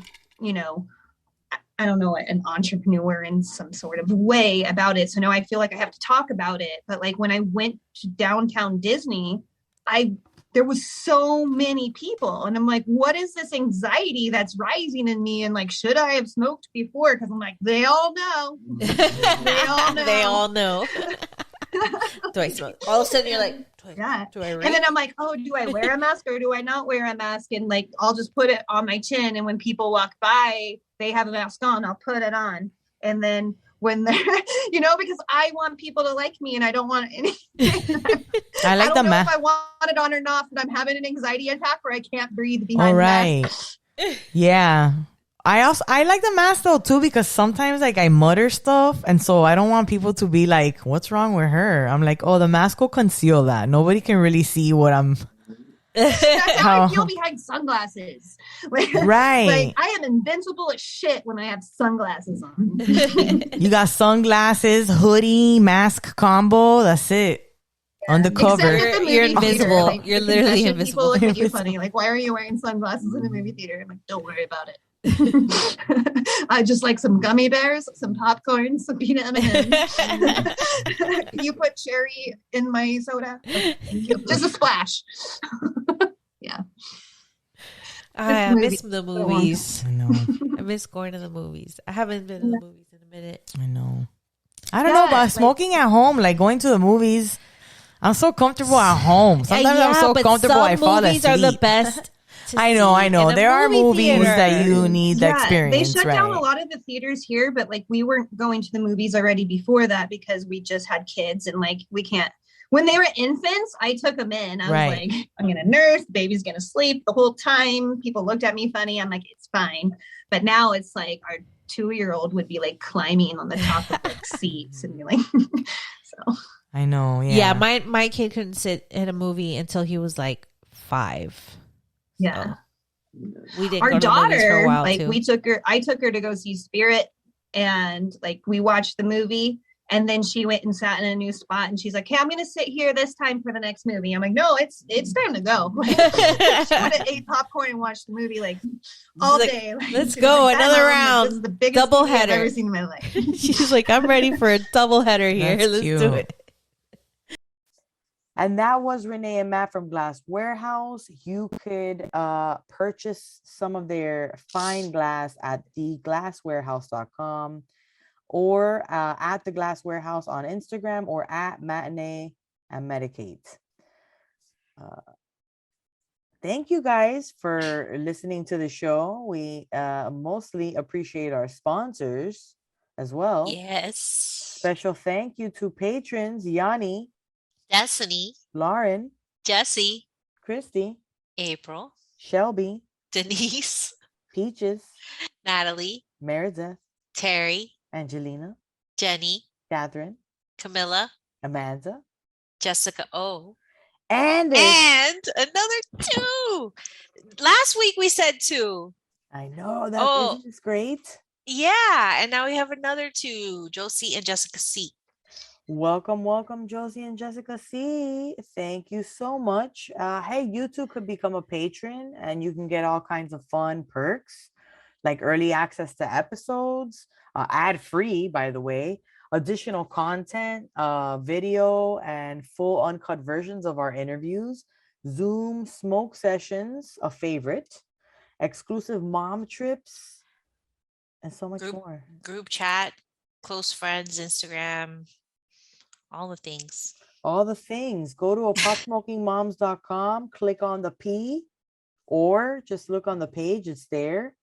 I don't know, an entrepreneur in some sort of way about it. So now I feel like I have to talk about it. But like when I went to downtown Disney, there was so many people and I'm like, what is this anxiety that's rising in me? And like, should I have smoked before? Because I'm like, they all know. They all know. Do I smoke? All of a sudden you're like, do I read? And then I'm like, oh, do I wear a mask or do I not wear a mask? And like, I'll just put it on my chin. And when people walk by, they have a mask on, I'll put it on. And then when they're, because I want people to like me and I don't want any. I like the mask. If I want it on or not, but I'm having an anxiety attack where I can't breathe behind all the right. mask. Yeah. I like the mask though too, because sometimes like I mutter stuff and so I don't want people to be like, what's wrong with her? I'm like, oh, the mask will conceal that. Nobody can really see what I'm. That's how I feel behind sunglasses. Right. Like I am invincible as shit when I have sunglasses on. You got sunglasses, hoodie, mask combo. That's it. Yeah. Undercover. You're invisible. Like, you're literally invisible. People look at you funny. Like, why are you wearing sunglasses in a movie theater? I'm like, don't worry about it. I just like some gummy bears, some popcorn, some peanut M&Ms. Can you put cherry in my soda? Thank you. Just a splash. Yeah. I miss the movies. I know. I miss going to the movies. I haven't been to the movies in a minute. I know. I don't know, but smoking at home, like going to the movies, I'm so comfortable at home. Sometimes I'm so comfortable I fall asleep. Movies are the best. I know. There are movies that you need the experience. They shut down a lot of the theaters here, but like we weren't going to the movies already before that because we just had kids and like we can't. When they were infants, I took them in. I was like, I'm going to nurse, the baby's going to sleep the whole time. People looked at me funny. I'm like, it's fine. But now it's like our 2-year-old would be like climbing on the top of like seats and be like, so. I know. Yeah. Yeah. My kid couldn't sit in a movie until he was like 5. Yeah. So we didn't our go to daughter, movies for a while like too. I took her to go see Spirit and like we watched the movie and then she went and sat in a new spot and she's like, hey, I'm going to sit here this time for the next movie. I'm like, no, it's time to go. She would have ate popcorn and watched the movie like all day. Like, let's go like, another round. This is the biggest double movie header I've ever seen in my life. She's like, I'm ready for a double header here. Let's do it. And that was Renae and Matt from Glasswarehouse. You could purchase some of their fine glass at theglasswarehouse.com or at the Glasswarehouse on Instagram or at Matinee and Medicate. Thank you guys for listening to the show. We mostly appreciate our sponsors as well. Yes. Special thank you to patrons Yanni, Destiny, Lauren, Jesse, Christy, April, Shelby, Denise, Peaches, Natalie, Meredith, Terry, Angelina, Jenny, Catherine, Camilla, Amanda, Jessica O, and another 2. Last week we said 2. I know that is great. Yeah, and now we have another 2, Josie and Jessica C. Welcome, Josie and Jessica C. Thank you so much. Hey, you too could become a patron and you can get all kinds of fun perks like early access to episodes, ad-free, by the way, additional content, video, and full uncut versions of our interviews, Zoom smoke sessions, a favorite, exclusive mom trips, and so much more. Group chat, close friends, Instagram, all the things. All the things. Go to popsmokingmoms.com, click on the P, or just look on the page. It's there.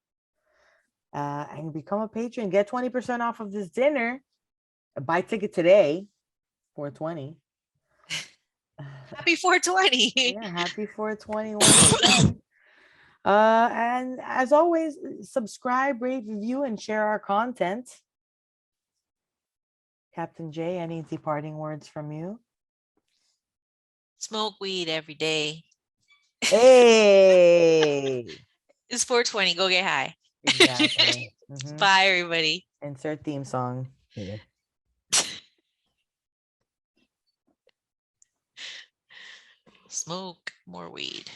And become a patron. Get 20% off of this dinner. Buy ticket today, 420. Happy 420. Yeah, happy 420. And as always, subscribe, rate, review, and share our content. Capt J, any departing words from you? Smoke weed every day. Hey. It's 420. Go get high. Exactly. Mhm. Bye, everybody. Insert theme song. Smoke more weed.